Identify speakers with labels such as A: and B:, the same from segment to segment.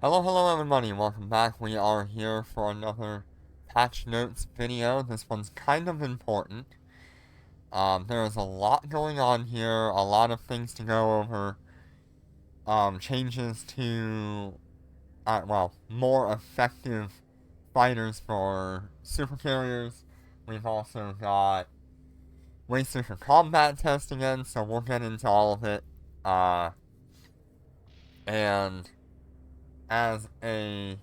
A: Hello everybody, welcome back. We are here for another patch notes video. This one's kind of important. There is a lot going on here, a lot of things to go over. Changes to, more effective fighters for super carriers. We've also got Wasteland for combat test again, so we'll get into all of it. And as a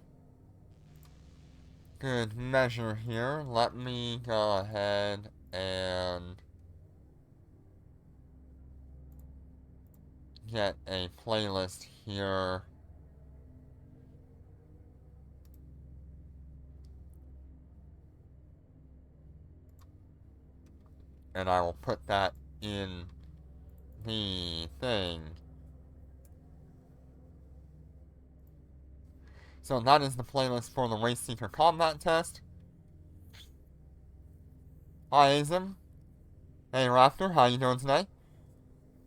A: good measure here, let me go ahead and get a playlist here. And I will put that in the thing. So that is the playlist for the Waste Seeker combat test. Hi Azim. Hey Raptor, how you doing today?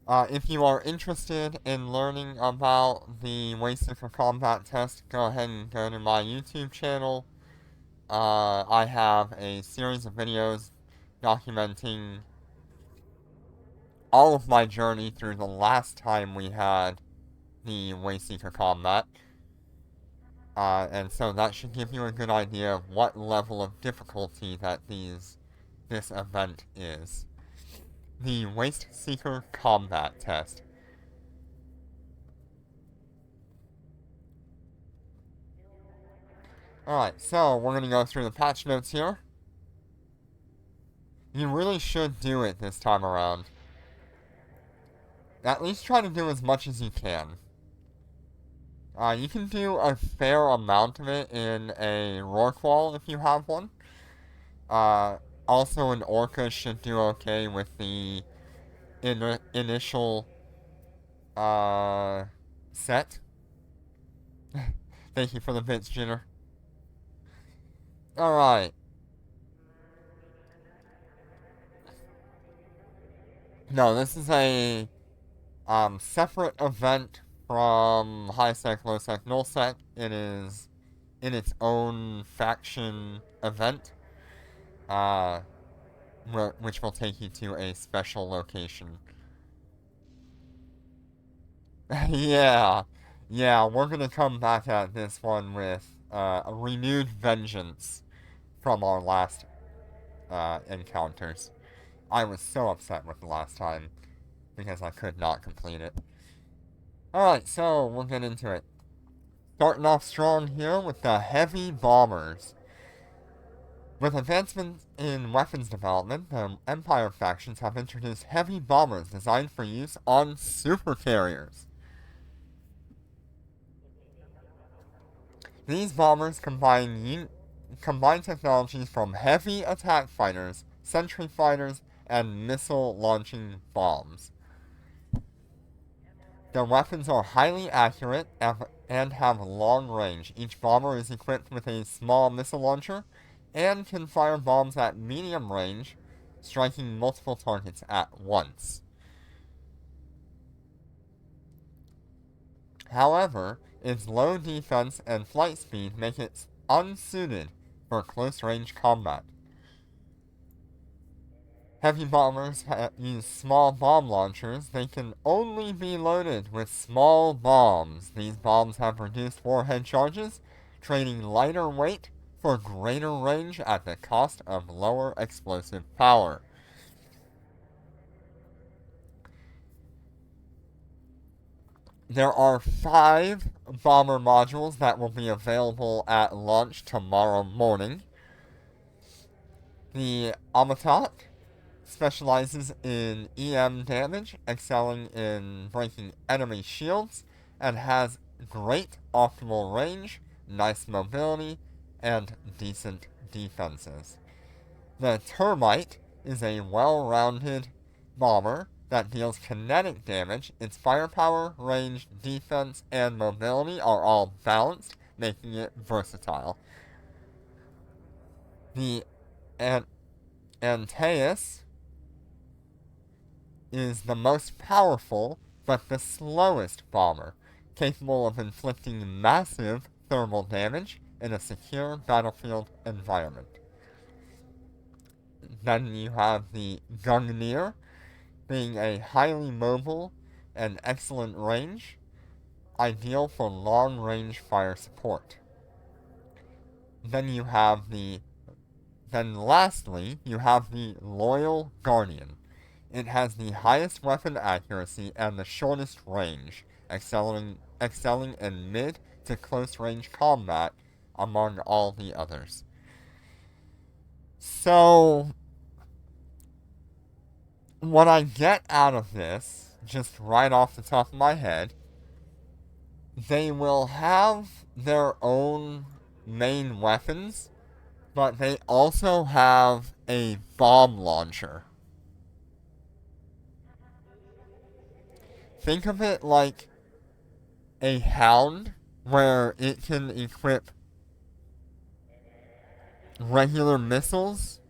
A: If you are interested in learning about the Waste Seeker combat test, go ahead and go to my YouTube channel. I have a series of videos documenting all of my journey through the last time we had the Wayseeker combat. And so that should give you a good idea of what level of difficulty that this event is. The Waste Seeker combat test. Alright, so we're going to go through the patch notes here. You really should do it this time around. At least try to do as much as you can. You can do a fair amount of it in a Rorqual if you have one. Also, an Orca should do okay with the initial set. Thank you for the bits, Jitter. Alright. No, this is a separate event from High Sec, Low Sec, Null Sec. It is in its own faction event, which will take you to a special location. Yeah, we're gonna come back at this one with a renewed vengeance from our last encounters. I was so upset with the last time because I could not complete it. Alright, so we'll get into it. Starting off strong here with the heavy bombers. With advancements in weapons development, the Empire factions have introduced heavy bombers designed for use on super carriers. These bombers combine technologies from heavy attack fighters, sentry fighters, and missile launching bombs. Their weapons are highly accurate and have long range. Each bomber is equipped with a small missile launcher and can fire bombs at medium range, striking multiple targets at once. However, its low defense and flight speed make it unsuited for close-range combat. Heavy bombers use small bomb launchers. They can only be loaded with small bombs. These bombs have reduced warhead charges, trading lighter weight for greater range at the cost of lower explosive power. There are 5 bomber modules that will be available at launch tomorrow morning. The Amatat specializes in EM damage, excelling in breaking enemy shields, and has great optimal range, nice mobility, and decent defenses. The Termite is a well-rounded bomber that deals kinetic damage. Its firepower, range, defense, and mobility are all balanced, making it versatile. The Antaeus is the most powerful, but the slowest bomber. capable of inflicting massive thermal damage in a secure battlefield environment. Then you have the Gungnir, being a highly mobile and excellent range, ideal for long-range fire support. Then lastly, you have the Loyal Guardian. It has the highest weapon accuracy and the shortest range, excelling in mid to close range combat among all the others. So, what I get out of this, just right off the top of my head, they will have their own main weapons, but they also have a bomb launcher. Think of it like a Hound, where it can equip regular missiles,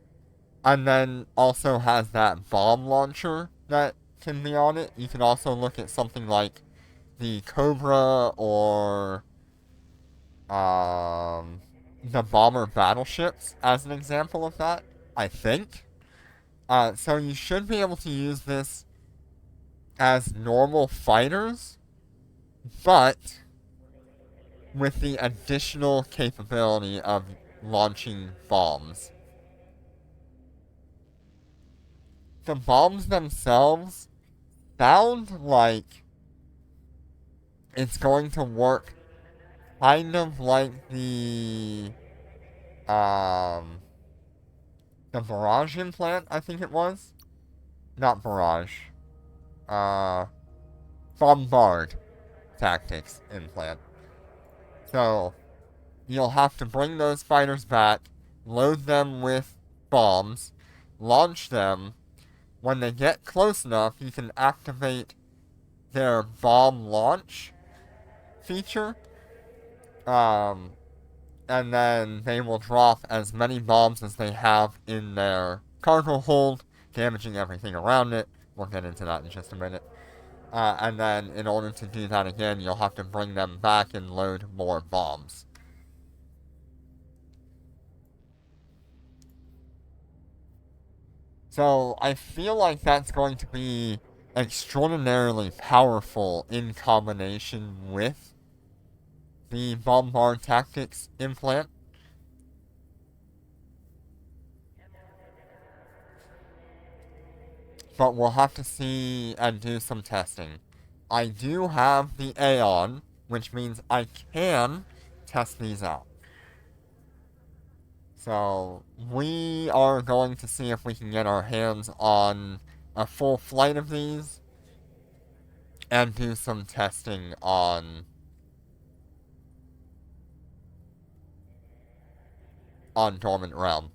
A: and then also has that bomb launcher that can be on it. You can also look at something like the Cobra or the bomber battleships as an example of that, I think. So you should be able to use this as normal fighters, but with the additional capability of launching bombs. The bombs themselves sound like it's going to work kind of like the barrage implant, I think it was. Not barrage. Bombard tactics implant. So, you'll have to bring those fighters back, load them with bombs, launch them. When they get close enough, you can activate their bomb launch feature. And then they will drop as many bombs as they have in their cargo hold, damaging everything around it. We'll get into that in just a minute. And then, in order to do that again, you'll have to bring them back and load more bombs. So, I feel like that's going to be extraordinarily powerful in combination with the Bombard Tactics implant. But we'll have to see and do some testing. I do have the Aeon, which means I can test these out. So, we are going to see if we can get our hands on a full flight of these and do some testing on Dormant Realm.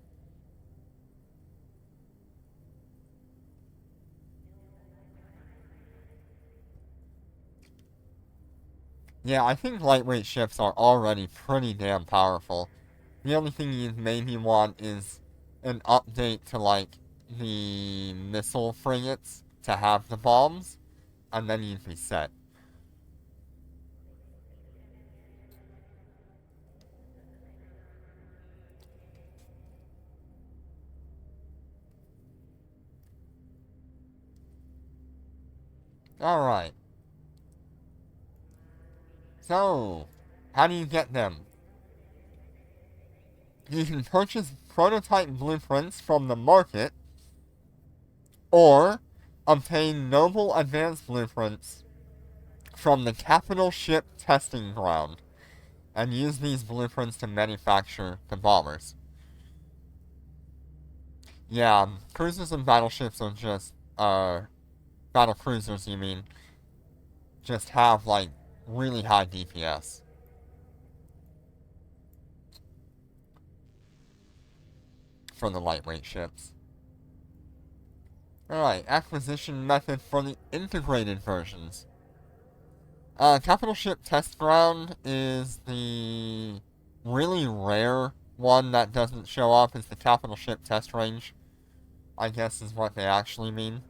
A: Yeah, I think lightweight ships are already pretty damn powerful. The only thing you maybe want is an update to, like, the missile frigates to have the bombs, and then you'd be set. Alright. So, how do you get them? You can purchase prototype blueprints from the market, or obtain noble advanced blueprints from the Capital Ship Testing Ground, and use these blueprints to manufacture the bombers. Yeah, cruisers and battleships are just, battle cruisers, you mean, just have, like, really high DPS. For the lightweight ships. Alright, acquisition method for the integrated versions. Capital Ship Test Ground is the really rare one that doesn't show up as the Capital Ship Test Range, I guess is what they actually mean.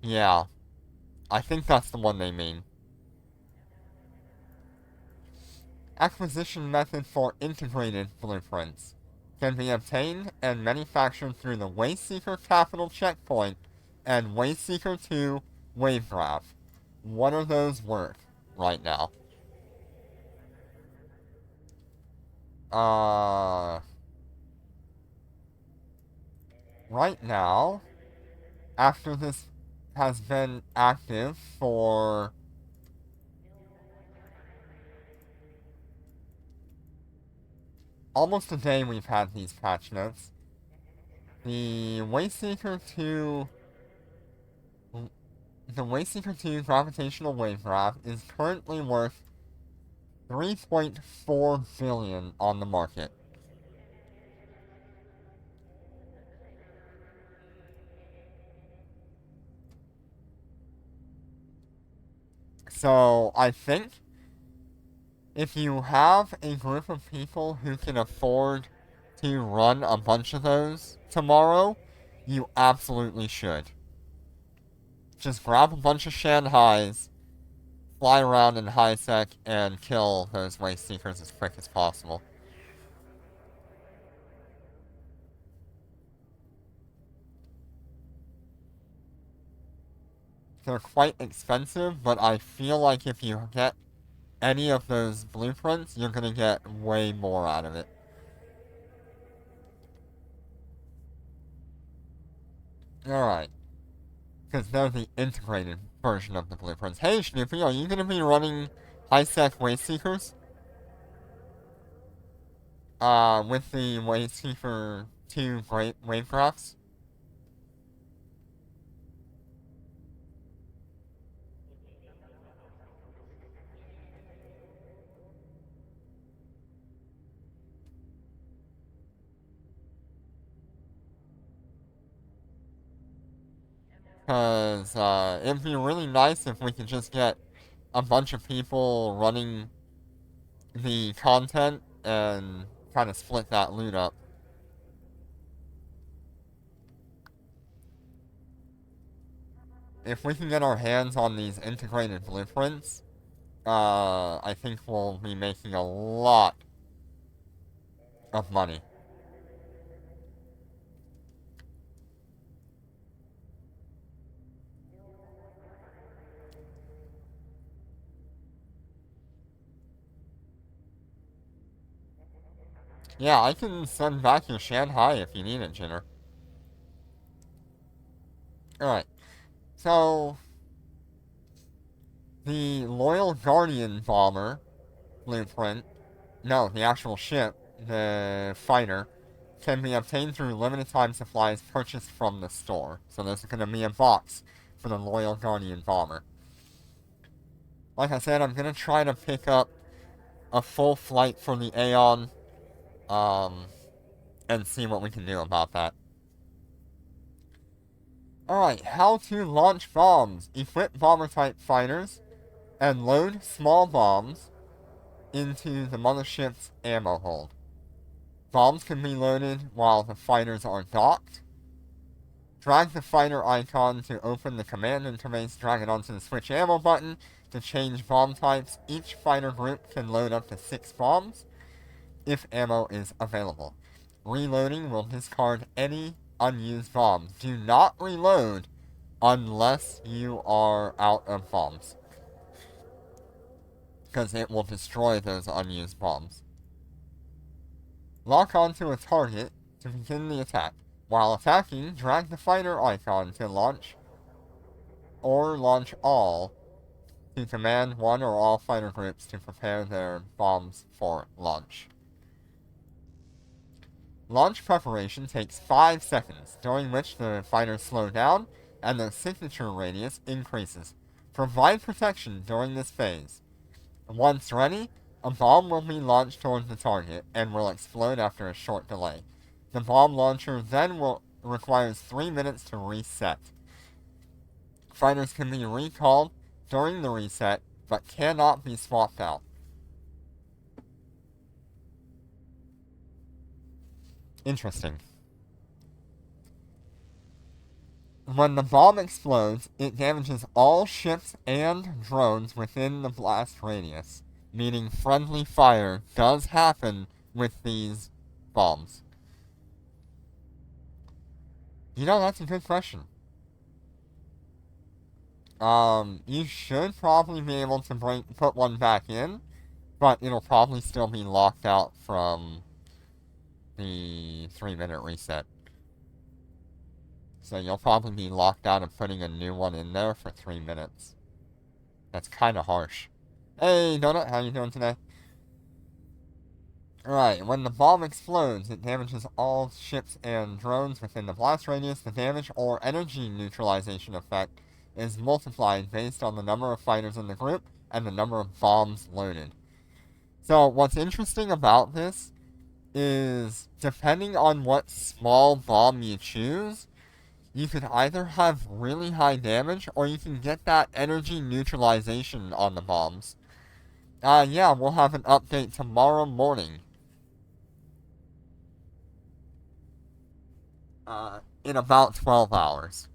A: Yeah, I think that's the one they mean. Acquisition method for integrated blueprints can be obtained and manufactured through the Wasteseeker Capital Checkpoint and Wasteseeker 2 Wavegraph. What are those worth right now? Uh, right now, after this has been active for almost a day, we've had these patch notes. The Wasteseeker 2 The Wasteseeker 2 Gravitational Wave Graph is currently worth 3.4 billion on the market. So I think if you have a group of people who can afford to run a bunch of those tomorrow, you absolutely should. Just grab a bunch of Shanghais, fly around in high sec, and kill those waste seekers as quick as possible. They're quite expensive, but I feel like if you get any of those blueprints, you're gonna get way more out of it. Alright. Because they're the integrated version of the blueprints. Hey, Snoopy, are you gonna be running high-sec Waste Seekers? With the Waste Seeker 2 great Wavegraphs? Because, it'd be really nice if we could just get a bunch of people running the content and kind of split that loot up. If we can get our hands on these integrated blueprints, I think we'll be making a lot of money. Yeah, I can send back your Shanghai if you need it, Jinner. Alright, so the Loyal Guardian bomber blueprint, no, the actual ship, the fighter, can be obtained through limited time supplies purchased from the store. So there's going to be a box for the Loyal Guardian bomber. Like I said, I'm going to try to pick up a full flight for the Aeon, um, and see what we can do about that. Alright, how to launch bombs. Equip bomber-type fighters and load small bombs into the mothership's ammo hold. Bombs can be loaded while the fighters are docked. Drag the fighter icon to open the command interface, drag it onto the switch ammo button to change bomb types. Each fighter group can load up to 6 bombs if ammo is available. Reloading will discard any unused bombs. Do not reload unless you are out of bombs, because it will destroy those unused bombs. Lock onto a target to begin the attack. While attacking, drag the fighter icon to launch or launch all to command one or all fighter groups to prepare their bombs for launch. Launch preparation takes 5 seconds, during which the fighters slow down and their signature radius increases. Provide protection during this phase. Once ready, a bomb will be launched towards the target and will explode after a short delay. The bomb launcher then requires 3 minutes to reset. Fighters can be recalled during the reset, but cannot be swapped out. Interesting. when the bomb explodes, it damages all ships and drones within the blast radius, meaning friendly fire does happen with these bombs. That's a good question. You should probably be able to put one back in, but it'll probably still be locked out from the 3-minute reset. So you'll probably be locked out of putting a new one in there for 3 minutes. That's kind of harsh. Hey, Donut, how you doing today? Alright, when the bomb explodes, it damages all ships and drones within the blast radius. The damage or energy neutralization effect is multiplied based on the number of fighters in the group and the number of bombs loaded. So, what's interesting about this is depending on what small bomb you choose, you could either have really high damage or you can get that energy neutralization on the bombs. Yeah, we'll have an update tomorrow morning. In about 12 hours.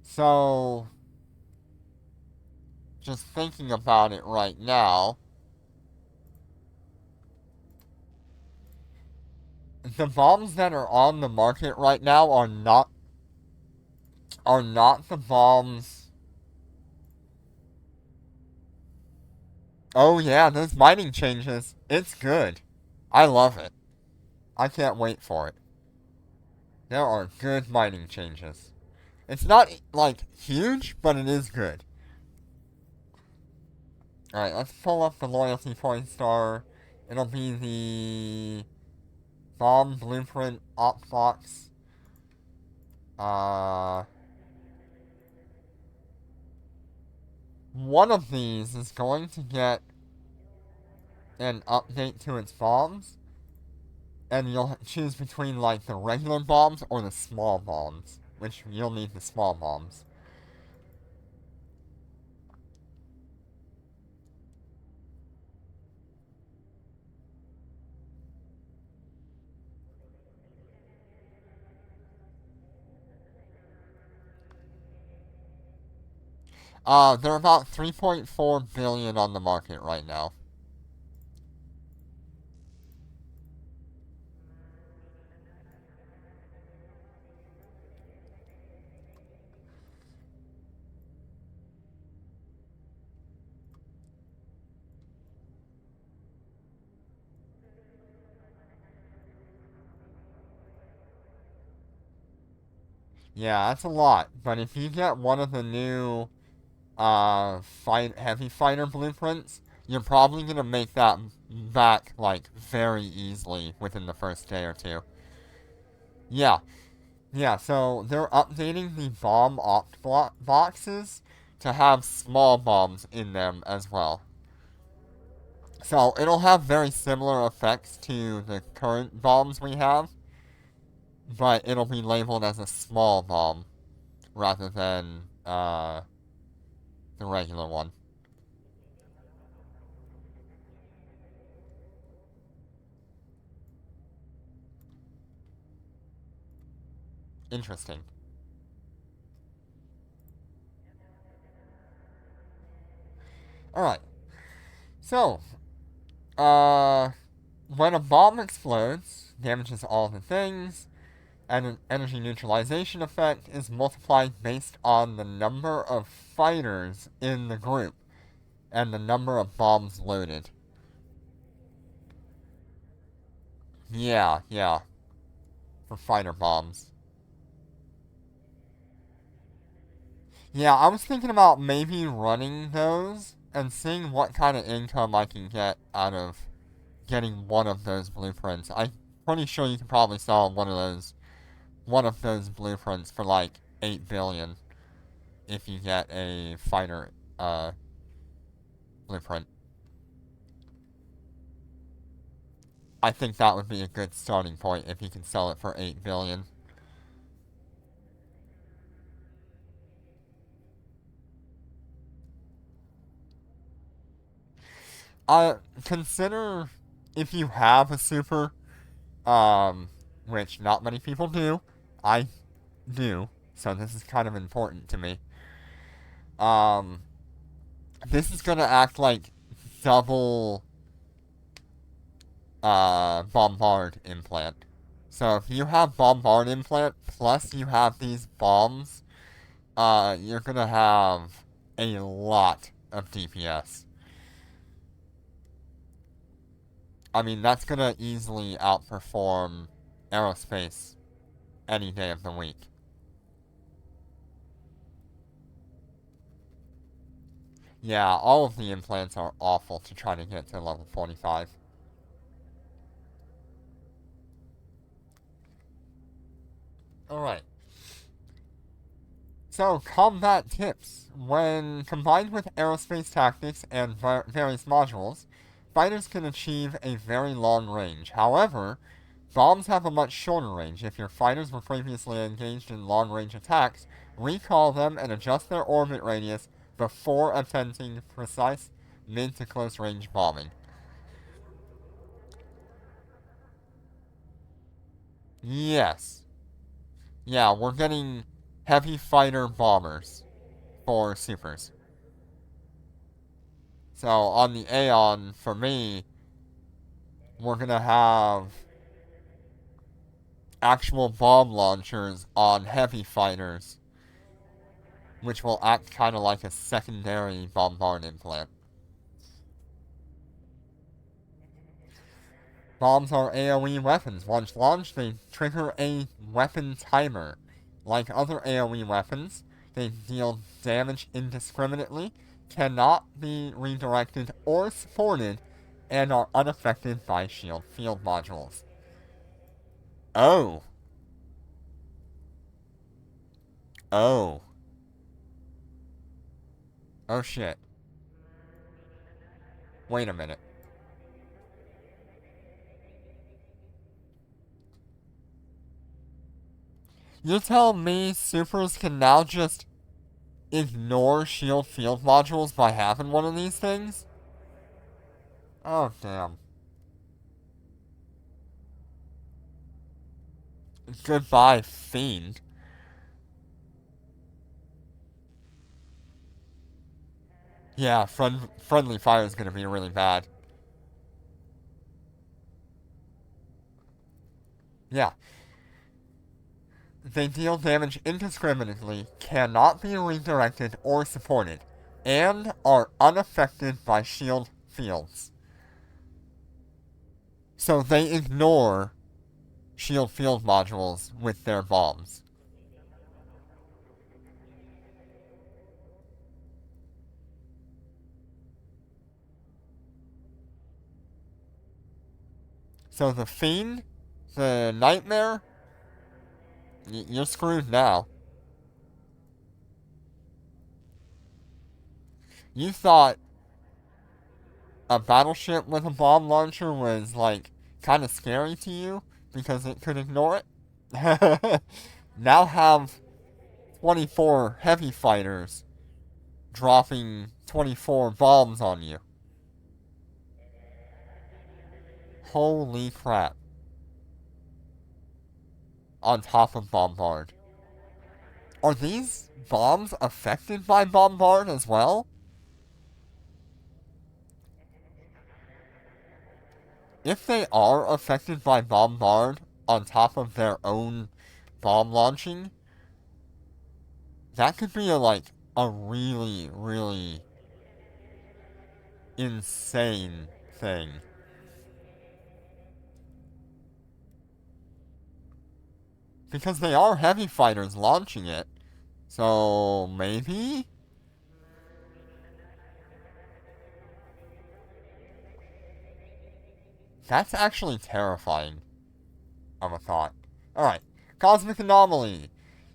A: So, just thinking about it right now, the bombs that are on the market right now are not the bombs. Oh yeah, those mining changes. It's good. I love it. I can't wait for it. There are good mining changes. It's not like huge, but it is good. Alright, let's pull up the loyalty point star. It'll be the bomb blueprint op box. One of these is going to get an update to its bombs, and you'll choose between like the regular bombs or the small bombs, which you'll need the small bombs. They're about 3.4 billion on the market right now. Yeah, that's a lot. But if you get one of the new heavy fighter blueprints, you're probably gonna make that back like very easily within the first day or two. Yeah, yeah. So they're updating the bomb boxes to have small bombs in them as well. So it'll have very similar effects to the current bombs we have, but it'll be labeled as a small bomb rather than the regular one. Interesting. Alright. So, when a bomb explodes, damages all the things, and an energy neutralization effect is multiplied based on the number of fighters in the group and the number of bombs loaded. Yeah, yeah, for fighter bombs. Yeah, I was thinking about maybe running those and seeing what kind of income I can get out of getting one of those blueprints. I'm pretty sure you can probably sell one of those blueprints for like 8 billion if you get a fighter blueprint. I think that would be a good starting point if you can sell it for 8 billion. Consider if you have a super, which not many people do, I do, so this is kind of important to me. Um, this is gonna act like double bombard implant. So if you have bombard implant plus you have these bombs, you're gonna have a lot of DPS. I mean, that's gonna easily outperform aerospace any day of the week. Yeah, all of the implants are awful to try to get to level 45. Alright. So, combat tips. When combined with aerospace tactics and various modules, fighters can achieve a very long range. However, bombs have a much shorter range. If your fighters were previously engaged in long-range attacks, recall them and adjust their orbit radius before attempting precise mid to close range bombing. Yes. Yeah, we're getting heavy fighter bombers for supers. So on the Aeon, for me, we're gonna have actual bomb launchers on heavy fighters, which will act kind of like a secondary bombard implant. Bombs are AoE weapons. Once launched, they trigger a weapon timer. Like other AoE weapons, they deal damage indiscriminately, cannot be redirected or supported, and are unaffected by shield field modules. Oh. Oh. Oh shit. Wait a minute. You tell me supers can now just ignore shield field modules by having one of these things? Oh, damn. Goodbye, Fiend. Yeah, friendly fire is gonna be really bad. Yeah. They deal damage indiscriminately, cannot be redirected or supported, and are unaffected by shield fields. So they ignore shield field modules with their bombs. So the Fiend, the Nightmare, you're screwed now. You thought a battleship with a bomb launcher was, like, kind of scary to you because it could ignore it? Now have 24 heavy fighters dropping 24 bombs on you. Holy crap. On top of Bombard. Are these bombs affected by Bombard as well? If they are affected by Bombard on top of their own bomb launching, that could be a really, really insane thing. Because they are heavy fighters launching it. So maybe? That's actually terrifying of a thought. Alright. Cosmic Anomaly.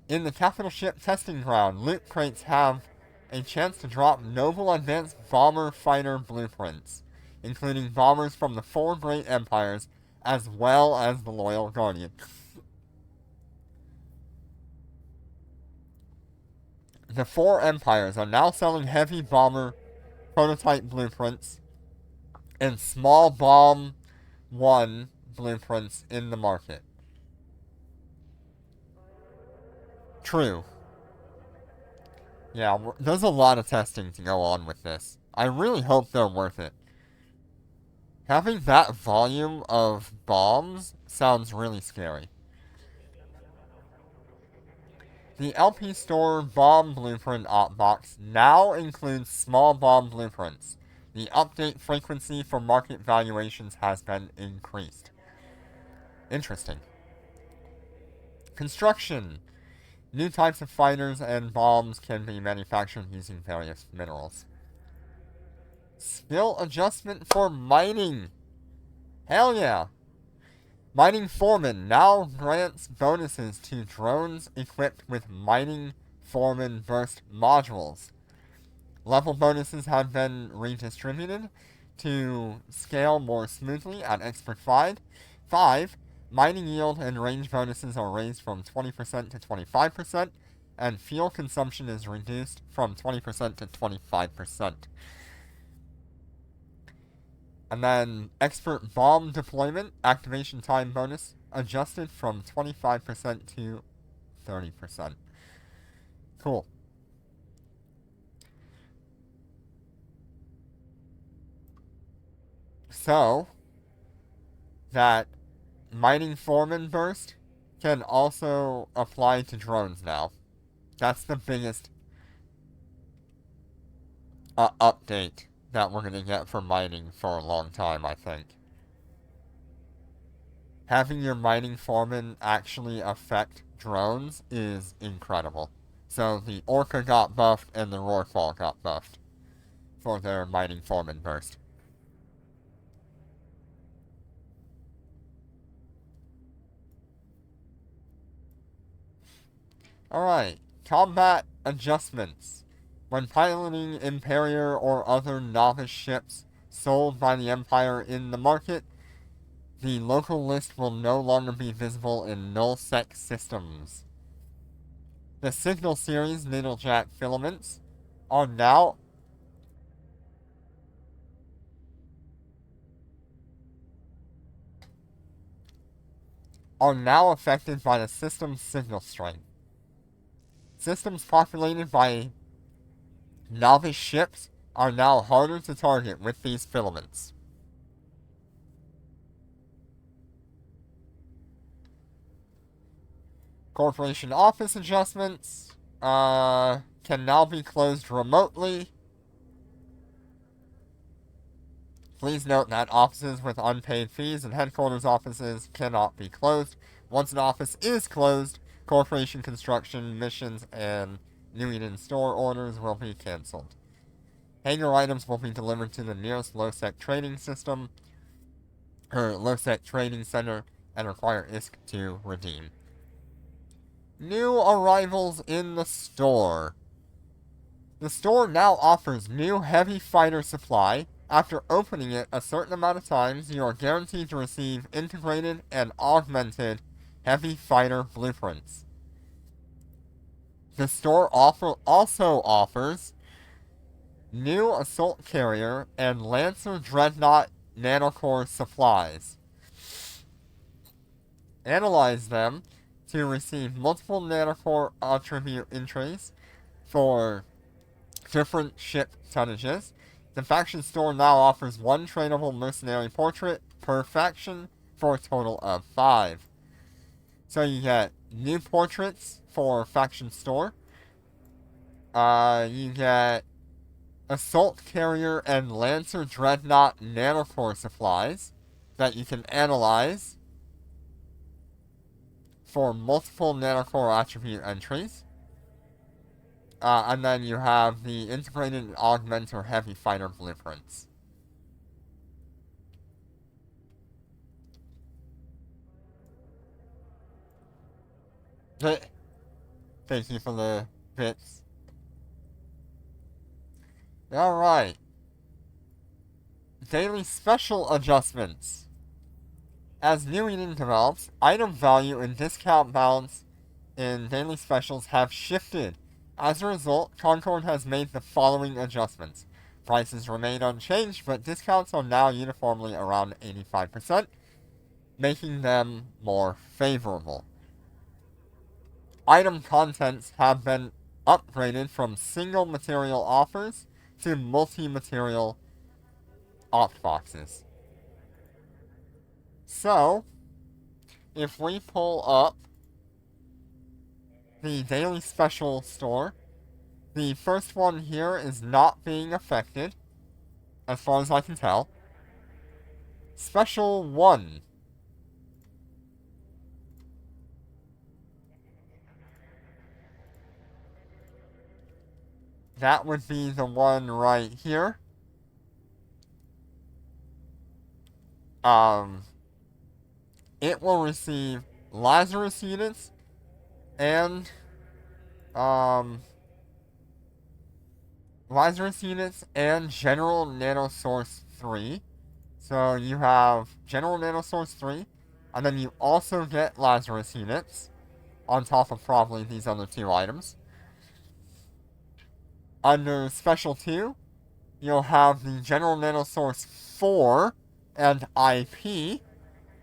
A: In the capital ship testing ground, loot crates have a chance to drop noble advanced bomber fighter blueprints, including bombers from the four great empires, as well as the Loyal Guardian. The four empires are now selling heavy bomber prototype blueprints and small bomb 1 blueprints in the market. True. Yeah, there's a lot of testing to go on with this. I really hope they're worth it. Having that volume of bombs sounds really scary. The LP Store bomb blueprint op box now includes small bomb blueprints. The update frequency for market valuations has been increased. Interesting. Construction. New types of fighters and bombs can be manufactured using various minerals. Skill adjustment for mining. Hell yeah. Mining Foreman now grants bonuses to drones equipped with Mining Foreman Burst modules. Level bonuses have been redistributed to scale more smoothly at Expert 5. Mining yield and range bonuses are raised from 20% to 25%, and fuel consumption is reduced from 20% to 25%. And then Expert Bomb Deployment activation time bonus adjusted from 25% to 30%. Cool. So, that Mining Foreman Burst can also apply to drones now. That's the biggest update that we're going to get for mining for a long time, I think. Having your Mining Foreman actually affect drones is incredible. So the Orca got buffed and the Rorqual got buffed for their Mining Foreman burst. Alright, combat adjustments. When piloting Imperior or other novice ships sold by the Empire in the market, the local list will no longer be visible in nullsec systems. The Signal Series Needlejack filaments are now affected by the system's signal strength. Systems populated by novice ships are now harder to target with these filaments. Corporation office adjustments can now be closed remotely. Please note that offices with unpaid fees and headquarters offices cannot be closed. Once an office is closed, corporation construction missions and New Eden store orders will be cancelled. Hangar items will be delivered to the nearest low-sec trading system, or low-sec trading center, and require ISK to redeem. New arrivals in the store. The store now offers new heavy fighter supply. After opening it a certain amount of times, you are guaranteed to receive integrated and augmented heavy fighter blueprints. The store also offers new assault carrier and Lancer Dreadnought nanocore supplies. Analyze them to receive multiple nanocore attribute entries for different ship tonnages. The faction store now offers one tradable mercenary portrait per faction for a total of 5. So you get new portraits for faction store. You get assault carrier and Lancer Dreadnought nanocore supplies that you can analyze for multiple nanocore attribute entries. And then you have the integrated and augmented heavy fighter blueprints. Thank you for the bits. Alright. Daily special adjustments. As New Eden develops, item value and discount balance in daily specials have shifted. As a result, Concord has made the following adjustments. Prices remain unchanged, but discounts are now uniformly around 85%. making them more favorable. Item contents have been upgraded from single material offers to multi-material opt boxes. So, if we pull up the daily special store, the first one here is not being affected, as far as I can tell. Special 1. That would be the one right here. It will receive Lazarus units and, General Nanosource 3. So you have General Nanosource 3, and then you also get Lazarus units, on top of probably these other two items. Under Special 2, you'll have the General Nanosource 4 and IP,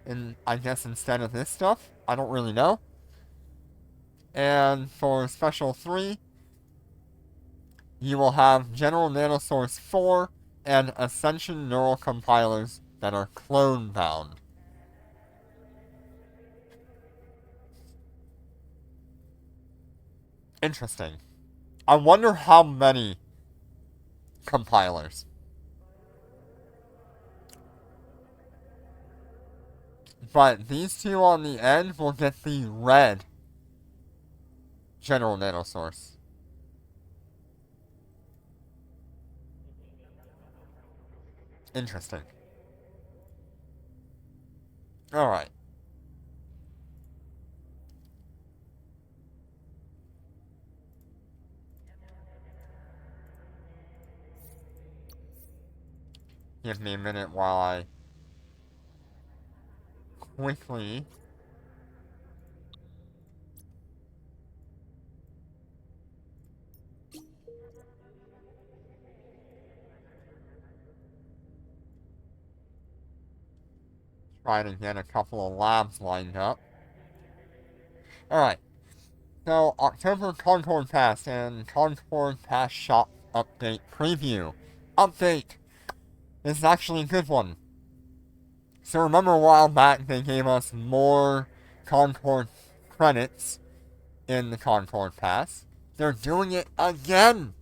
A: and I guess instead of this stuff. I don't really know. And for Special 3, you will have General Nanosource 4 and Ascension Neural Compilers that are clone-bound. Interesting. I wonder how many compilers. But these two on the end will get the red General Nanosource. Interesting. Alright. Give me a minute while I quickly try to get a couple of labs lined up. Alright. So, October Concord Pass and Concord Pass Shop Update Preview. Update! This is actually a good one. So remember a while back they gave us more Concord credits in the Concord Pass. They're doing it again!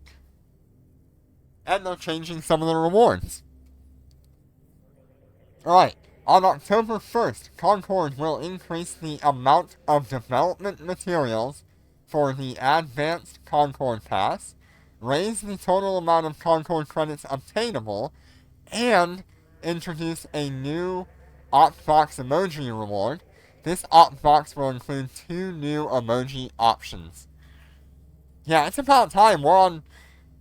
A: And they're changing some of the rewards. Alright, on October 1st, Concord will increase the amount of development materials for the Advanced Concord Pass, raise the total amount of Concord credits obtainable, and introduce a new Optbox emoji reward. This Optbox will include 2 new emoji options. Yeah, it's about time. We're on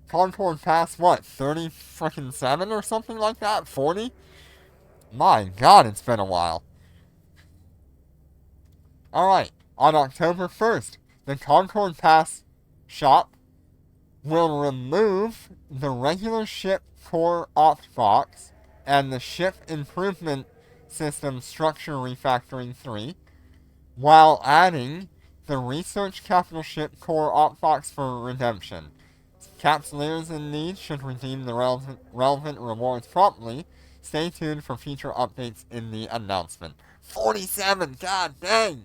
A: Concord Pass, what, 30 frickin' 7 or something like that? 40? My god, it's been a while. Alright, on October 1st, the Concord Pass shop will remove the regular ship core Optbox and the ship improvement system structure refactoring 3, while adding the research capital ship core Optbox for redemption. Capsuleers in need should redeem the relevant rewards promptly. Stay tuned for future updates in the announcement. 47, god dang!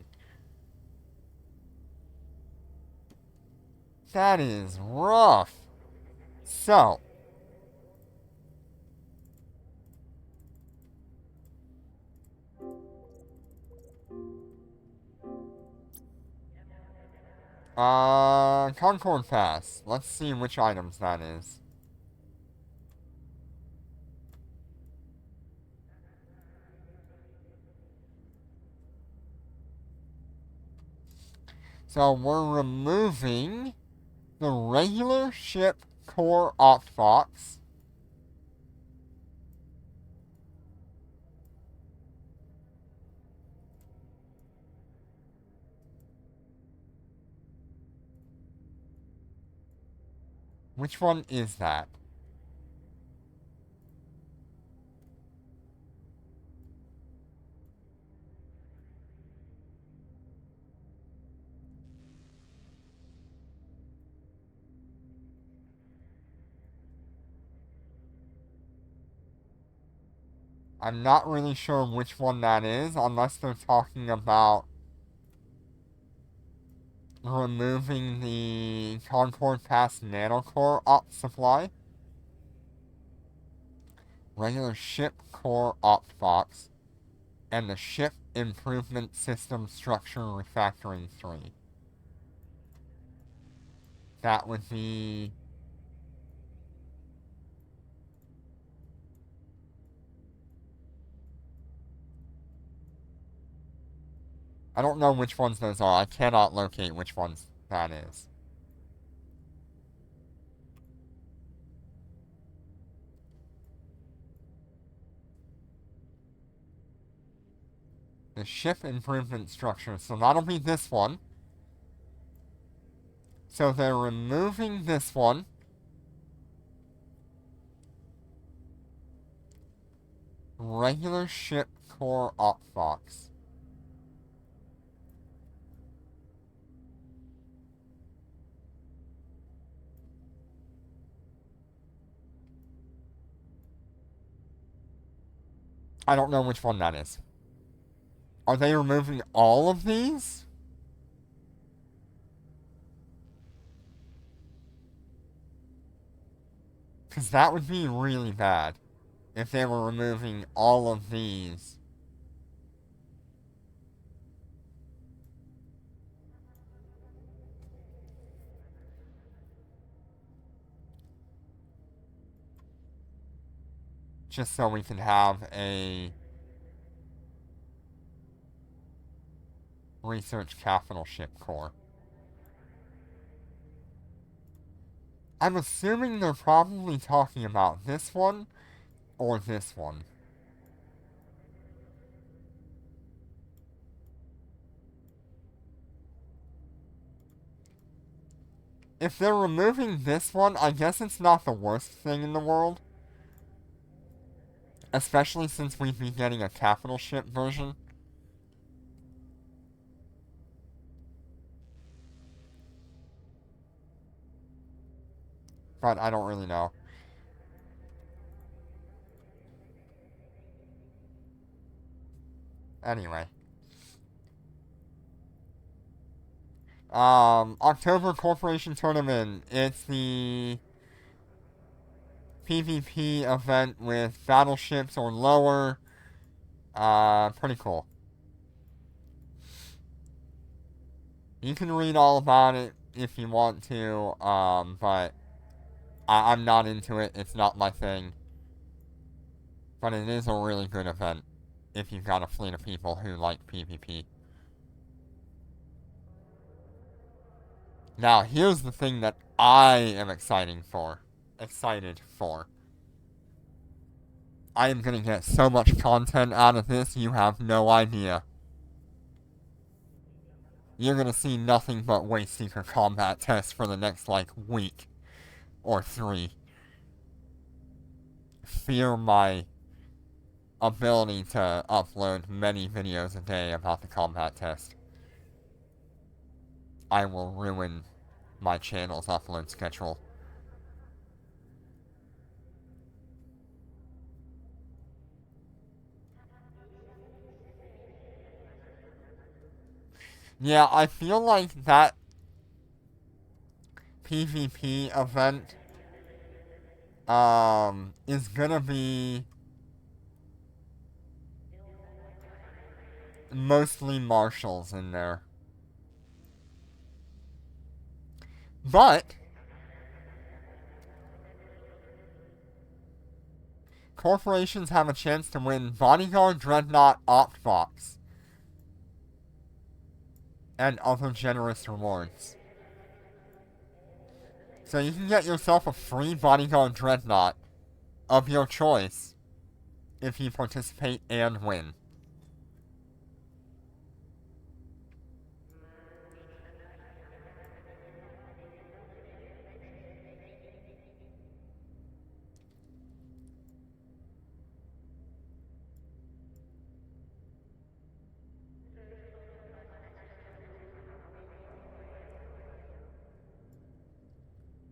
A: That is rough. So, Concord Pass. Let's see which items that is. So we're removing the regular ship core Optbox. Which one is that? I'm not really sure which one that is, unless they're talking about removing the Concord Pass Nanocore op supply. Regular ship core opt box. And the Ship Improvement System Structure Refactoring 3. That would be... I don't know which ones those are. I cannot locate which ones that is. The Ship Improvement Structure. So that'll be this one. So they're removing this one. Regular ship core op box. I don't know which one that is. Are they removing all of these? Because that would be really bad if they were removing all of these. Just so we can have a research capital ship core. I'm assuming they're probably talking about this one or this one. If they're removing this one, I guess it's not the worst thing in the world. Especially since we'd be getting a capital ship version. But I don't really know. Anyway. October Corporation Tournament. It's the PvP event with battleships or lower. Pretty cool. You can read all about it if you want to, but I'm not into it. It's not my thing. But it is a really good event if you've got a fleet of people who like PvP. Now, here's the thing that I am excited for. I am gonna get so much content out of this, you have no idea. You're gonna see nothing but Wasteseeker combat tests for the next, week or 3. Fear my ability to upload many videos a day about the combat test. I will ruin my channel's upload schedule. Yeah, I feel like that PvP event is gonna be mostly marshals in there. But corporations have a chance to win Bodyguard Dreadnought Opt Box and other generous rewards. So you can get yourself a free Bodyguard Dreadnought of your choice if you participate and win.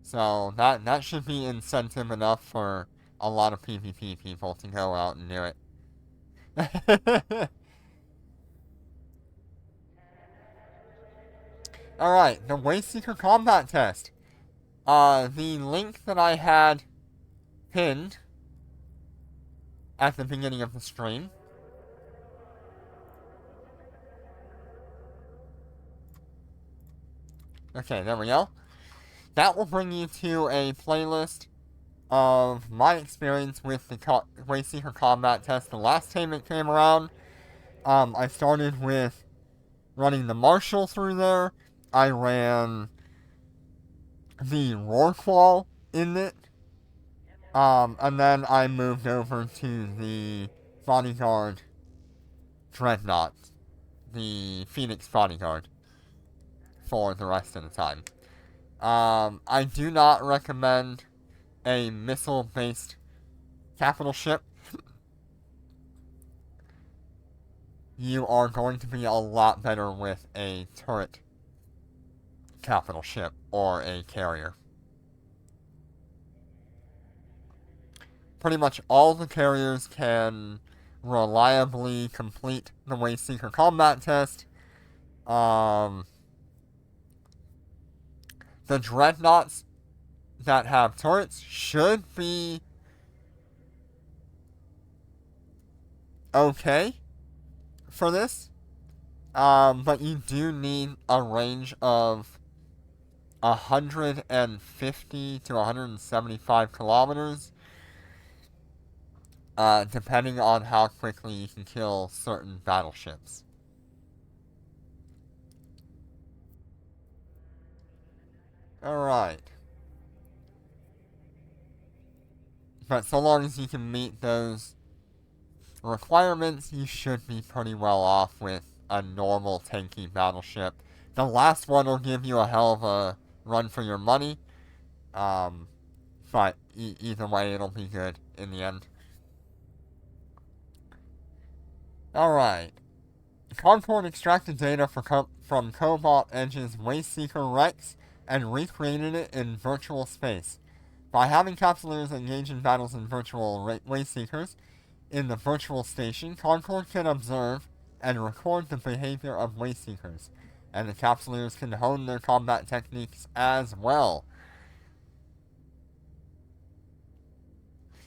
A: So that should be incentive enough for a lot of PvP people to go out and do it. Alright, the Wayseeker combat test. The link that I had pinned at the beginning of the stream. Okay, there we go. That will bring you to a playlist of my experience with the Wayseeker combat test the last time it came around. I started with running the Marshal through there. I ran the Rorqual in it. And then I moved over to the Bodyguard Dreadnought, the Phoenix Bodyguard, for the rest of the time. I do not recommend a missile-based capital ship. You are going to be a lot better with a turret capital ship or a carrier. Pretty much all the carriers can reliably complete the Wayseeker combat test. The dreadnoughts that have turrets should be okay for this. But you do need a range of 150 to 175 kilometers, depending on how quickly you can kill certain battleships. Alright. But so long as you can meet those requirements, you should be pretty well off with a normal tanky battleship. The last one will give you a hell of a run for your money, but either way, it'll be good in the end. Alright. Concord extracted data from Cobalt Edge's Wayseeker Rex and recreated it in virtual space. By having Capsuleers engage in battles in virtual Wayseekers in the virtual station, Concord can observe and record the behavior of Wayseekers, and the Capsuleers can hone their combat techniques as well.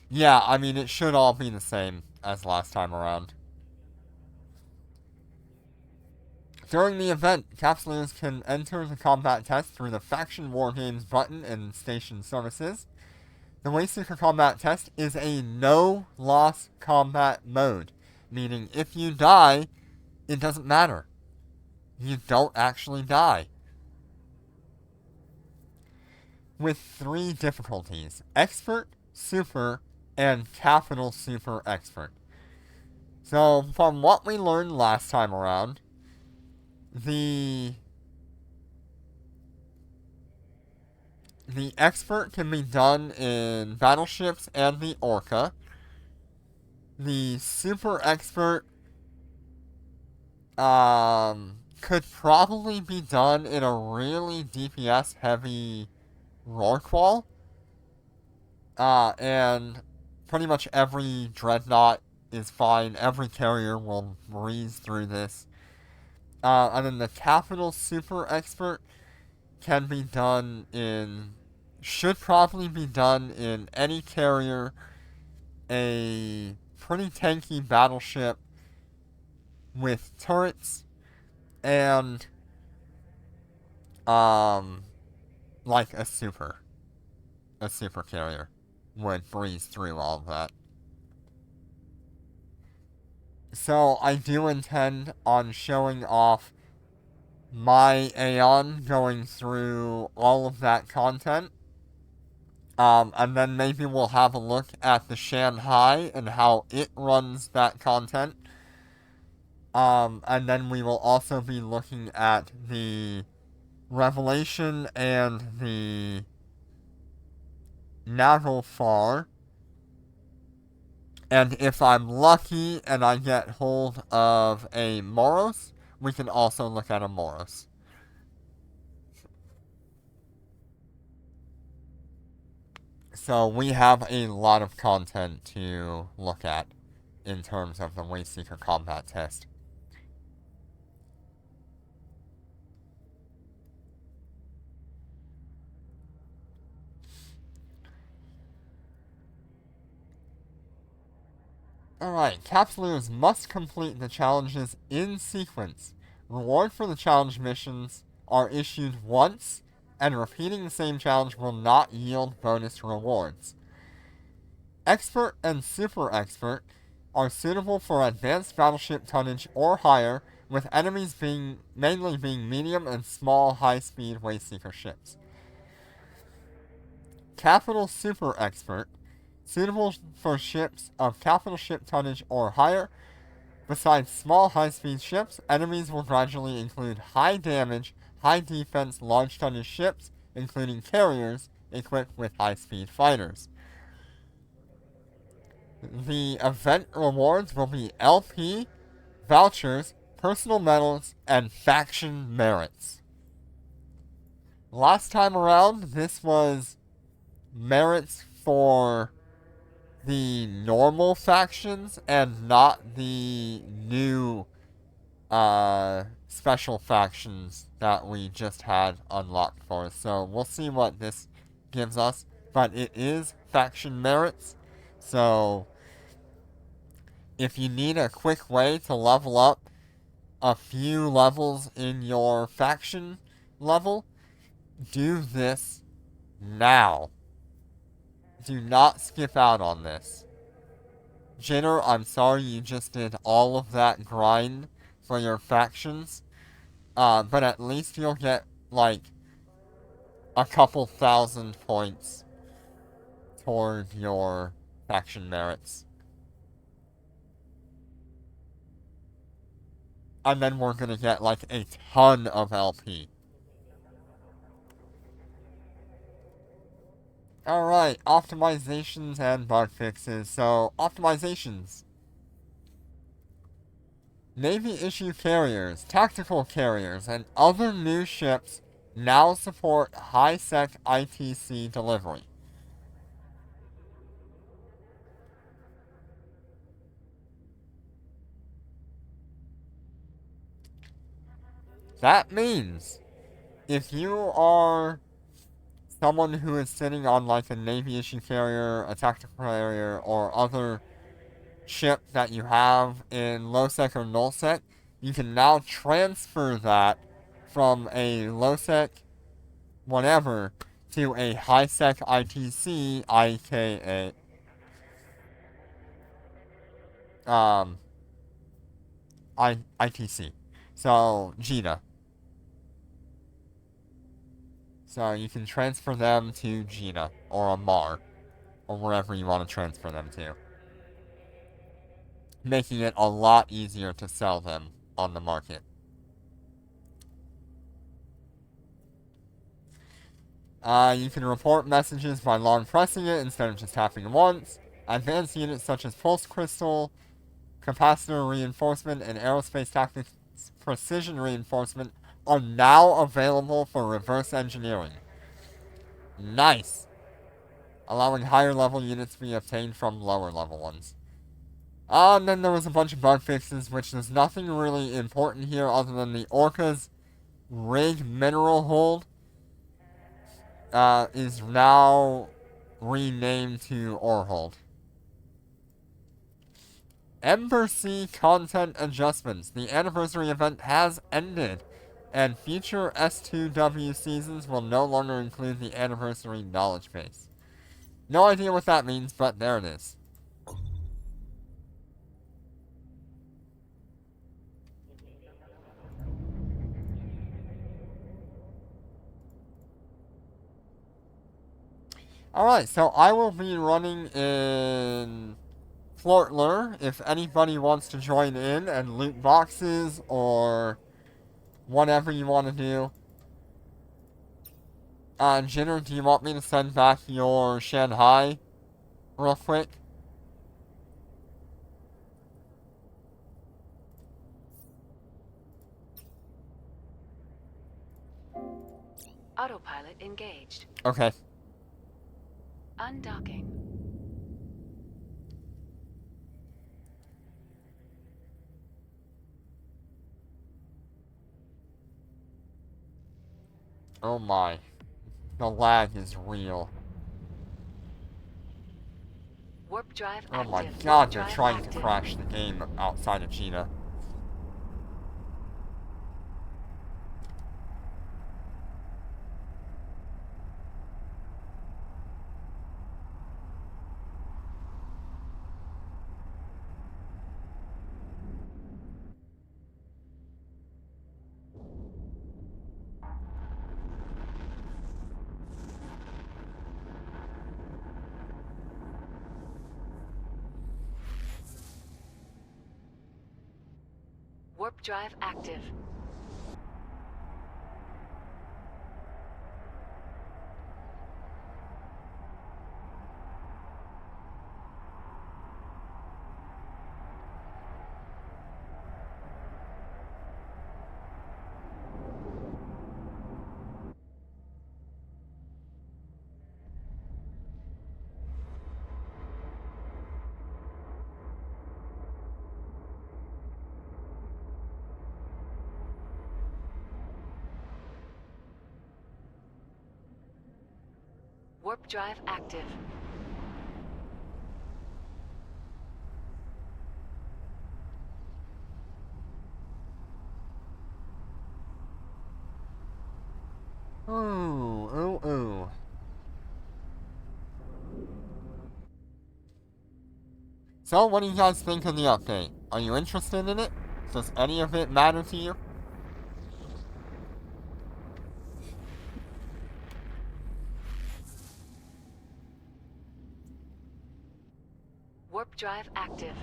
A: Yeah, I mean, it should all be the same as last time around. During the event, Capsuleers can enter the combat test through the Faction Wargames button in Station Services. The Wayseeker combat test is a no-loss combat mode, meaning if you die, it doesn't matter. You don't actually die. With 3 difficulties: Expert, Super, and Capital Super Expert. So, from what we learned last time around, the expert can be done in battleships and the Orca. The super expert could probably be done in a really DPS heavy Rorqual. And pretty much every dreadnought is fine. Every carrier will breeze through this. And then the capital super expert can be done in, should probably be done in any carrier, a pretty tanky battleship with turrets, and, like a super carrier would breeze through all of that. So I do intend on showing off my Aeon going through all of that content. And then maybe we'll have a look at the Shanghai and how it runs that content. And then we will also be looking at the Revelation and the Naglfar. And if I'm lucky and I get hold of a Moros, we can also look at a Moros. So we have a lot of content to look at in terms of the Wayseeker combat test. Alright, Capsuleers must complete the challenges in sequence. Reward for the challenge missions are issued once, and repeating the same challenge will not yield bonus rewards. Expert and Super Expert are suitable for advanced battleship tonnage or higher, with enemies mainly being medium and small high-speed Wayseeker ships. Capital Super Expert, suitable for ships of capital ship tonnage or higher. Besides small high-speed ships, enemies will gradually include high damage, high defense, large tonnage ships, including carriers equipped with high-speed fighters. The event rewards will be LP, vouchers, personal medals, and faction merits. Last time around, this was merits for the normal factions and not the new special factions that we just had unlocked for us. So we'll see what this gives us, but it is faction merits. So if you need a quick way to level up a few levels in your faction level, do this now. Do not skip out on this. Jitter, I'm sorry you just did all of that grind for your factions, but at least you'll get, like, a couple thousand points toward your faction merits. And then we're gonna get, like, a ton of LP. Alright, optimizations and bug fixes. So, optimizations. Navy issue carriers, tactical carriers, and other new ships now support high-sec ITC delivery. That means if you are someone who is sitting on like a Navy issue carrier, a tactical carrier, or other ship that you have in low-sec or null-sec, you can now transfer that from a low-sec whatever to a high-sec ITC, aka ITC. So Gina. So you can transfer them to Gina or Amar or wherever you want to transfer them to, making it a lot easier to sell them on the market. You can report messages by long pressing it instead of just tapping once. Advanced units such as Pulse Crystal, Capacitor Reinforcement, and Aerospace Tactics Precision Reinforcement are now available for reverse engineering. Nice! Allowing higher level units to be obtained from lower level ones. And then there was a bunch of bug fixes, which there's nothing really important here other than the Orca's rig mineral hold is now renamed to Orhold. Ember Sea content adjustments. The anniversary event has ended, and future S2W seasons will no longer include the anniversary knowledge base. No idea what that means, but there it is. Alright, so I will be running in Flortler if anybody wants to join in and loot boxes or whatever you want to do. Jitter, do you want me to send back your Shanghai real quick?
B: Autopilot engaged.
A: Okay.
B: Undocking.
A: Oh my. The lag is real.
B: Warp drive
A: Oh my
B: active.
A: god,
B: Warp
A: they're
B: drive
A: trying to
B: active.
A: crash the game outside of Cheetah.
B: Warp drive active. Warp drive active.
A: Ooh. So, what do you guys think of the update? Are you interested in it? Does any of it matter to you?
B: Warp drive active.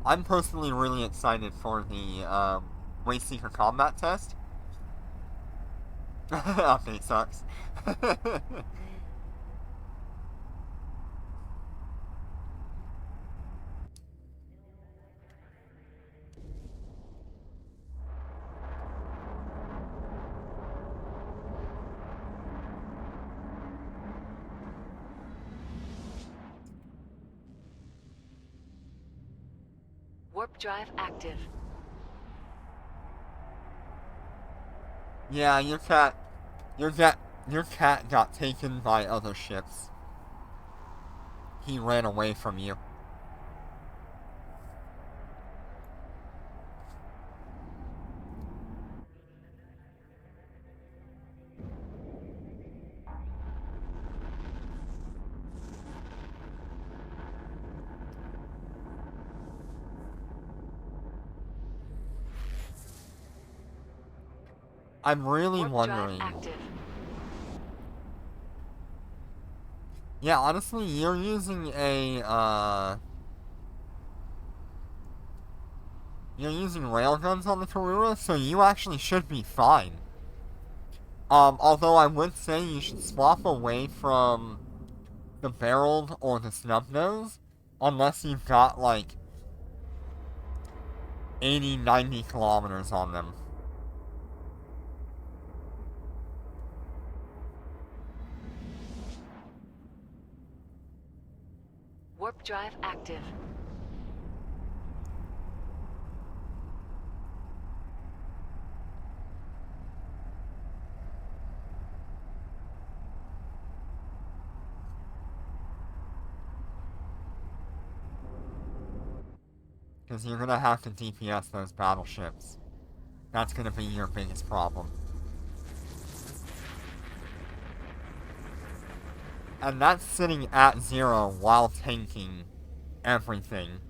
A: I'm personally really excited for the Wayseeker combat test. Update sucks.
B: Warp drive active.
A: Yeah, your cat got taken by other ships. He ran away from you. I'm really
B: Warp drive
A: wondering.
B: active.
A: Yeah, honestly, you're using you're using railguns on the Karura, so you actually should be fine. Although I would say you should swap away from the barreled or the snub nose, unless you've got like 80, 90 kilometers on them.
B: Warp drive active.
A: Because you're gonna have to DPS those battleships. That's gonna be your biggest problem. And that's sitting at 0 while tanking everything.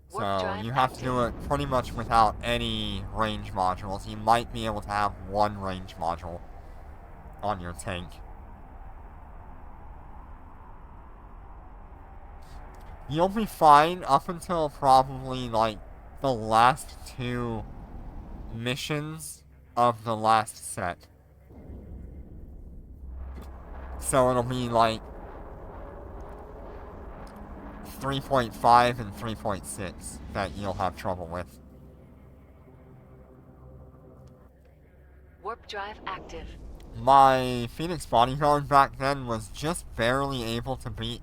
A: So you have to do it pretty much without any range modules. You might be able to have one range module on your tank. You'll be fine up until probably like the last 2 missions of the last set. So it'll be like 3.5 and 3.6 that you'll have trouble with.
B: Warp drive active.
A: My Phoenix Bodyguard back then was just barely able to beat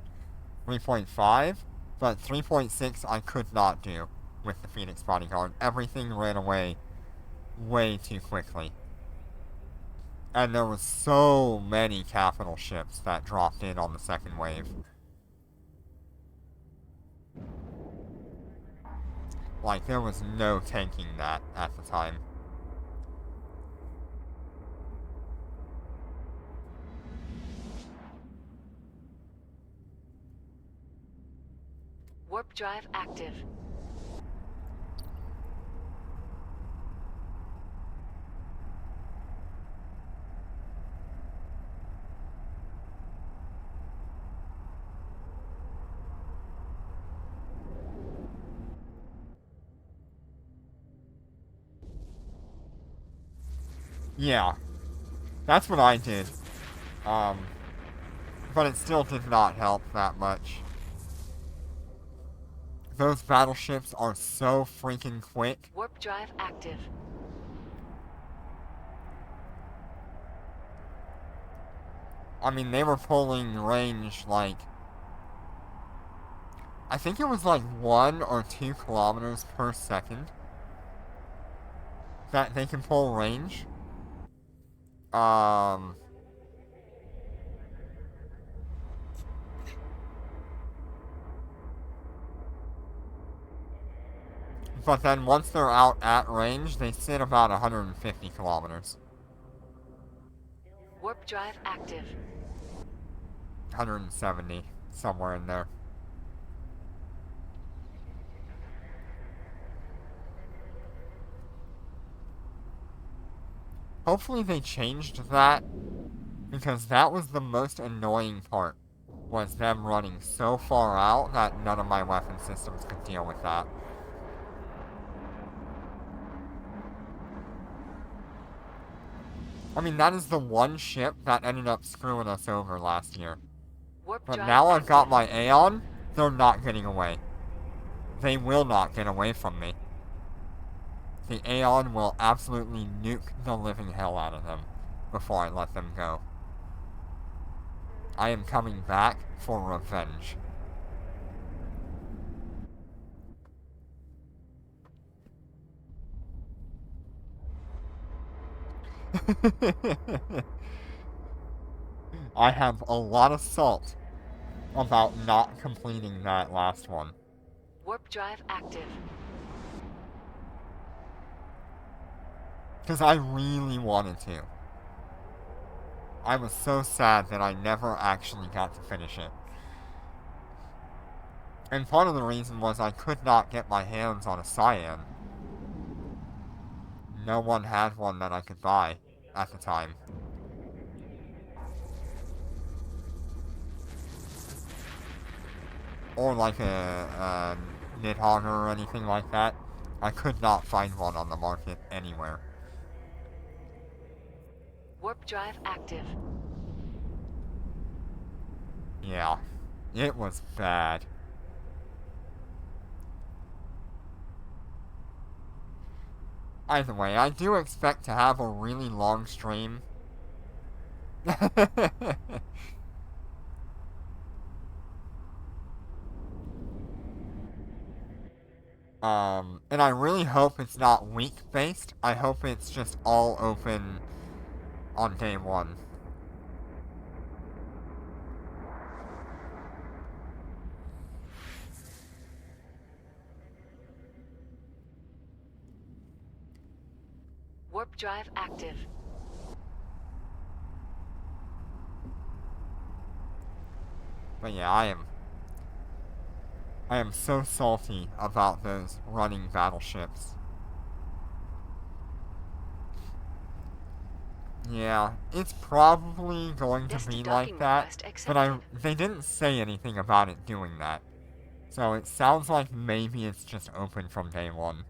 A: 3.5, but 3.6 I could not do with the Phoenix Bodyguard. Everything ran away way too quickly. And there was so many capital ships that dropped in on the second wave. Like, there was no tanking that at the time.
B: Warp drive active.
A: Yeah, that's what I did. But it still did not help that much. Those battleships are so freaking quick.
B: Warp drive active.
A: I mean, they were pulling range like... I think it was like 1 or 2 kilometers per second that they can pull range. But then once they're out at range, they sit about 150 kilometers.
B: Warp drive active.
A: 170, somewhere in there. Hopefully they changed that, because that was the most annoying part, was them running so far out that none of my weapon systems could deal with that. I mean, that is the one ship that ended up screwing us over last year.
B: Warp
A: But
B: drive
A: now I've
B: active.
A: got my Aeon, they're not getting away. They will not get away from me. The Aeon will absolutely nuke the living hell out of them before I let them go. I am coming back for revenge. I have a lot of salt about not completing that last one.
B: Warp drive active.
A: Because I really wanted to. I was so sad that I never actually got to finish it. And part of the reason was I could not get my hands on a Cyan. No one had one that I could buy at the time. Or like a Nidhogger or anything like that. I could not find one on the market anywhere.
B: Warp drive active.
A: Yeah, it was bad. Either way, I do expect to have a really long stream. And I really hope it's not week-based. I hope it's just all open on day one.
B: Warp drive active.
A: But yeah, I am so salty about those running battleships. Yeah, it's probably going to
B: Destined
A: be
B: docking
A: like that,
B: request
A: but
B: accepted.
A: they didn't say anything about it doing that. So it sounds like maybe it's just open from day one.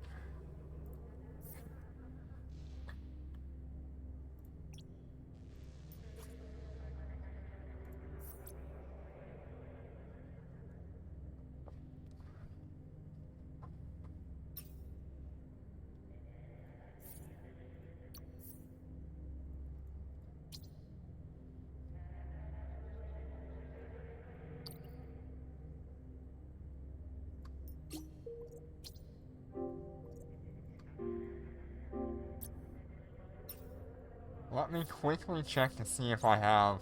A: Let me quickly check to see if I have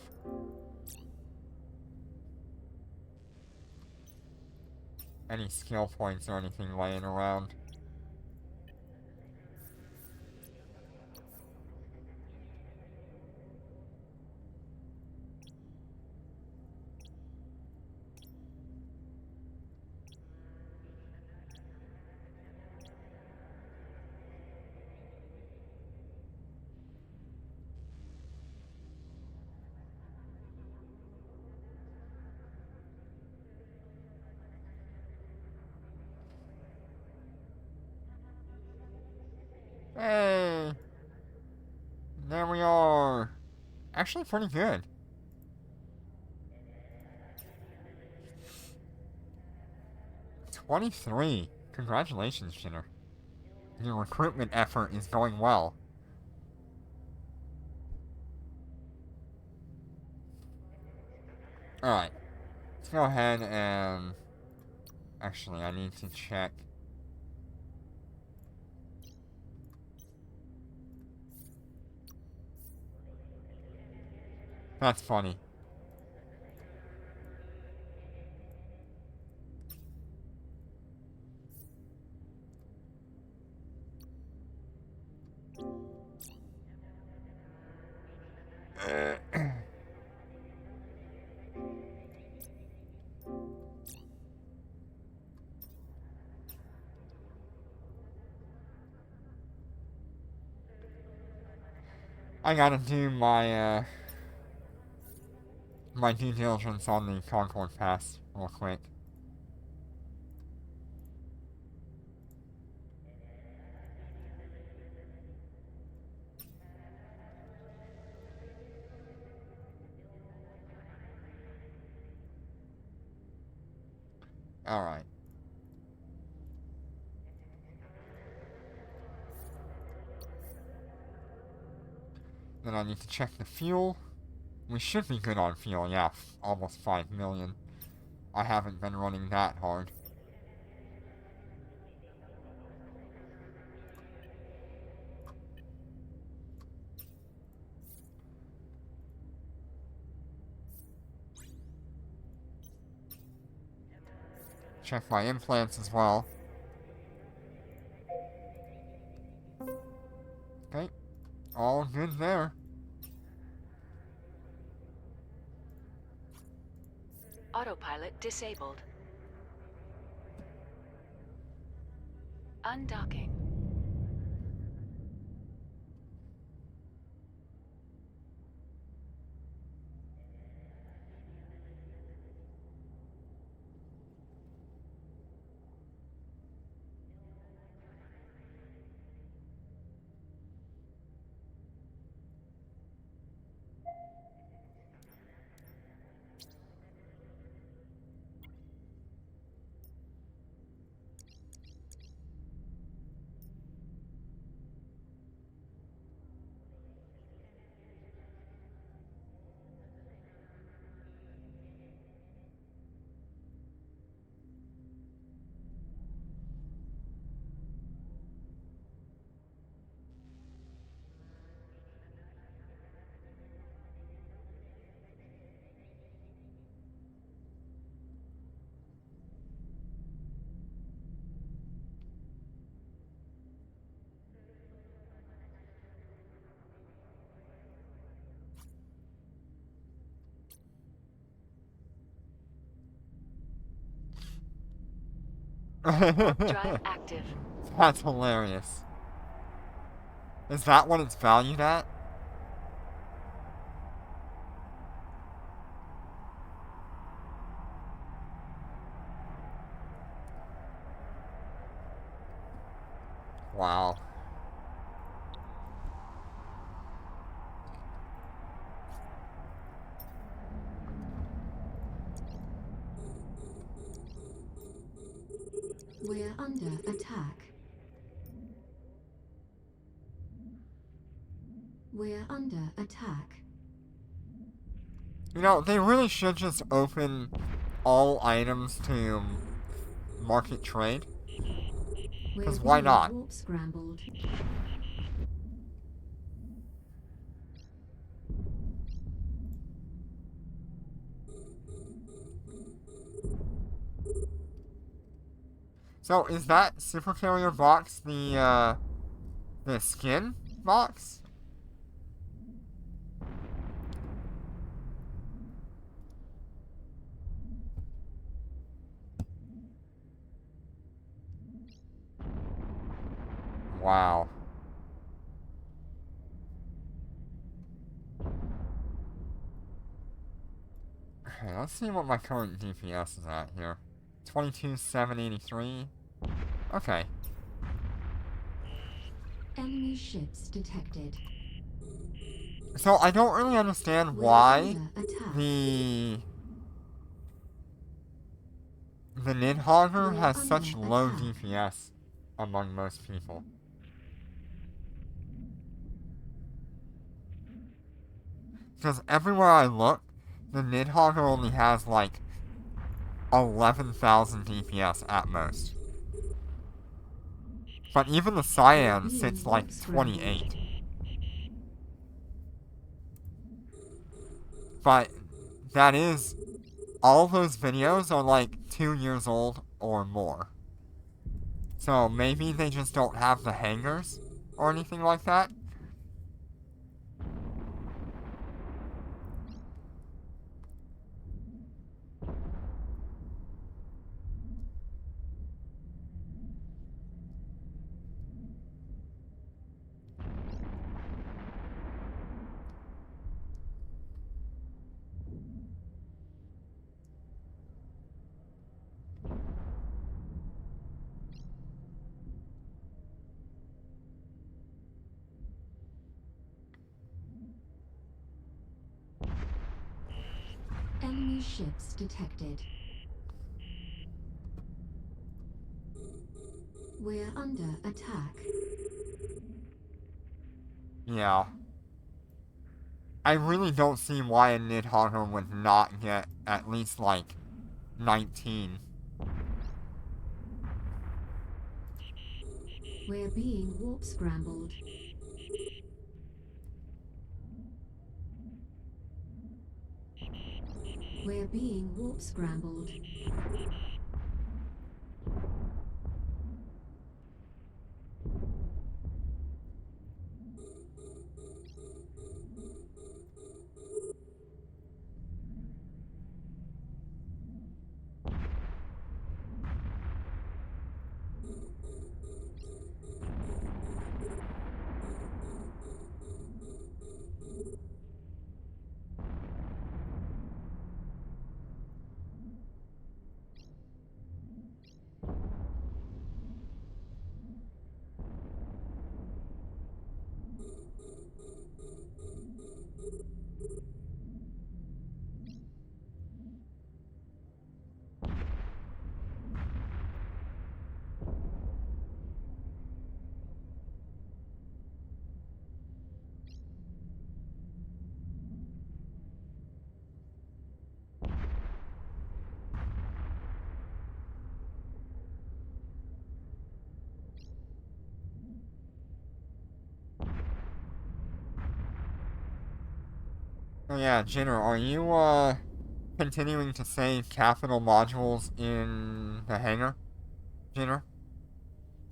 A: any skill points or anything laying around. Hey! There we are! Actually, pretty good. '23. Congratulations, Shitter. Your recruitment effort is going well. Alright. Let's go ahead and... Actually, I need to check. That's funny. I gotta do my, my due diligence on the Concord Pass real quick. Alright. Then I need to check the fuel. We should be good on fuel, yeah, almost 5 million. I haven't been running that hard. Check my implants as well. Okay, all good there.
B: Autopilot disabled. Undocking. Drive active.
A: That's hilarious. Is that what it's valued at? Wow.
C: We're under attack. We're under attack.
A: You know, they really should just open all items to market trade. Because why not?
C: Warp scrambled.
A: So, is that Super Carrier box the skin box? Wow. Okay, let's see what my current DPS is at here. 22,783. Okay.
C: Enemy ships detected.
A: So I don't really understand
C: We're
A: why
C: under attack.
A: the Nidhogger
C: We're
A: has
C: under
A: such low
C: attack.
A: DPS among most people. Because everywhere I look, the Nidhogger only has like 11,000 DPS at most. But even the Cyan sits like 28. But that is, all those videos are like 2 years old or more. So maybe they just don't have the hangers or anything like that.
C: Enemy ships detected. We're under attack.
A: Yeah. I really don't see why a Nidhogger would not get at least like 19.
C: We're being warp scrambled. We're being warp scrambled.
A: Oh yeah, Jinner, are you continuing to save capital modules in the hangar? Jinner?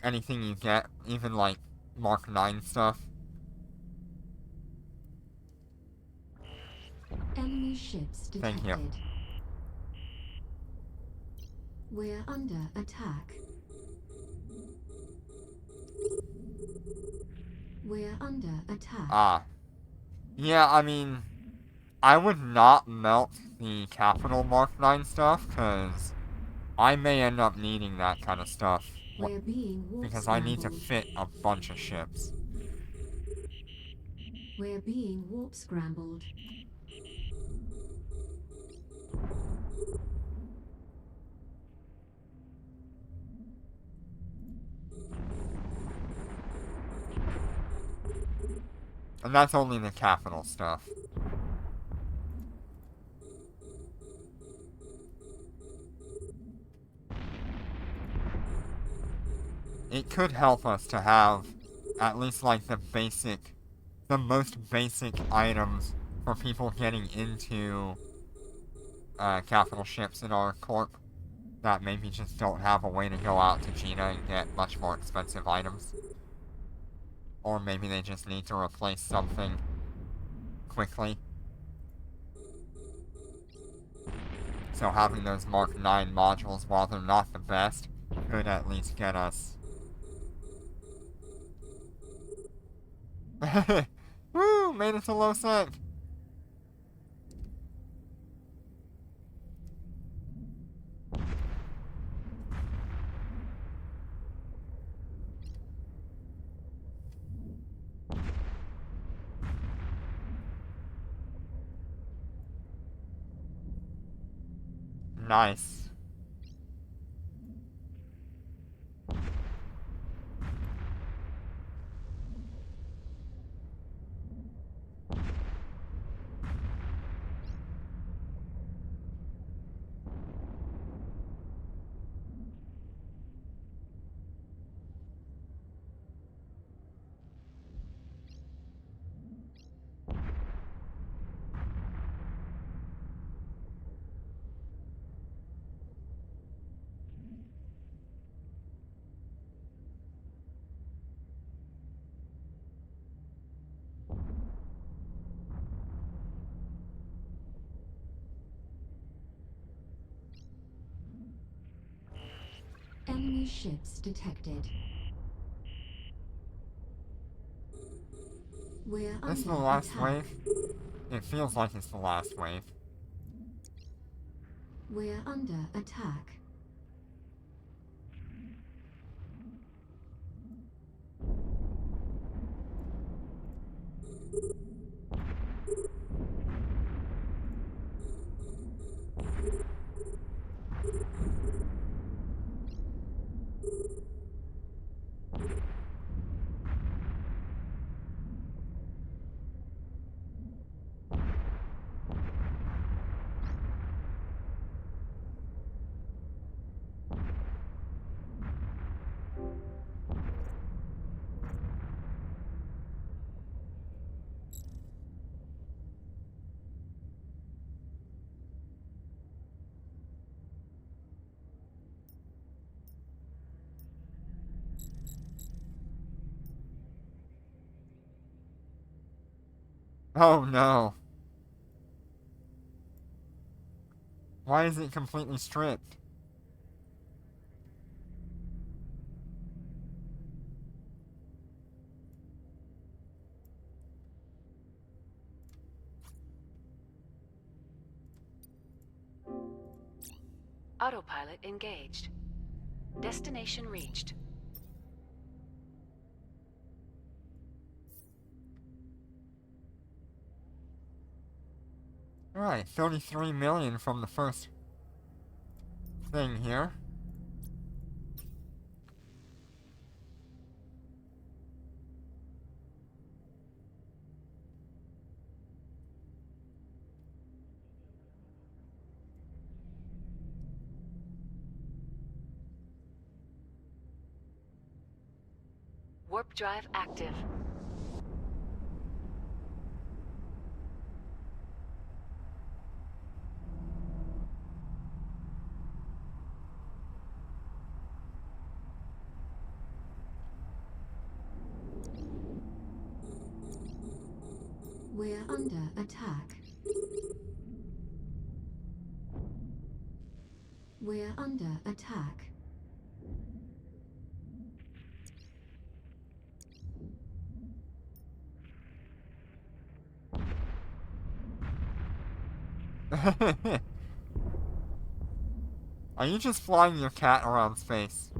A: Anything you get, even like Mark 9 stuff?
C: Enemy ships
A: Thank
C: detected.
A: you.
C: We're under attack. We're under attack.
A: Ah. Yeah, I mean, I would not melt the capital Mark 9 stuff, because I may end up needing that kind of stuff.
C: We're being warp
A: Because I need to
C: scrambled.
A: fit a bunch of ships.
C: We're being warp scrambled.
A: And that's only the capital stuff. It could help us to have at least like the most basic items for people getting into capital ships in our corp. that maybe just don't have a way to go out to Gina and get much more expensive items. Or maybe they just need to replace something quickly. So having those Mark 9 modules, while they're not the best, could at least get us... Woo! Made it to low sec! Nice.
C: Enemy ships detected. We're
A: This is the
C: under
A: last
C: attack.
A: wave? It feels like it's the last wave.
C: We're under attack.
A: Oh no. Why is it completely stripped?
B: Autopilot engaged. Destination reached.
A: Alright, 33 million from the first thing here.
B: Warp drive active.
C: We're under attack. We're under attack.
A: Are you just flying your cat around space?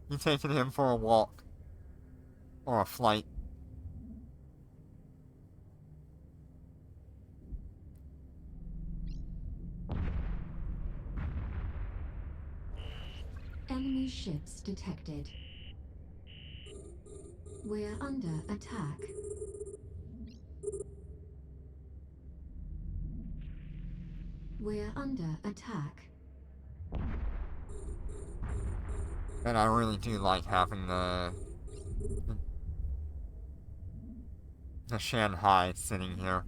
A: You taking him for a walk. Or a flight.
C: Enemy ships detected. We're under attack. We're under attack.
A: And I really do like having the Shanghai sitting here.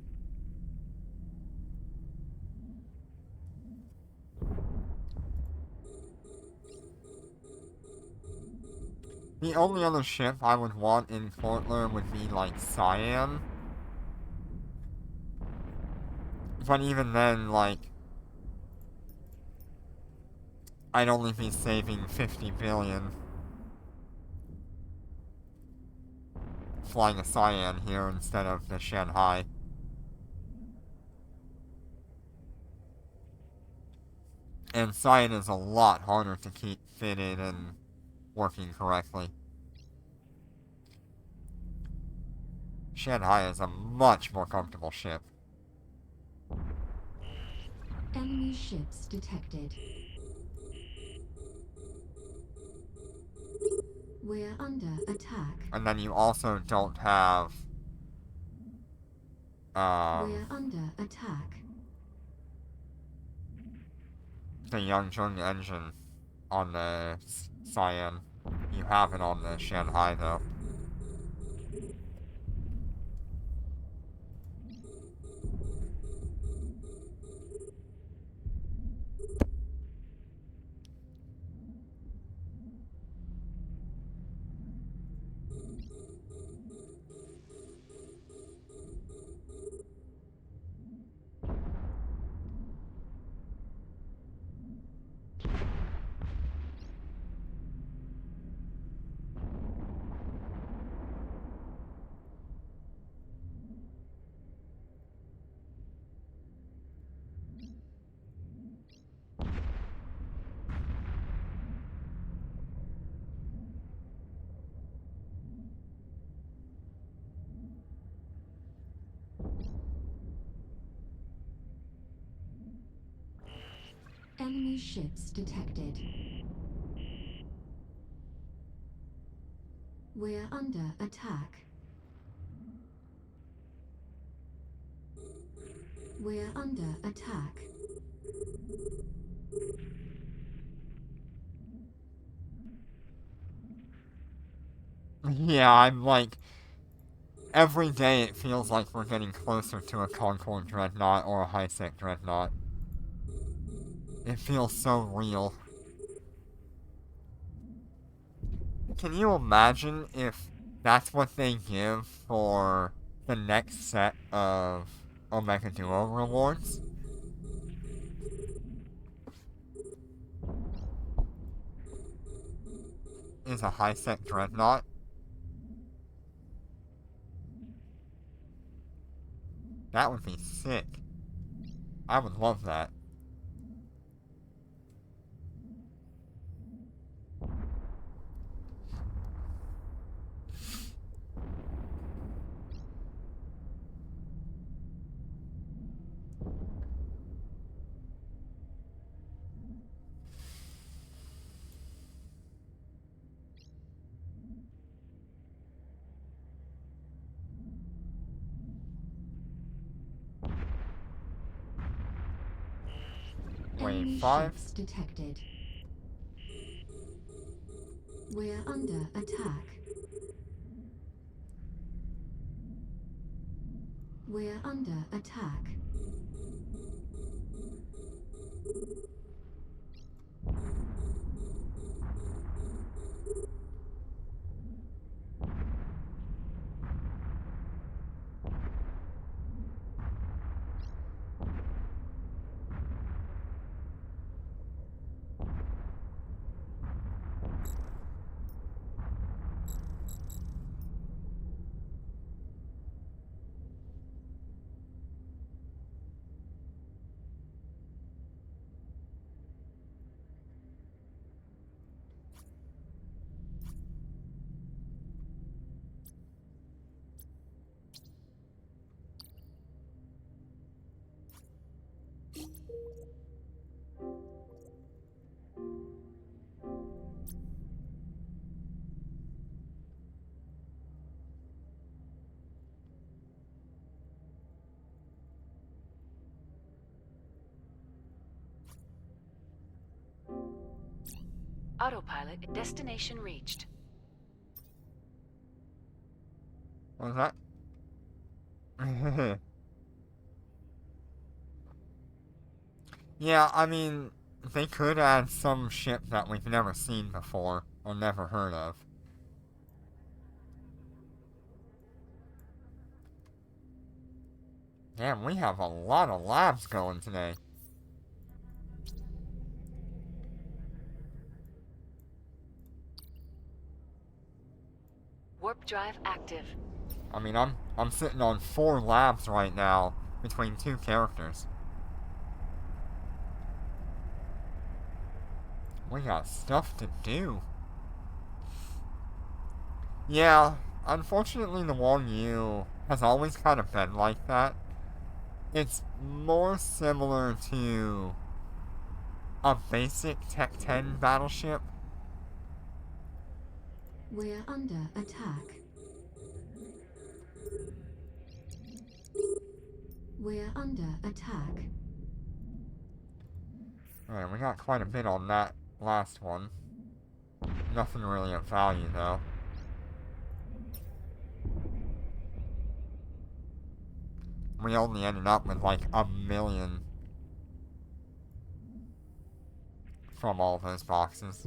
A: The only other ship I would want in Fortler would be like Cyan. But even then, like, I'd only be saving 50 billion flying a Cyan here instead of the Shanghai. And Cyan is a lot harder to keep fitted and working correctly. Shanghai is a much more comfortable ship.
C: Enemy ships detected. We're under attack.
A: And then you also don't have
C: We're under attack.
A: the Yangzheng engine on the Cyan. You have it on the Shanghai though.
C: Enemy ships detected. We're under attack. We're under attack.
A: Yeah, I'm like, every day it feels like we're getting closer to a Concord Dreadnought or a High-Sec Dreadnought. It feels so real. Can you imagine if that's what they give for the next set of Omega Duo rewards? Is a High-Sec Dreadnought? That would be sick. I would love that.
C: Enemy
A: Wave 5?
C: ships detected. We're under attack. We're under attack.
B: Autopilot. Destination reached.
A: What was that? Yeah, I mean, they could add some ship that we've never seen before or never heard of. Damn, we have a lot of labs going today.
B: Warp drive active.
A: I mean, I'm sitting on 4 labs right now between 2 characters. We got stuff to do. Yeah, unfortunately the Wong Yu has always kind of been like that. It's more similar to a basic Tech 10 battleship.
C: We're under attack. We're under attack.
A: Alright, we got quite a bit on that last one. Nothing really of value though. We only ended up with like 1,000,000 from all those boxes.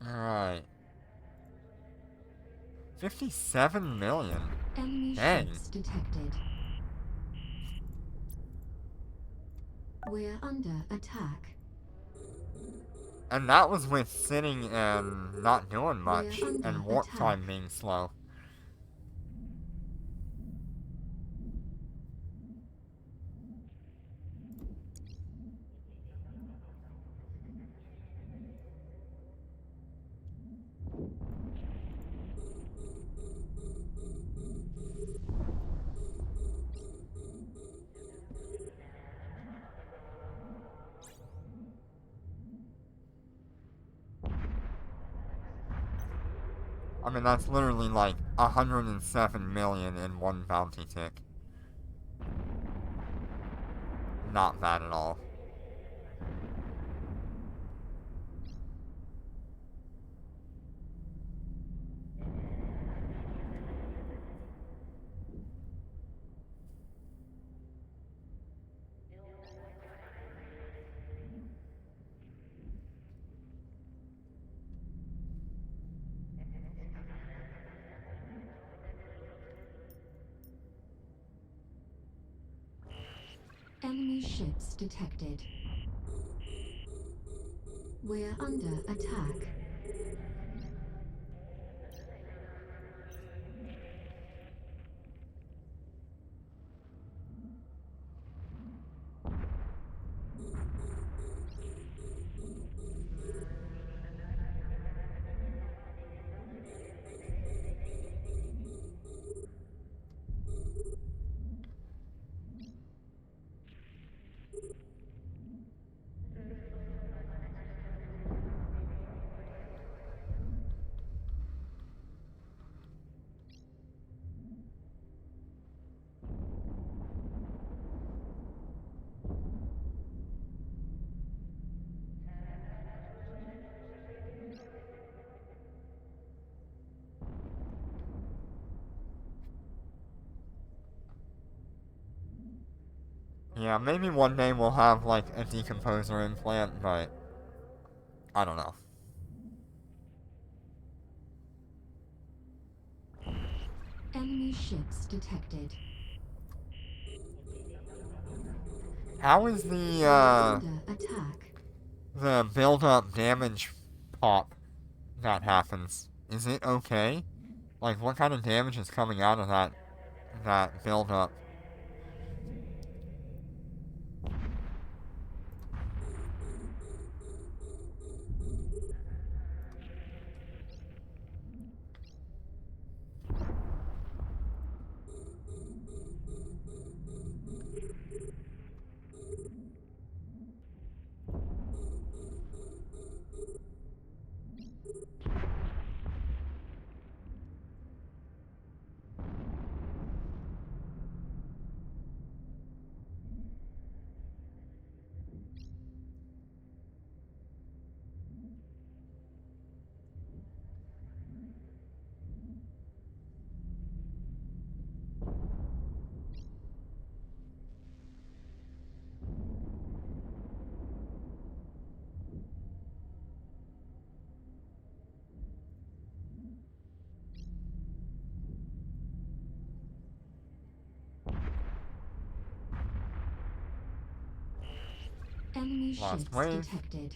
A: Alright. 57 million.
C: Enemy
A: Dang.
C: ships detected. We're under attack.
A: And that was with sitting and not doing much,
C: We're under
A: and warp
C: attack.
A: time being slow. I mean, that's literally like 107 million in one bounty tick. Not bad at all.
C: Enemy ships detected. We're under attack.
A: Yeah, maybe one day we'll have like a decomposer implant, but I don't know.
C: Enemy ships detected.
A: How is
C: We're under attack.
A: the build-up damage pop that happens? Is it okay? Like, what kind of damage is coming out of that build-up?
C: Enemy
A: Last
C: ships
A: wave.
C: detected.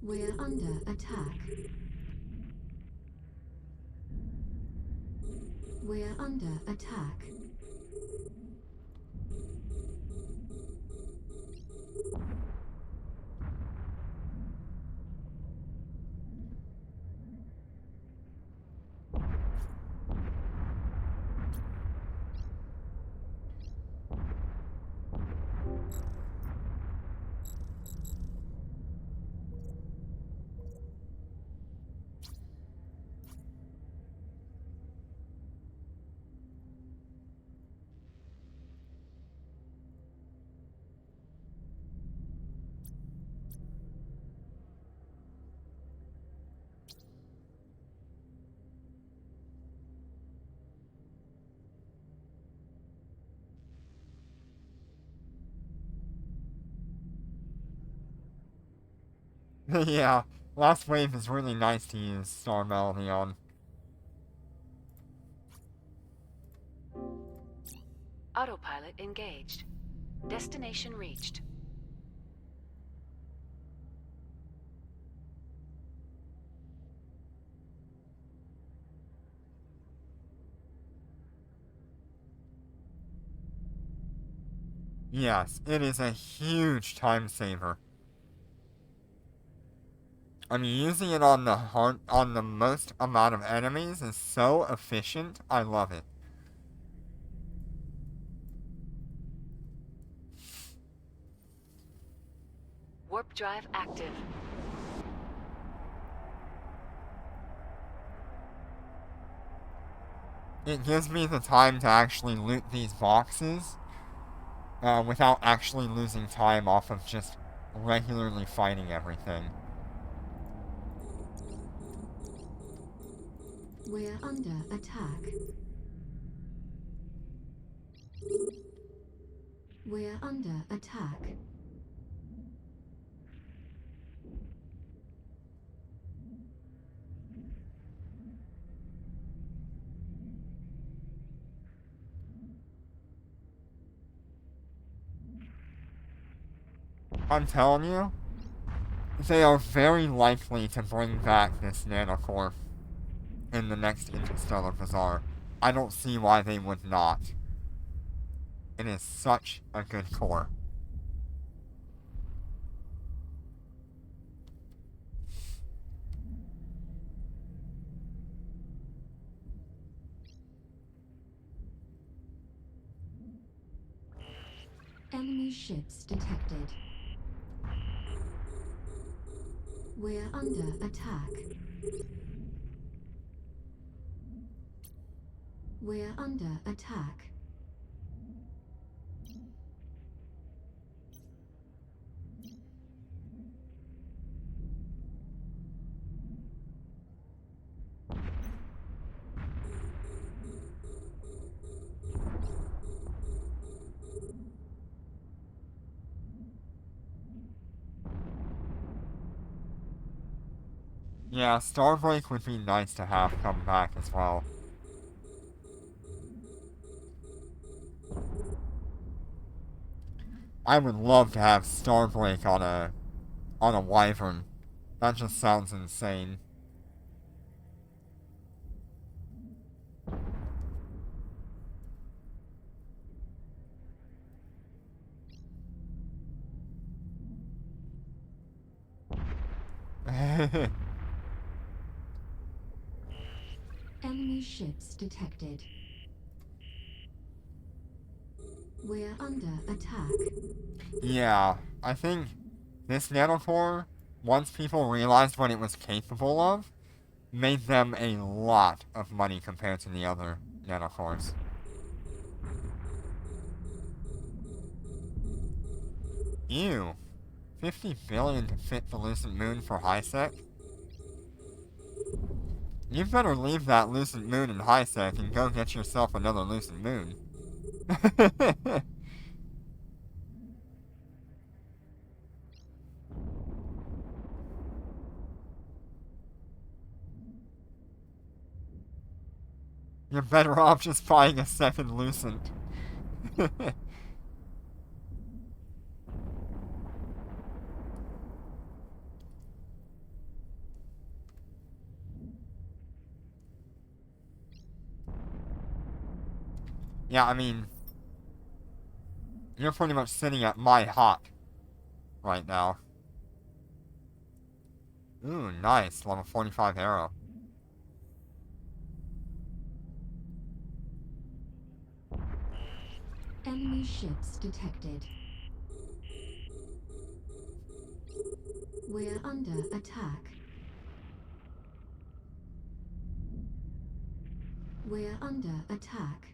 C: We're under attack. We're under attack.
A: Yeah, last wave is really nice to use Star Melody on.
B: Autopilot engaged. Destination reached.
A: Yes, it is a huge time saver. I mean, using it on the most amount of enemies is so efficient. I love it.
B: Warp drive active.
A: It gives me the time to actually loot these boxes without actually losing time off of just regularly fighting everything.
C: We're under attack. We're under attack.
A: I'm telling you, they are very likely to bring back this nanocore in the next Interstellar Bazaar. I don't see why they would not. It is such a good core.
C: Enemy ships detected. We're under attack. We're under attack.
A: Yeah, Starbreak would be nice to have come back as well. I would love to have Starbreak on a Wyvern. That just sounds insane.
C: Enemy ships detected. We're under attack.
A: Yeah, I think this nanocore, once people realized what it was capable of, made them a lot of money compared to the other nanocores. Ew. 50 billion to fit the Lucent Moon for HiSec? You better leave that Lucent Moon in HiSec and go get yourself another Lucent Moon. You're better off just buying a second Lucent. Yeah, I mean, you're pretty much sitting at my hot right now. Ooh, nice. Level 45 arrow.
C: Enemy ships detected. We're under attack. We're under attack.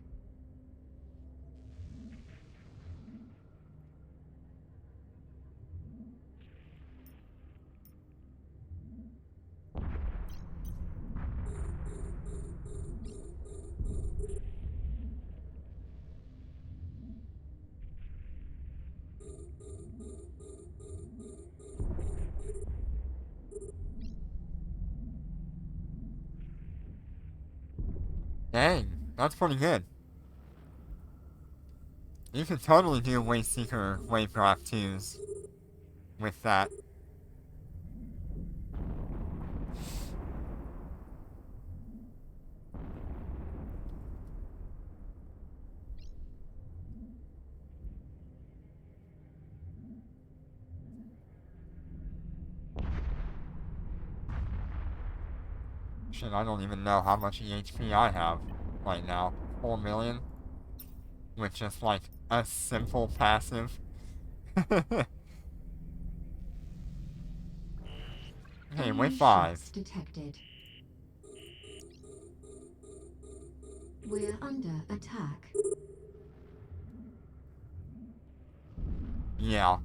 A: Dang, that's pretty good. You can totally do Wayseeker Wavecraft 2s with that. Shit, I don't even know how much EHP I have right now. 4 million? With just like a simple passive. Hey, wave
C: Enemy
A: 5.
C: ships detected. We're under attack.
A: Yeah.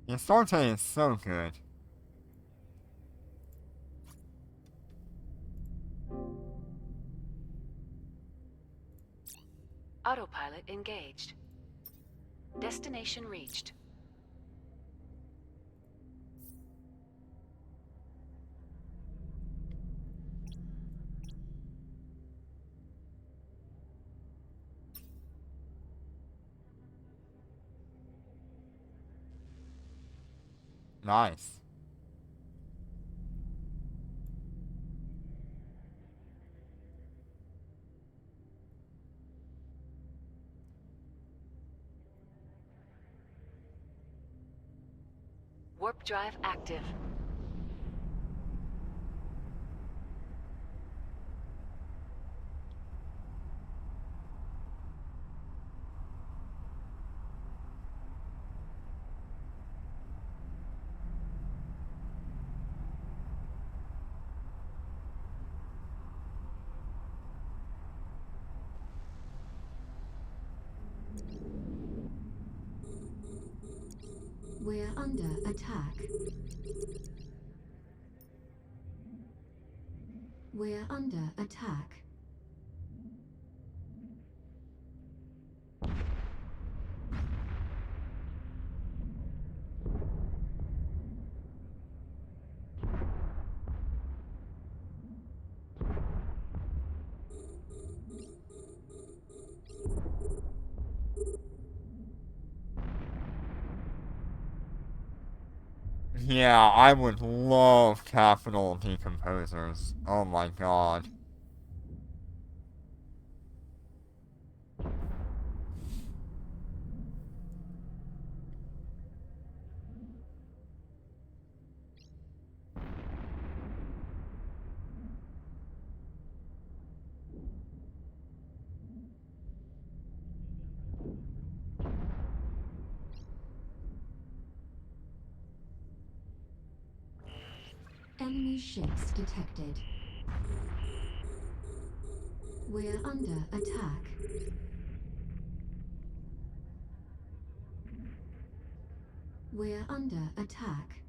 A: Yasarte is so good.
B: Autopilot engaged. Destination reached.
A: Nice.
B: Warp drive active.
C: We're under attack. We're under attack.
A: Yeah, I would love capital decomposers. Oh my god.
C: Enemy ships detected. We're under attack. We're under attack.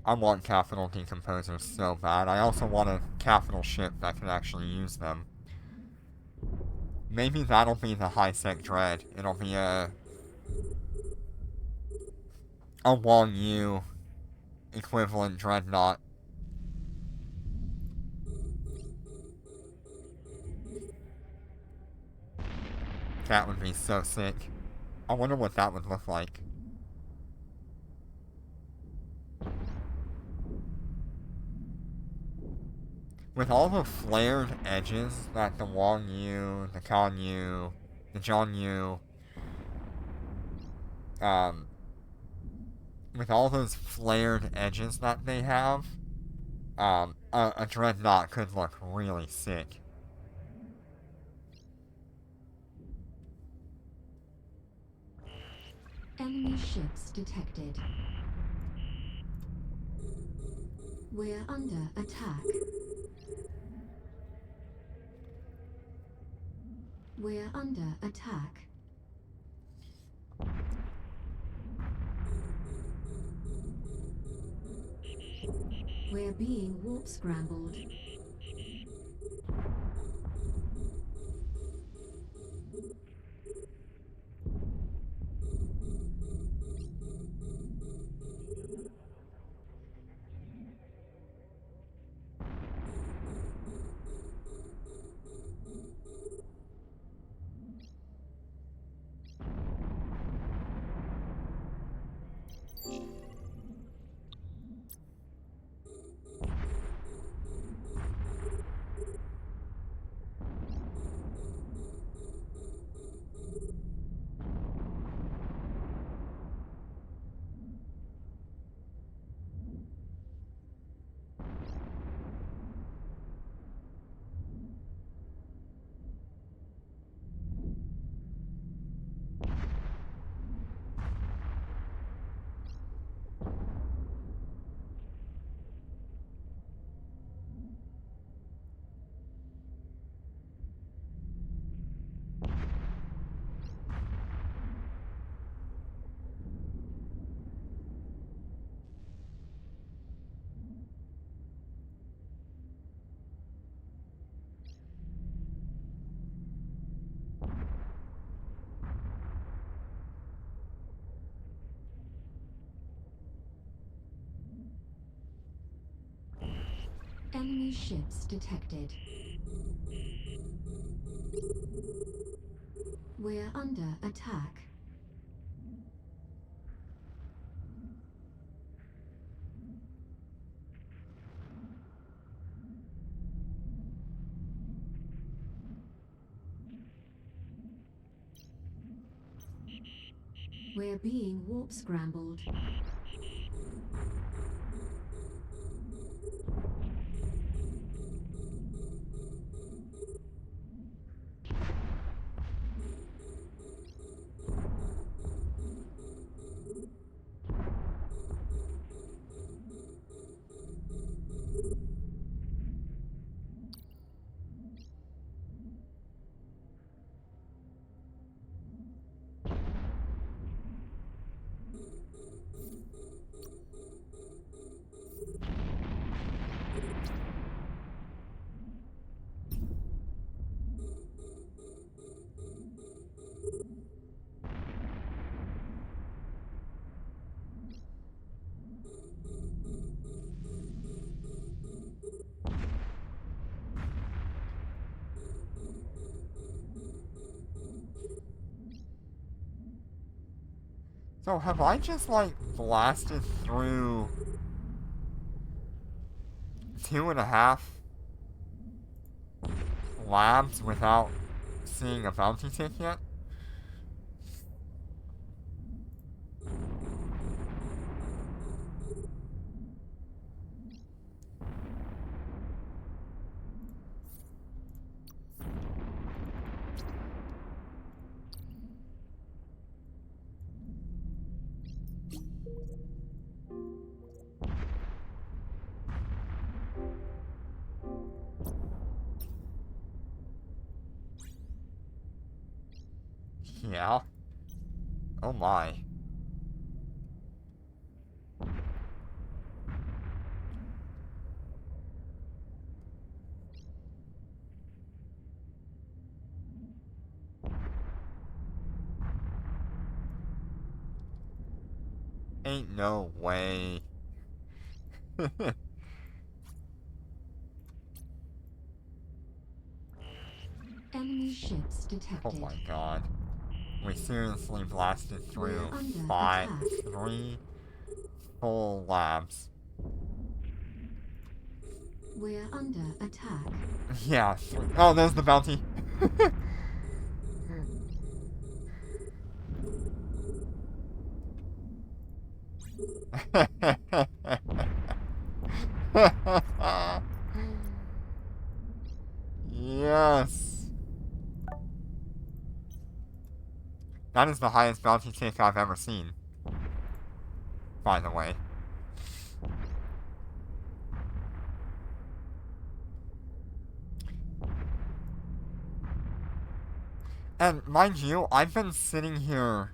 A: I want capital decomposers so bad. I also want a capital ship that can actually use them. Maybe that'll be the high-sec dread. It'll be a Wong Yu equivalent dreadnought. That would be so sick. I wonder what that would look like. With all the flared edges that the Wong Yu, the Kan Yu, the John Yu, with all those flared edges that they have, a dreadnought could look really sick.
C: Enemy ships detected. We're under attack. We're under attack. We're being warp scrambled. Enemy ships detected. We're under attack. We're being warp scrambled.
A: So have I just, like, blasted through 2.5 labs without seeing a bounty tick yet? Yeah. Oh my. Ain't no way.
C: Enemy ships
A: Oh
C: detected.
A: my god. We seriously blasted through
C: We're under attack.
A: 3 full labs.
C: We're under attack.
A: Yeah. Oh, there's the bounty. Yes. That is the highest bounty tick I've ever seen. By the way. And mind you, I've been sitting here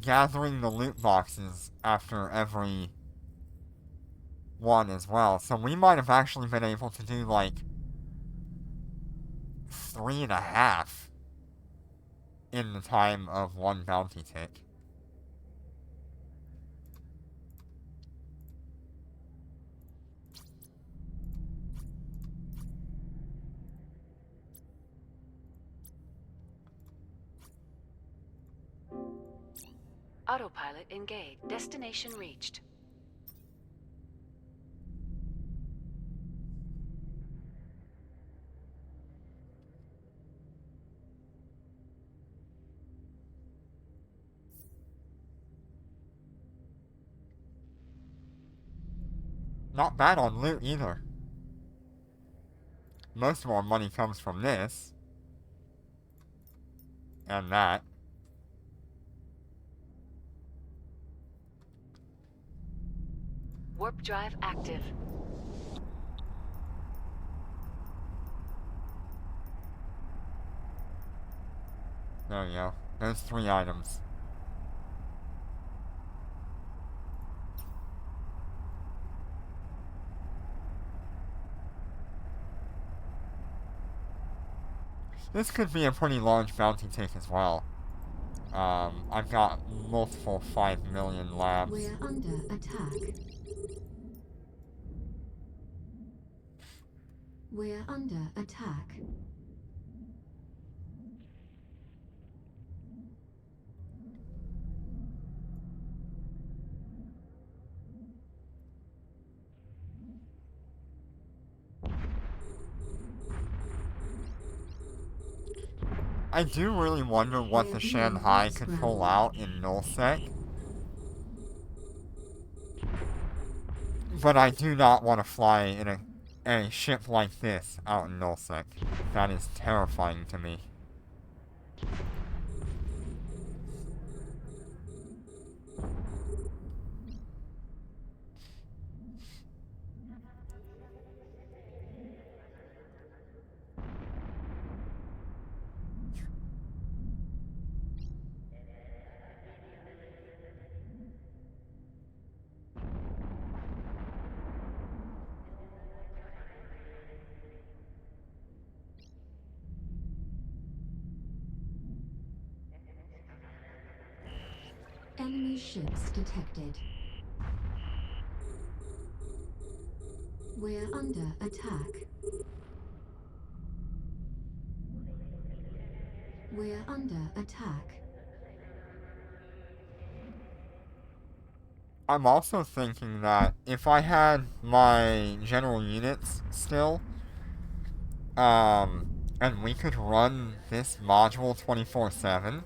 A: gathering the loot boxes after every one as well. So we might have actually been able to do like 3.5 in the time of one bounty tick.
B: Autopilot engaged. Destination reached.
A: Not bad on loot either. Most of our money comes from this. And that.
B: Warp drive active.
A: There you go. Those 3 items. This could be a pretty large bounty tick as well. I've got multiple 5 million labs.
C: We're under attack. We're under attack.
A: I do really wonder what the Shanghai could pull out in Nullsec. But I do not want to fly in a ship like this out in Nullsec. That is terrifying to me.
C: Enemy ships detected. We're under attack. We're under attack.
A: I'm also thinking that if I had my general units still, and we could run this module 24/7,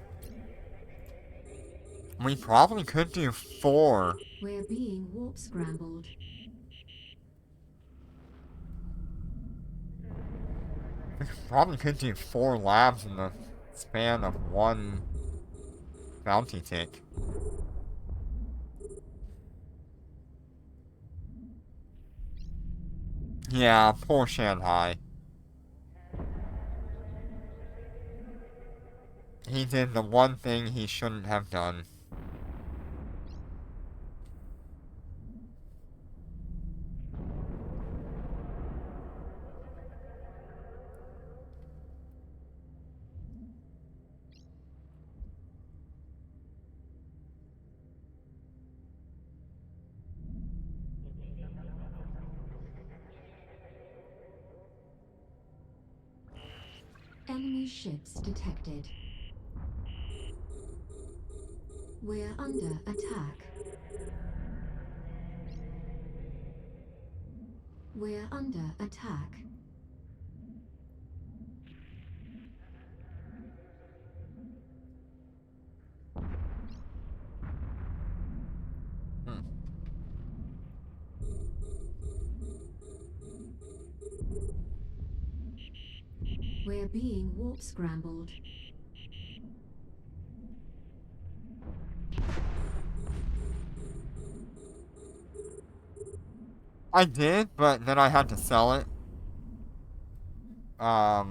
A: we probably could do 4.
C: We're being warp scrambled.
A: We probably could do 4 labs in the span of one bounty tick. Yeah, poor Shanghai. He did the one thing he shouldn't have done.
C: ships detected. We're under attack. We're under attack.
A: Hmm.
C: We're being warp scrambled.
A: I did, but then I had to sell it. I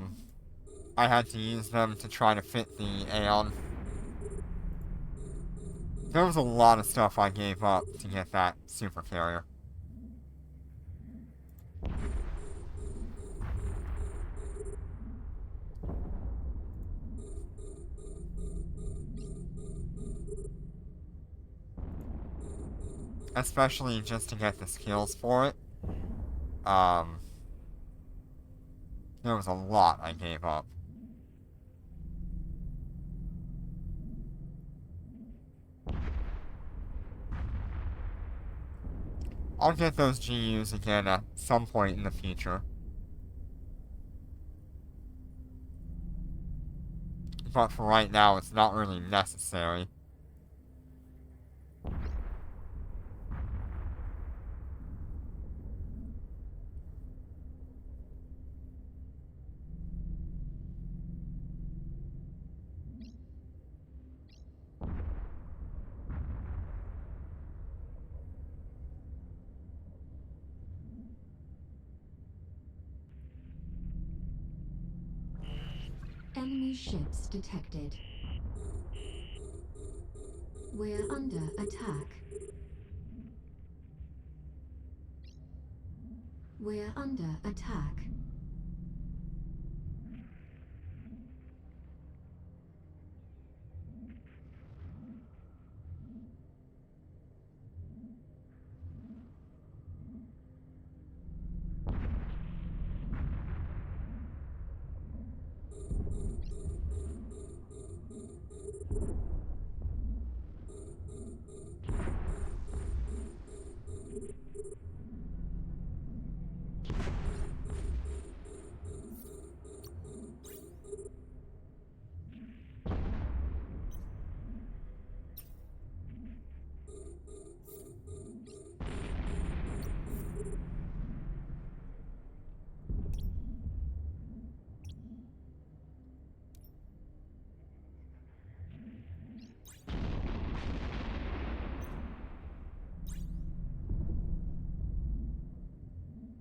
A: had to use them to try to fit the Aeon. There was a lot of stuff I gave up to get that super carrier. Especially just to get the skills for it. There was a lot I gave up. I'll get those GUs again at some point in the future. But for right now, it's not really necessary.
C: Enemy ships detected. We're under attack. We're under attack.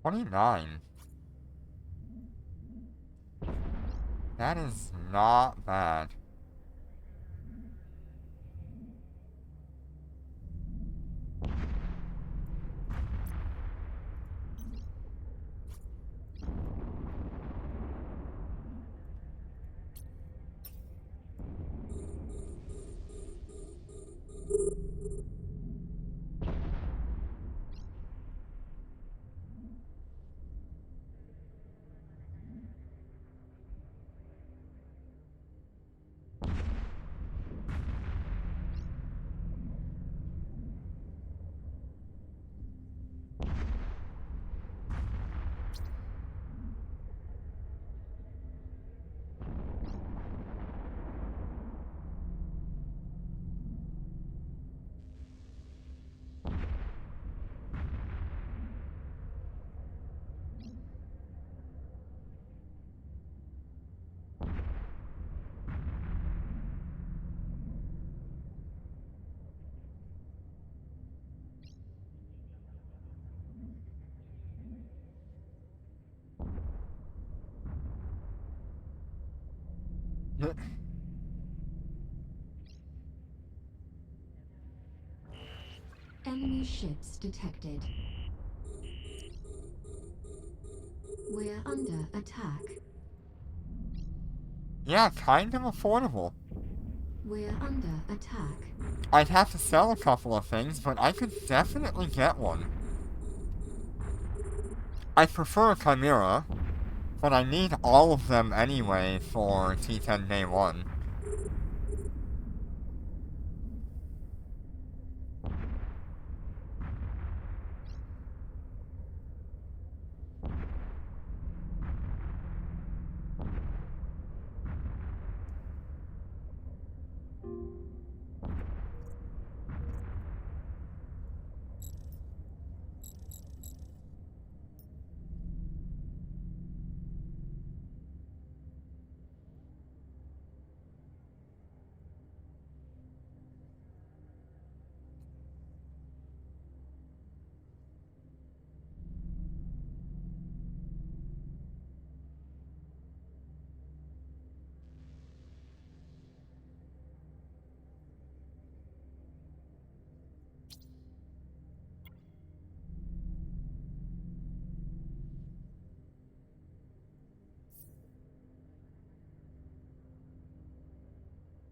C: $29. That is not bad. Enemy ships detected. We're under attack.
A: Yeah, kind of affordable.
C: We're under attack.
A: I'd have to sell a couple of things, but I could definitely get one. I prefer a Chimera, But I need all of them anyway for T10 Day 1.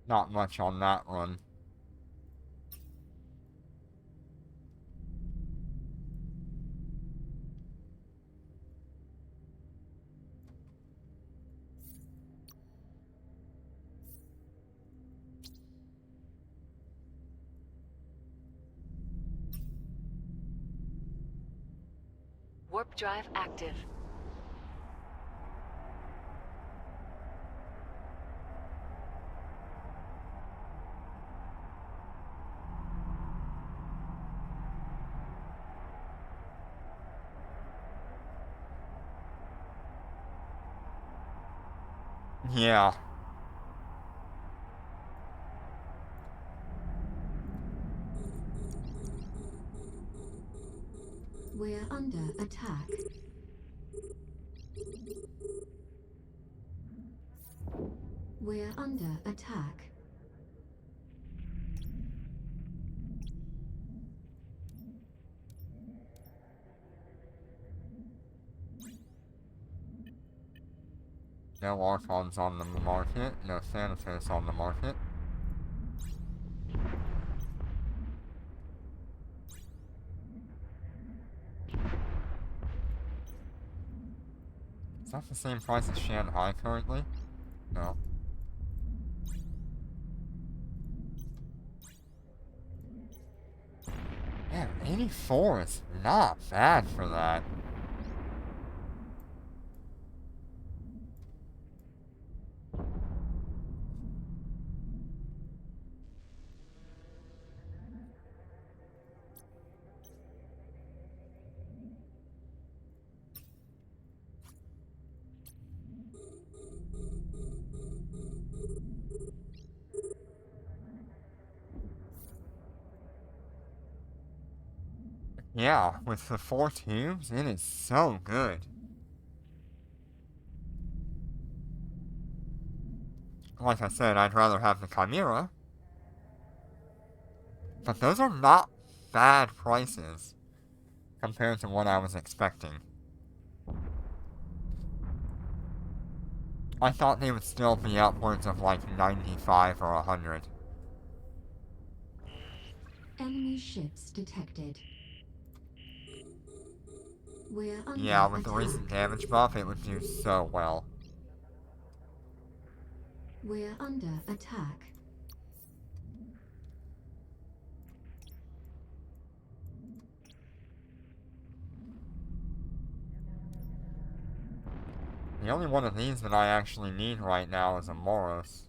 A: Not much on that run.
B: Warp drive active.
A: Yeah.
C: We're under attack. We're under attack.
A: No Archons on the market, no Thanatos on the market. Is that the same price as Shanghai currently? No. Man, 84 is not bad for that. Yeah, with the 4 tubes, it is so good. Like I said, I'd rather have the Chimera. But those are not bad prices compared to what I was expecting. I thought they would still be upwards of like 95 or 100.
C: Enemy ships detected. We're under
A: Yeah, with
C: attack.
A: the recent damage buff, it would do so well.
C: We're under attack.
A: The only one of these that I actually need right now is a Moros.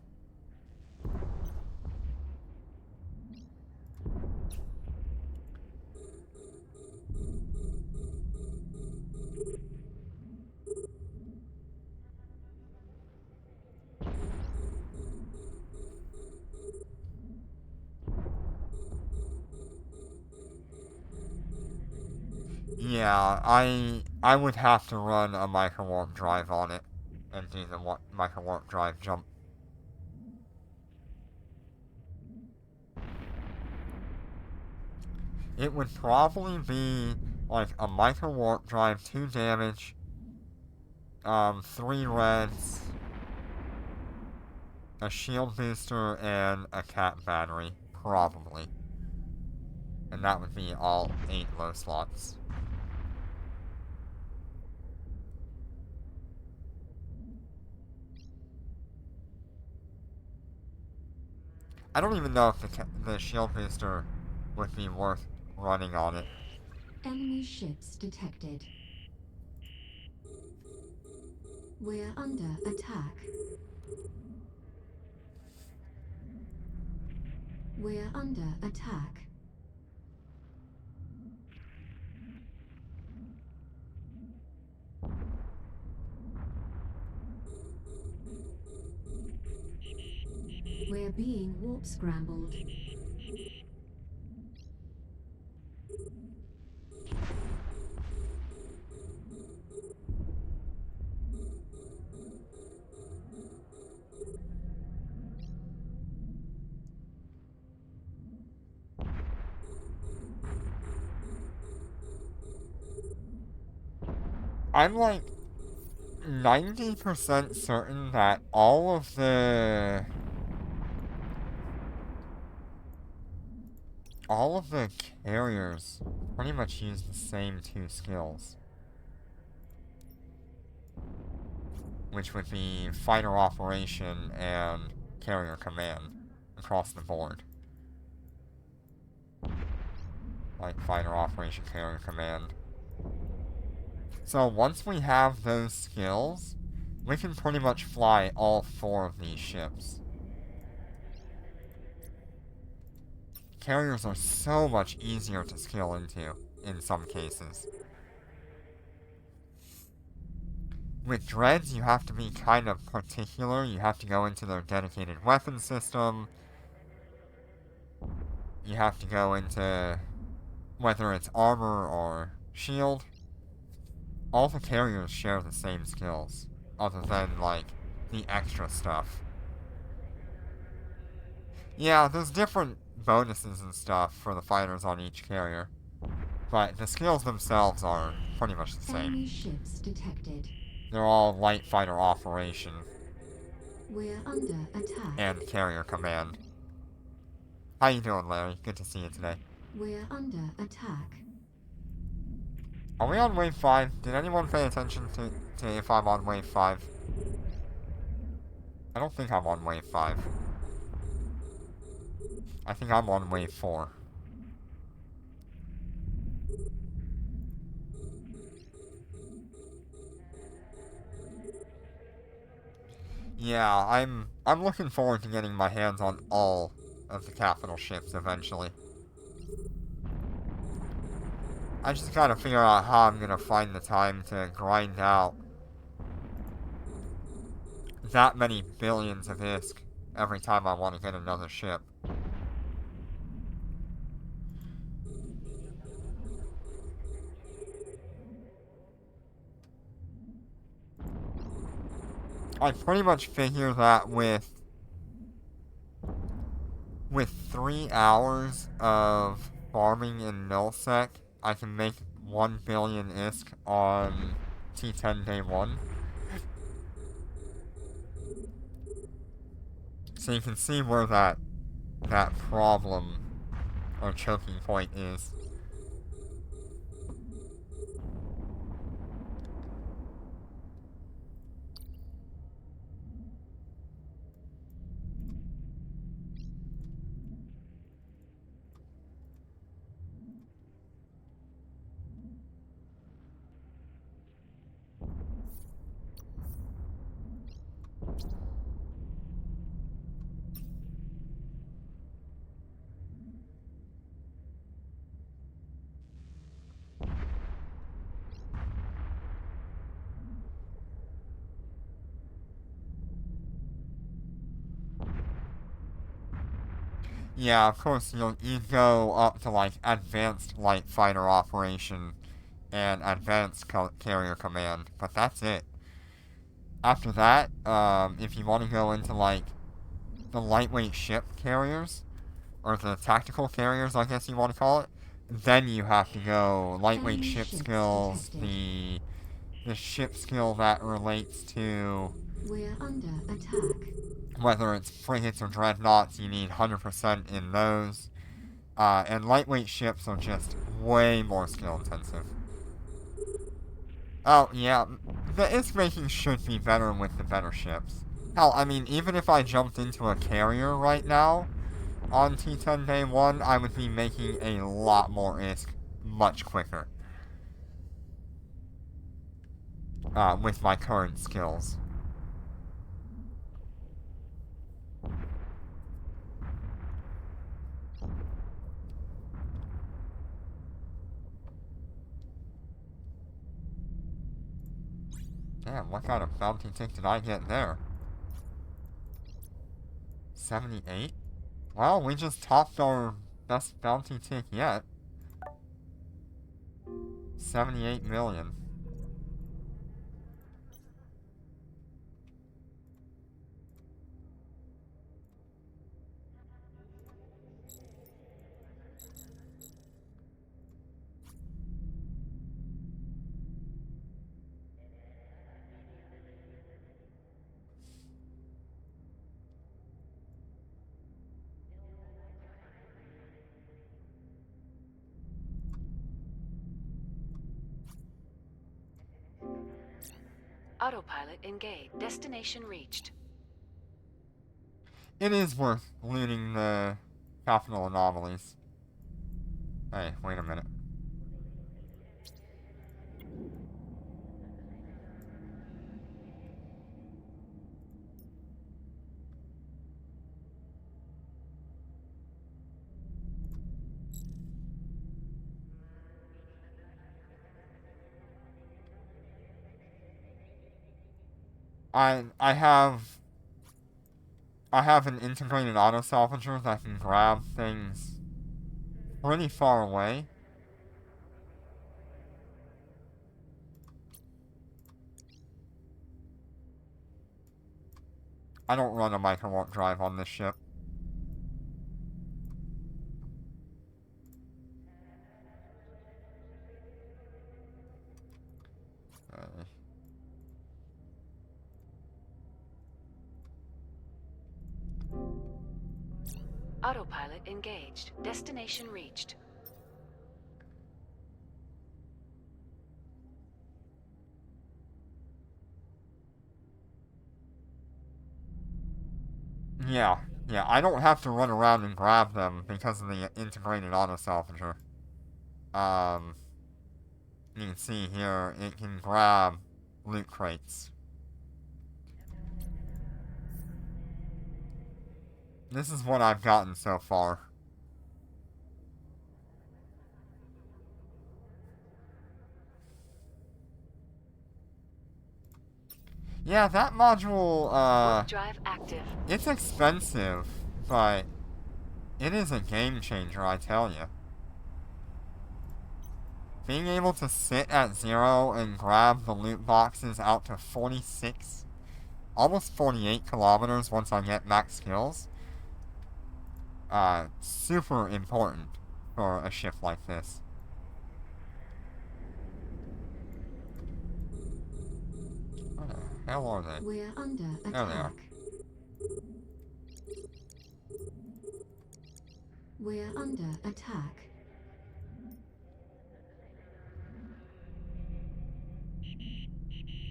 A: Yeah, I would have to run a micro-warp drive on it and do the micro-warp drive jump. It would probably be like a micro-warp drive, 2 damage, 3 reds, a shield booster, and a cat battery, probably. And that would be all 8 low slots. I don't even know if the shield booster would be worth running on it.
C: Enemy ships detected. We're under attack. We're under attack. We're being warp scrambled.
A: I'm like 90% certain that all of the carriers pretty much use the same two skills, which would be fighter operation and carrier command across the board. Like fighter operation, carrier command. So once we have those skills, we can pretty much fly all 4 of these ships. Carriers are so much easier to skill into, in some cases. With Dreads, you have to be kind of particular. You have to go into their dedicated weapon system. You have to go into whether it's armor or shield. All the carriers share the same skills, other than, like, the extra stuff. Yeah, there's different bonuses and stuff for the fighters on each carrier, but the skills themselves are pretty much the same.
C: Enemy ships detected.
A: They're all light fighter operation
C: We're under attack.
A: and carrier command. How you doing, Larry? Good to see you today.
C: We're under attack.
A: Are we on wave 5? Did anyone pay attention to if I'm on wave 5? I don't think I'm on wave 5. I think I'm on wave 4. Yeah, I'm looking forward to getting my hands on all of the capital ships eventually. I just gotta figure out how I'm gonna find the time to grind out that many billions of ISK every time I want to get another ship. I pretty much figure that with 3 hours of farming in Nullsec, I can make 1 billion ISK on T10 day 1. So you can see where that problem or choking point is. Yeah, of course, you go up to, like, Advanced Light Fighter Operation and Advanced Carrier Command, but that's it. After that, if you want to go into, like, the lightweight ship carriers, or the tactical carriers, I guess you want to call it, then you have to go lightweight
C: Enemy
A: ship
C: ships
A: skills,
C: detected.
A: the ship skill that relates to
C: We're under attack.
A: whether it's frigates or dreadnoughts, you need 100% in those. And lightweight ships are just way more skill intensive. Oh, yeah, the ISK making should be better with the better ships. Hell, I mean, even if I jumped into a carrier right now, on T10 Day 1, I would be making a lot more ISK much quicker. With my current skills. Damn, what kind of bounty tick did I get there? 78? Well, we just topped our best bounty tick yet. 78 million.
B: Autopilot engaged. Destination reached.
A: It is worth looting the capital anomalies. Hey, wait a minute. I have an integrated auto salvager that can grab things pretty far away. I don't run a micro-warp drive on this ship.
B: Autopilot engaged. Destination reached.
A: Yeah, I don't have to run around and grab them because of the integrated auto salvager. You can see here, it can grab loot crates. This is what I've gotten so far. Yeah, that module,
B: Warp drive active.
A: it's expensive, but it is a game changer, I tell you. Being able to sit at 0 and grab the loot boxes out to 46, almost 48 kilometers once I get max skills, super important for a ship like this. Where the hell are they?
C: We're under
A: There they are.
C: attack. We're under attack.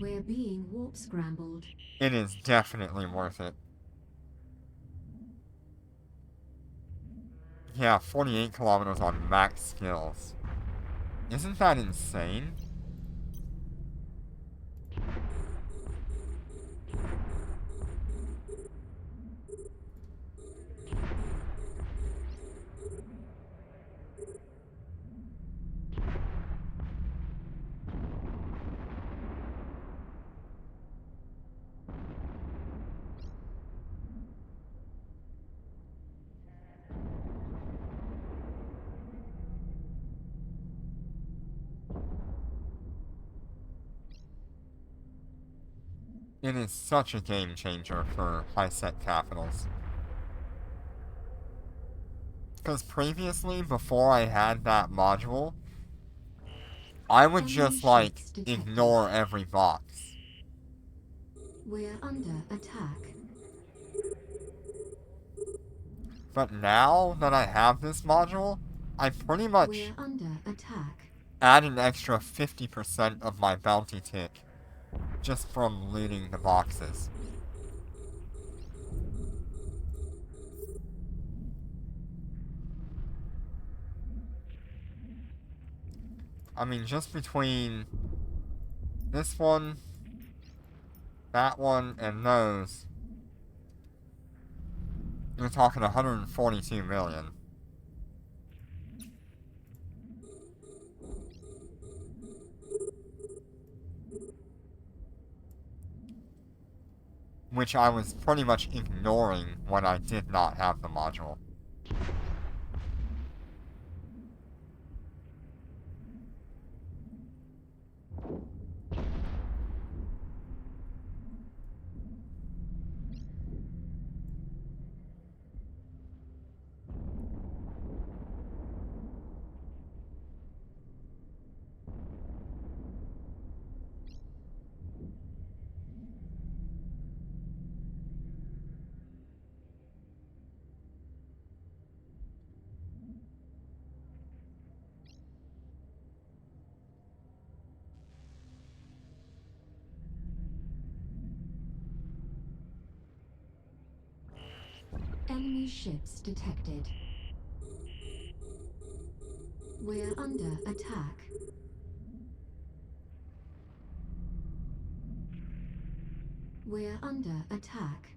C: We're being warp scrambled.
A: It is definitely worth it. Yeah, 48 kilometers on max skills. Isn't that insane? It is such a game changer for high-set capitals. Because previously, before I had that module, I would just, like, ignore every box.
C: We're under attack.
A: But now that I have this module, I pretty much
C: We're under attack.
A: add an extra 50% of my bounty tick just from looting the boxes. I mean, just between this one, that one, and those, you're talking 142 million. Which I was pretty much ignoring when I did not have the module.
C: Enemy ships detected. We're under attack. We're under attack.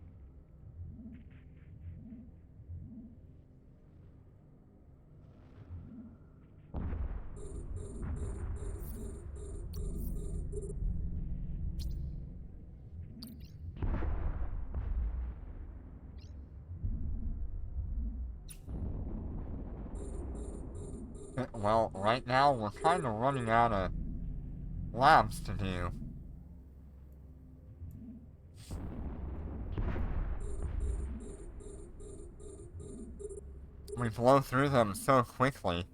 A: Well, right now we're kind of running out of labs to do. We blow through them so quickly.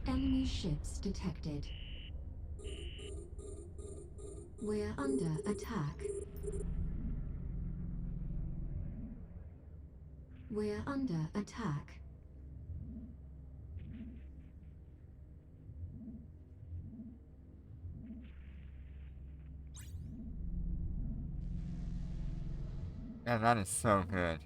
C: Enemy ships detected. We're under attack. We're under attack.
A: And that is so good.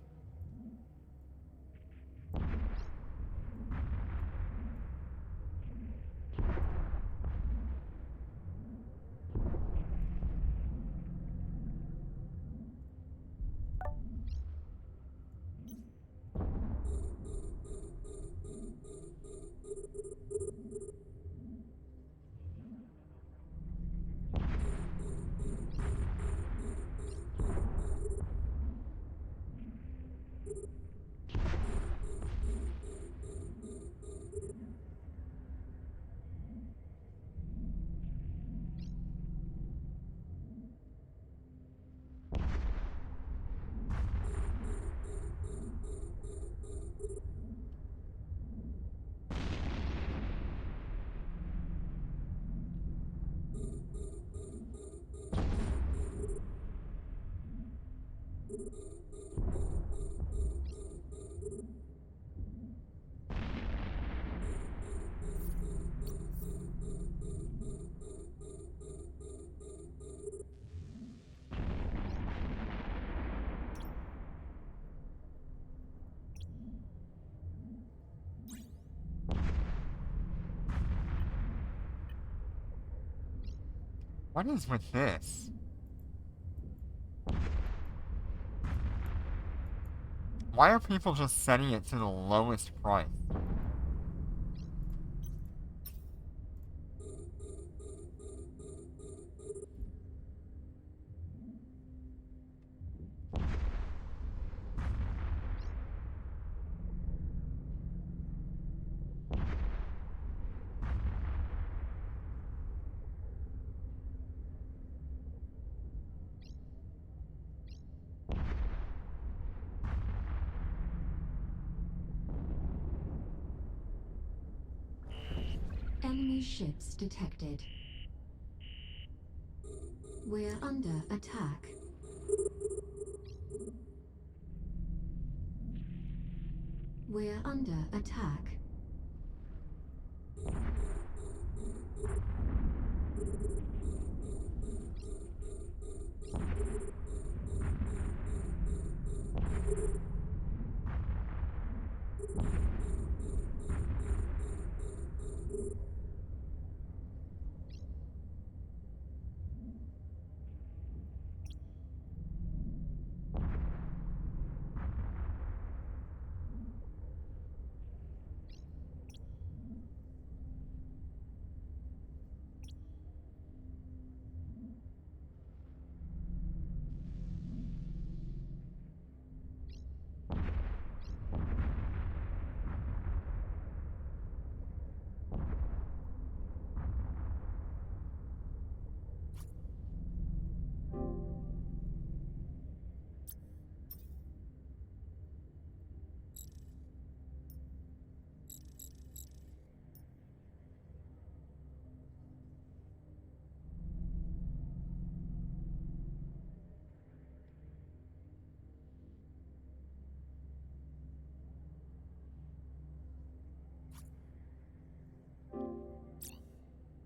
A: What is with this? Why are people just setting it to the lowest price?
C: Enemy ships detected. We're under attack. We're under attack.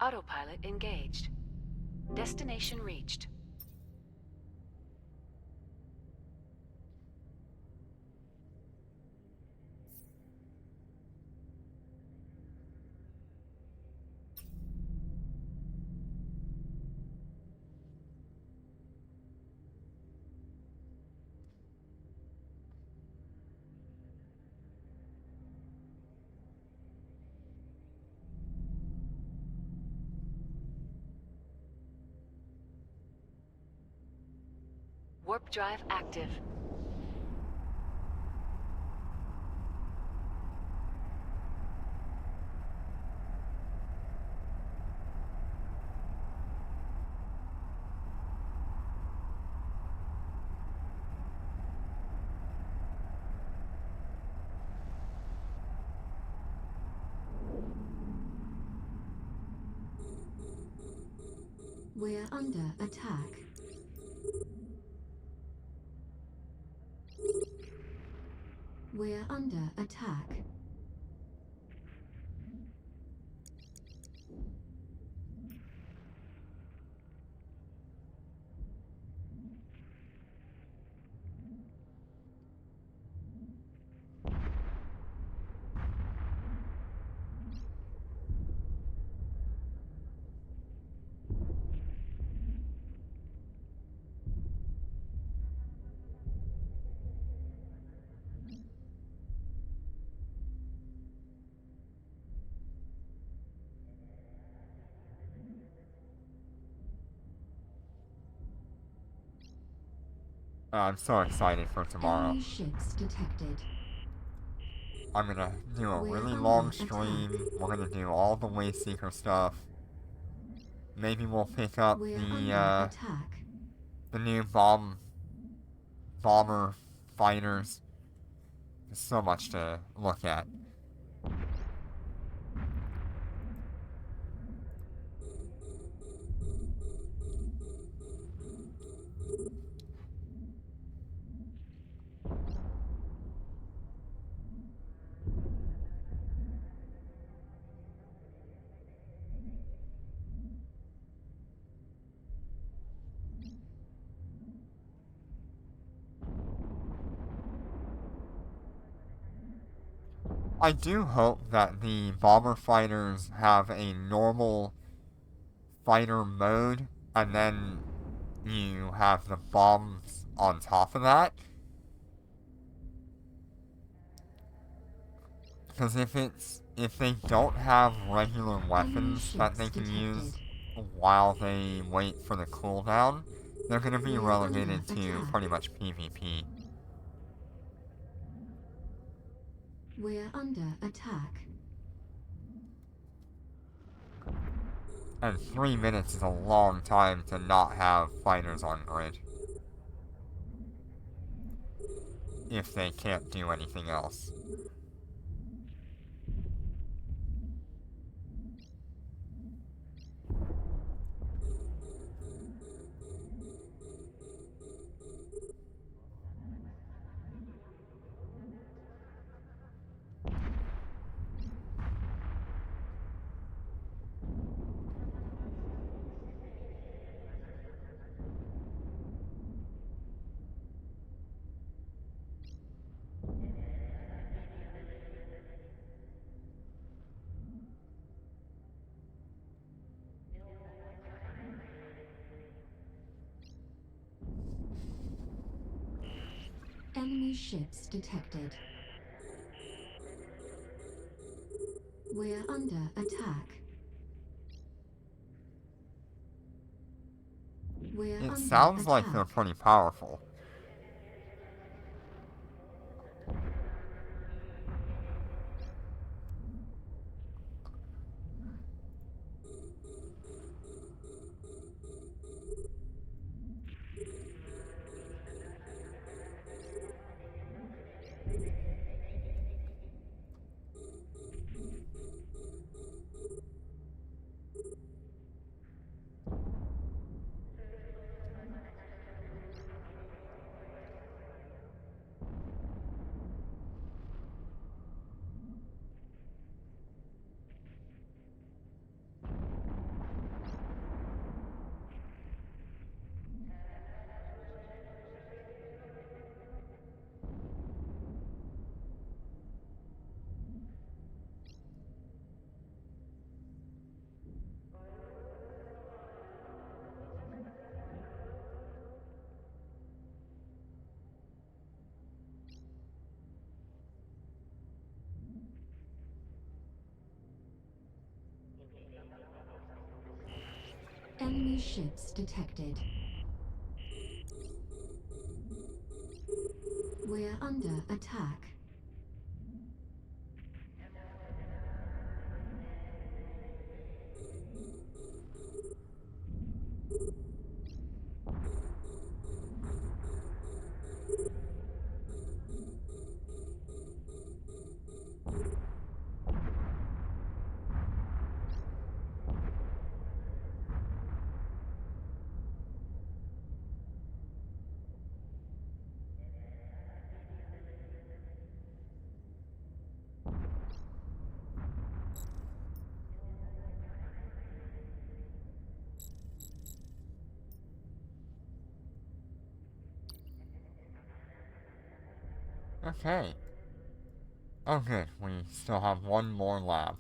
B: Autopilot engaged. Destination reached. Warp drive active.
C: We're under attack. We're under attack.
A: I'm so excited for tomorrow.
C: Enemy ships detected.
A: I'm gonna do a
C: We're
A: really
C: under
A: long
C: attack.
A: stream. We're gonna do all the Wayseeker stuff. Maybe we'll pick up
C: We're under attack.
A: the new bomber fighters. There's so much to look at. I do hope that the bomber fighters have a normal fighter mode and then you have the bombs on top of that. Because if they don't have regular weapons that they can use while they wait for the cooldown, they're going to be relegated to pretty much PvP.
C: We're under attack.
A: And 3 minutes is a long time to not have fighters on grid. If they can't do anything else.
C: Enemy ships detected. We're under attack.
A: It sounds like they're pretty powerful.
C: Enemy ships detected. We're under attack.
A: Okay. Oh good, we still have one more lab.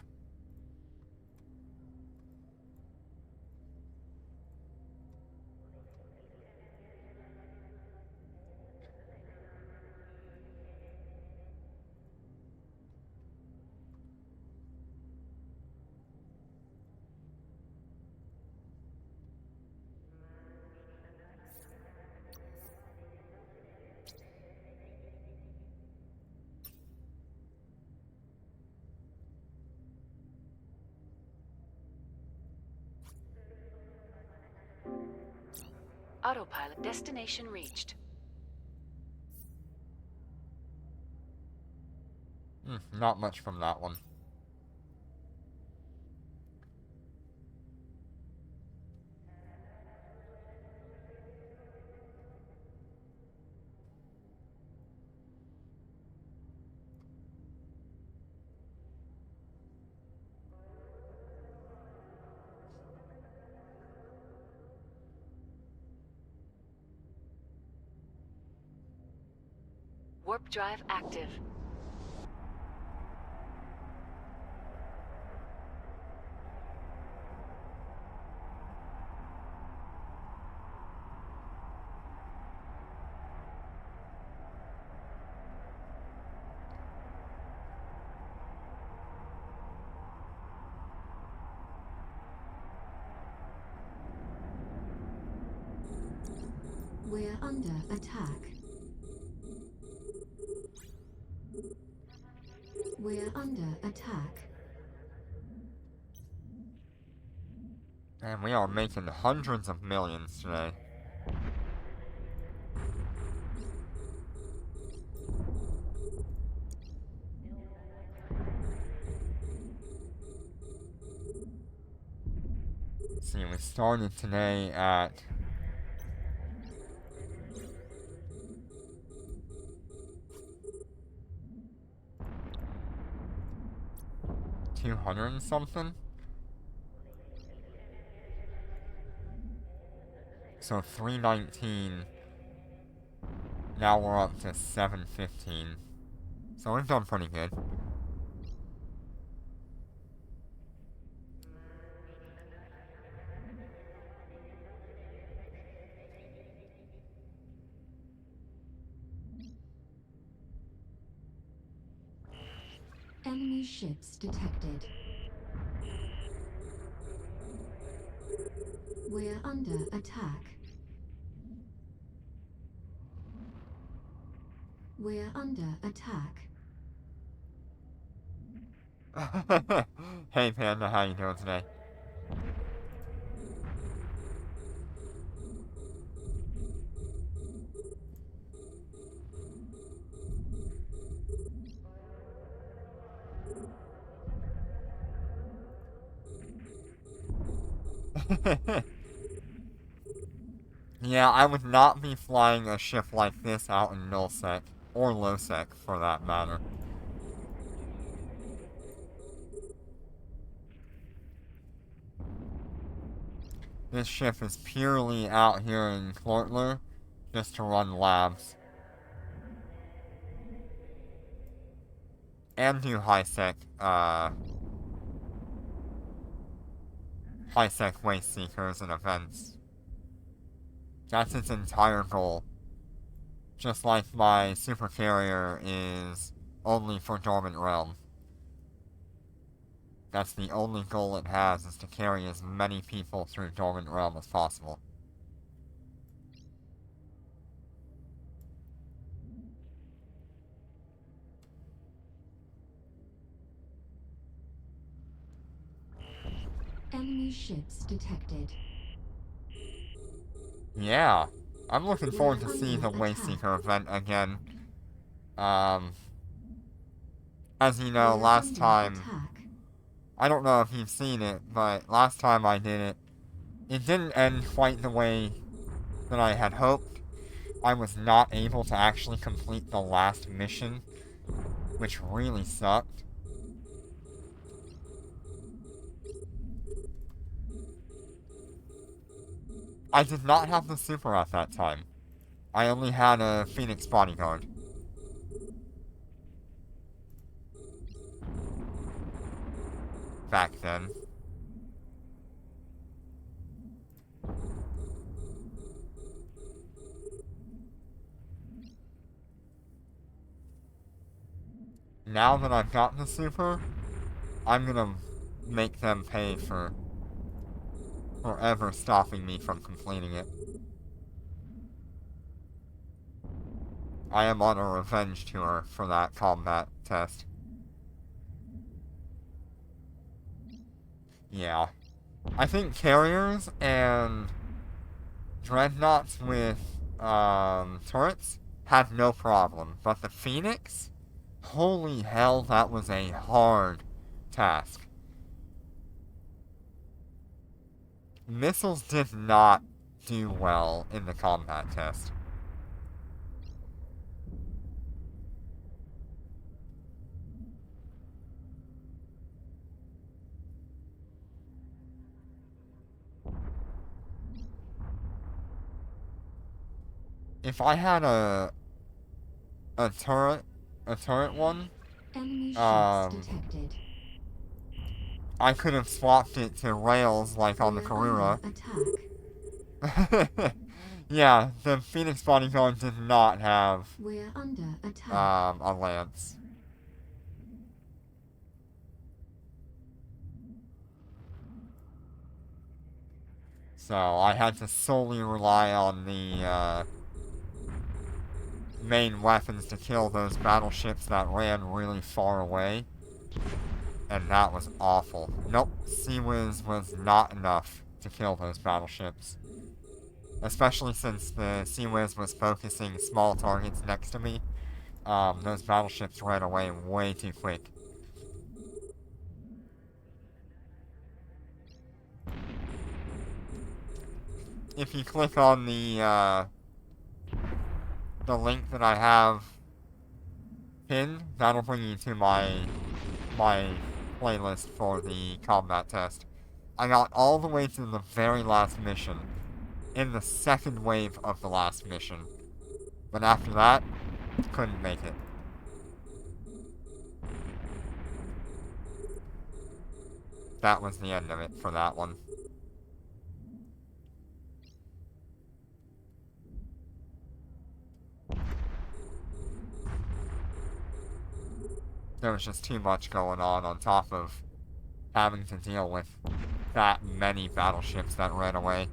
B: Autopilot destination reached.
A: Not much from that one.
B: Warp drive active.
C: We're under attack. We're under attack.
A: And we are making hundreds of millions today. See, we started today at $200 and something. So 319. Now we're up to 715. So we've done pretty good.
C: Enemy ships detected. We're under attack. We're under attack.
A: Hey Panda, how you doing today? Yeah, I would not be flying a ship like this out in nullsec, or lowsec for that matter. This ship is purely out here in Clortler just to run labs. And do high-sec waste seekers and events. That's its entire goal. Just like my super carrier is only for Dormant Realm. That's the only goal it has, is to carry as many people through Dormant Realm as possible.
C: Enemy ships detected.
A: Yeah, I'm looking forward to seeing the Waste Seeker event again. As you know,
C: We're
A: last
C: under
A: time,
C: attack.
A: I don't know if you've seen it, but last time I did it, it didn't end quite the way that I had hoped. I was not able to actually complete the last mission, which really sucked. I did not have the super at that time. I only had a Phoenix bodyguard. Back then. Now that I've got the super, I'm gonna make them pay for forever stopping me from completing it. I am on a revenge tour for that combat test. Yeah. I think carriers and dreadnoughts with turrets had no problem, but the Phoenix? Holy hell, that was a hard task. Missiles did not do well in the combat test. If I had a turret one,
C: Enemy
A: Um,
C: ships detected.
A: I could have swapped it to rails like on the
C: We're
A: Karura.
C: under attack.
A: Yeah, the Phoenix bodyguard did not have
C: We're under attack.
A: a lance. So I had to solely rely on the main weapons to kill those battleships that ran really far away. And that was awful. Nope, CIWS was not enough to kill those battleships. Especially since the CIWS was focusing small targets next to me. Those battleships ran away way too quick. If you click on the link that I have pinned, that'll bring you to my playlist for the combat test. I got all the way to the very last mission, in the second wave of the last mission. But after that, couldn't make it. That was the end of it for that one. There was just too much going on top of having to deal with that many battleships that ran away.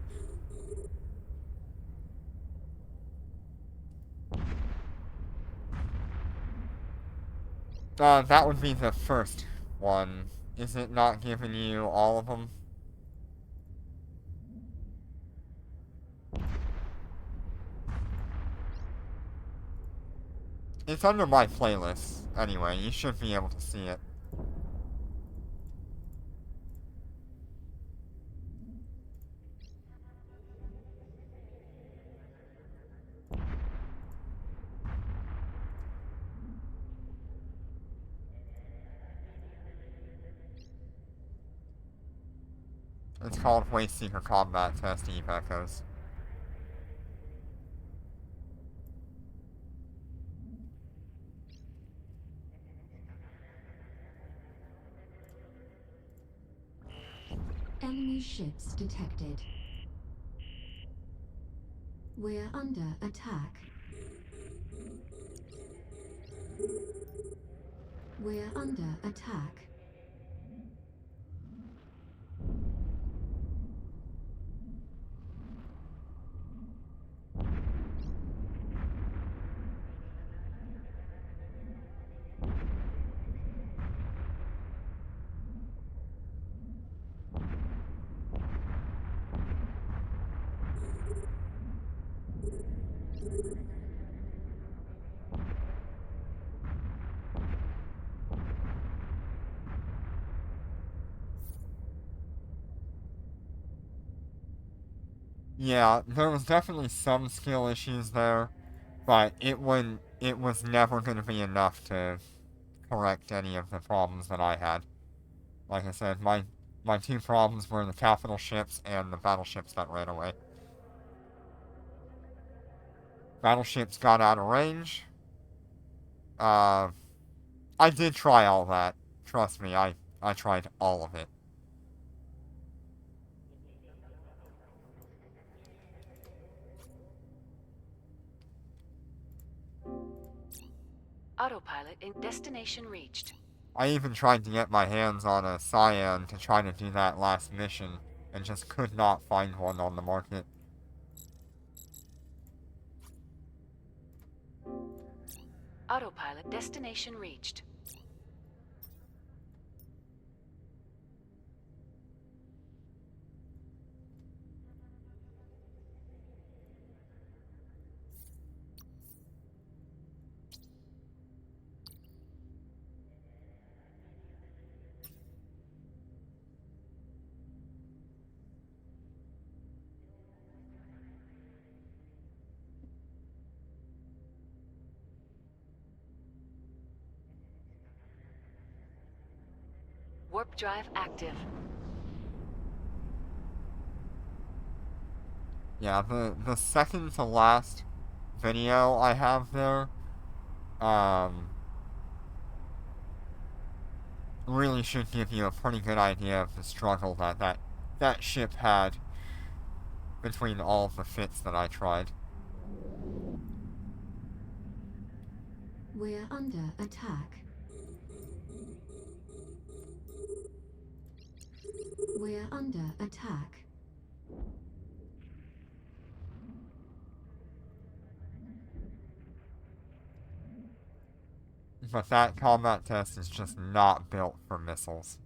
A: That would be the first one. Is it not giving you all of them? It's under my playlist, anyway. You should be able to see it. It's called Wasteseeker Combat Test Eve Echoes.
C: Enemy ships detected. We're under attack. We're under attack.
A: Yeah, there was definitely some skill issues there, but it was never going to be enough to correct any of the problems that I had. Like I said, my two problems were the capital ships and the battleships that ran away. Battleships got out of range. I did try all that. Trust me, I tried all of it.
B: Autopilot in destination reached.
A: I even tried to get my hands on a Cyan to try to do that last mission, and just could not find one on the market.
B: Autopilot destination reached. Warp drive active.
A: Yeah, the second to last video I have there, really should give you a pretty good idea of the struggle that ship had between all of the fits that I tried.
C: We're under attack. We're under attack.
A: but that combat test is just not built for missiles.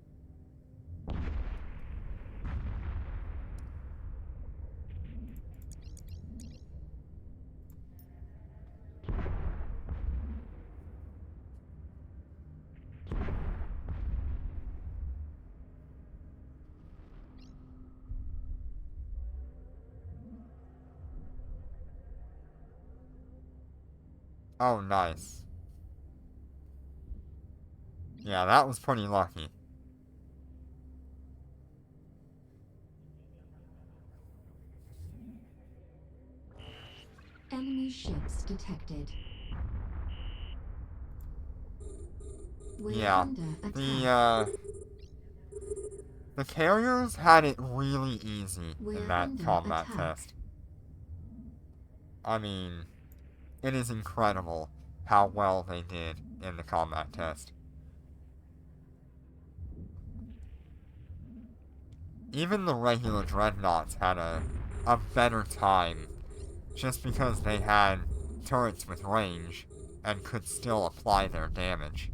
A: Oh, nice. Yeah, that was pretty lucky.
C: Enemy ships detected. We're
A: Yeah,
C: under attack.
A: the carriers had it really easy
C: We're
A: in that
C: under
A: combat
C: attack.
A: test. I mean, it is incredible how well they did in the combat test. Even the regular dreadnoughts had a better time, just because they had turrets with range and could still apply their damage.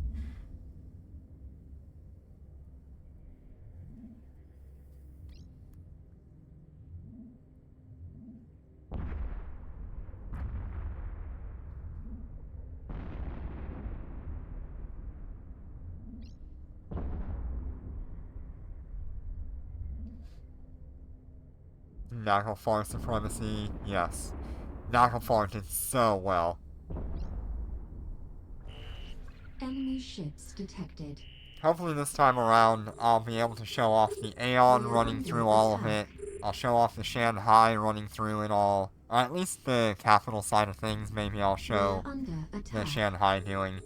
A: Naglfar supremacy, yes. Naglfar did so well.
C: Enemy ships detected.
A: Hopefully this time around, I'll be able to show off the Aeon running through all of it. I'll show off the Shanghai running through it all. Or at least the capital side of things, maybe I'll show
C: We're under
A: the
C: attack.
A: Shanghai doing.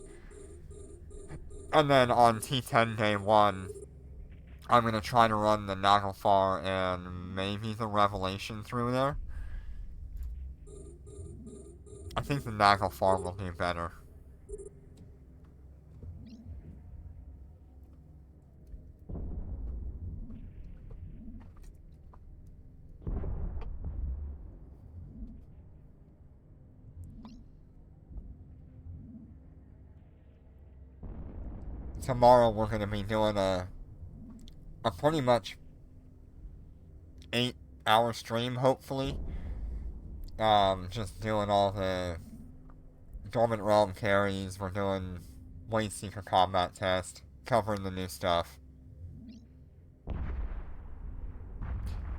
A: And then on T10 Day 1, I'm going to try to run the Naglfar and maybe the Revelation through there. I think the Naglfar will do better. Tomorrow we're going to be doing a pretty much 8-hour stream, hopefully. Just doing all the Dormant Realm carries. We're doing Wave Seeker combat test, covering the new stuff.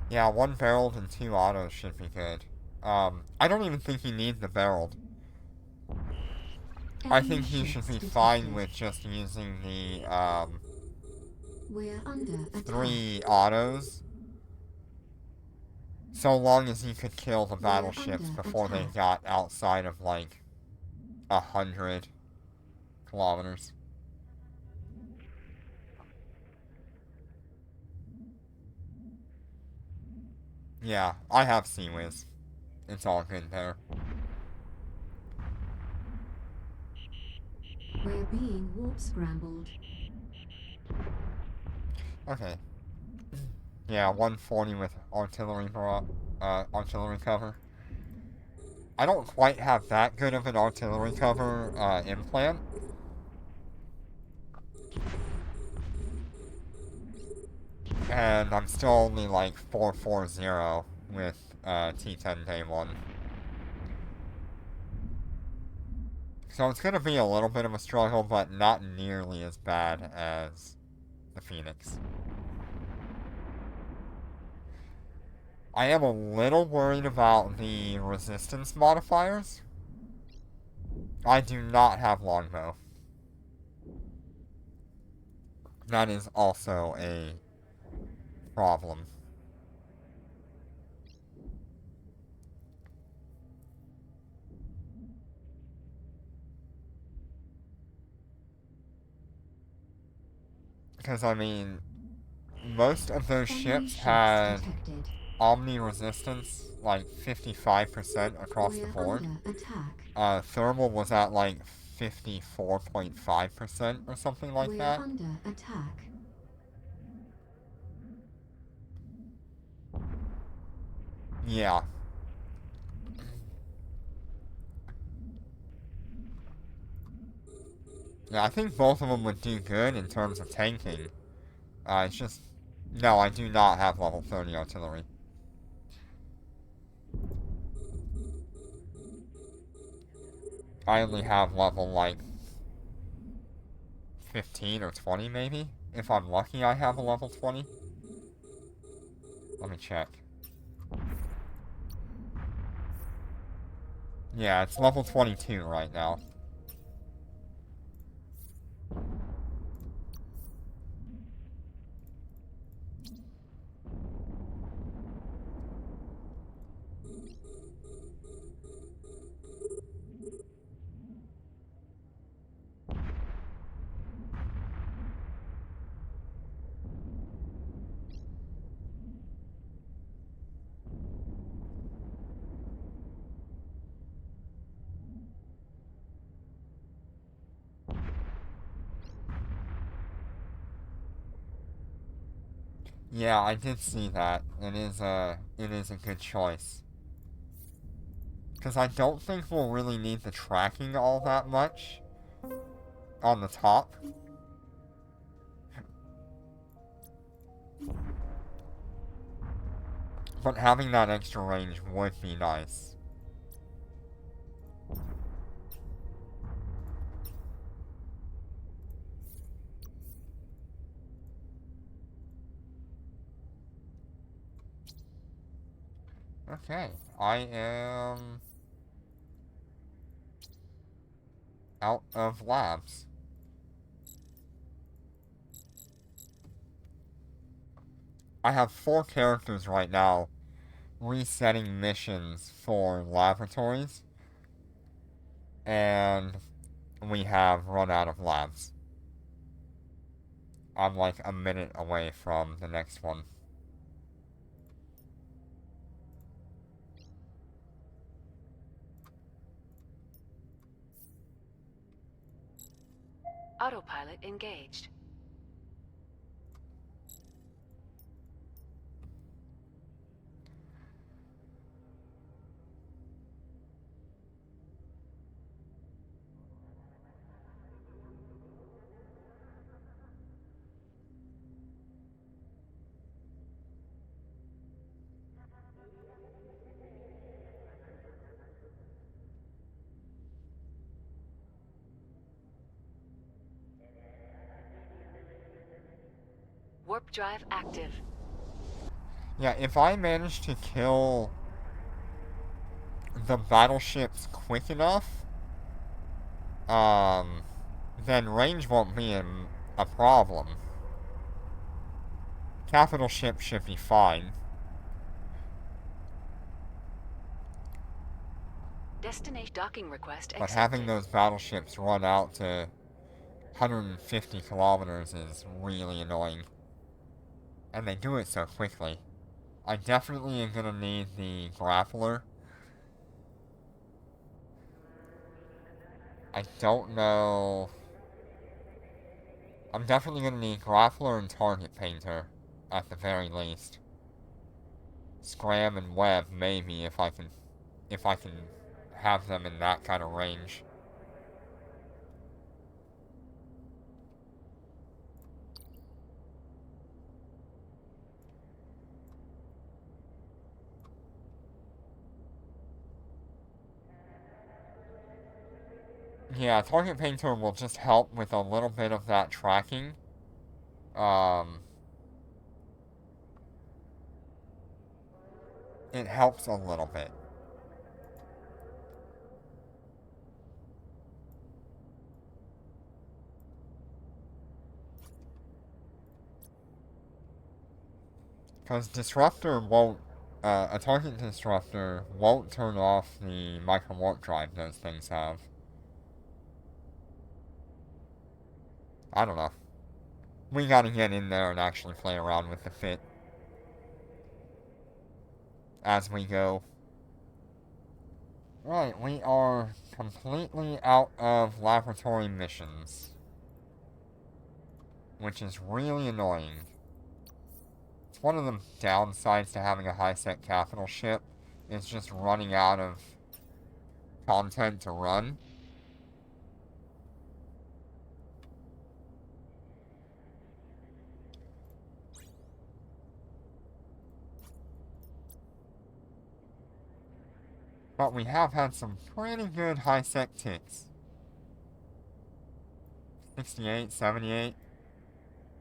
A: Yeah, 1 barreled and 2 autos should be good. I don't even think you need the barreled. I
C: Enemy
A: think you should
C: ships
A: be fine
C: detected.
A: with just using the
C: We're under attack.
A: 3 autos. So long as you could kill the
C: We're
A: battleships
C: under
A: before they
C: attack.
A: got outside of like 100 kilometers. Yeah, I have CWIZ. It's all good there.
C: We're being warp scrambled.
A: Okay. Yeah, 140 with artillery cover. I don't quite have that good of an artillery cover implant. And I'm still only like 440 with T10 Day 1. So it's going to be a little bit of a struggle, but not nearly as bad as the Phoenix. I am a little worried about the resistance modifiers. I do not have longbow. That is also a problem. Because, I mean, most of those
C: Enemy
A: ships
C: ships
A: had
C: detected.
A: Omni resistance, like 55% across the
C: We're
A: board.
C: under attack.
A: Thermal was at like 54.5% or something like
C: We're
A: that.
C: under attack.
A: Yeah. Yeah, I think both of them would do good in terms of tanking. It's just... No, I do not have level 30 artillery. I only have level, like, 15 or 20, maybe? If I'm lucky, I have a level 20. Let me check. Yeah, it's level 22 right now. Yeah, I did see that. It is a good choice. Because I don't think we'll really need the tracking all that much on the top. But having that extra range would be nice. Okay, I am out of labs. I have 4 characters right now resetting missions for laboratories, and we have run out of labs. I'm like a minute away from the next one.
B: Autopilot engaged. Warp drive active.
A: Yeah, if I manage to kill the battleships quick enough, then range won't be a problem. Capital ship should be fine.
B: Destination docking request
A: But
B: accepted.
A: having those battleships run out to 150 kilometers is really annoying. And they do it so quickly. I definitely am gonna need the grappler. I don't know... I'm definitely gonna need grappler and target painter, at the very least. Scram and web, maybe, if I can have them in that kind of range. Yeah, target painter will just help with a little bit of that tracking. It helps a little bit. Because disruptor won't, a target disruptor won't turn off the micro warp drive those things have. I don't know. We gotta get in there and actually play around with the fit as we go. Right, we are completely out of laboratory missions, which is really annoying. It's one of the downsides to having a high-sec capital ship, is just running out of content to run. But we have had some pretty good high-sec ticks. 68, 78.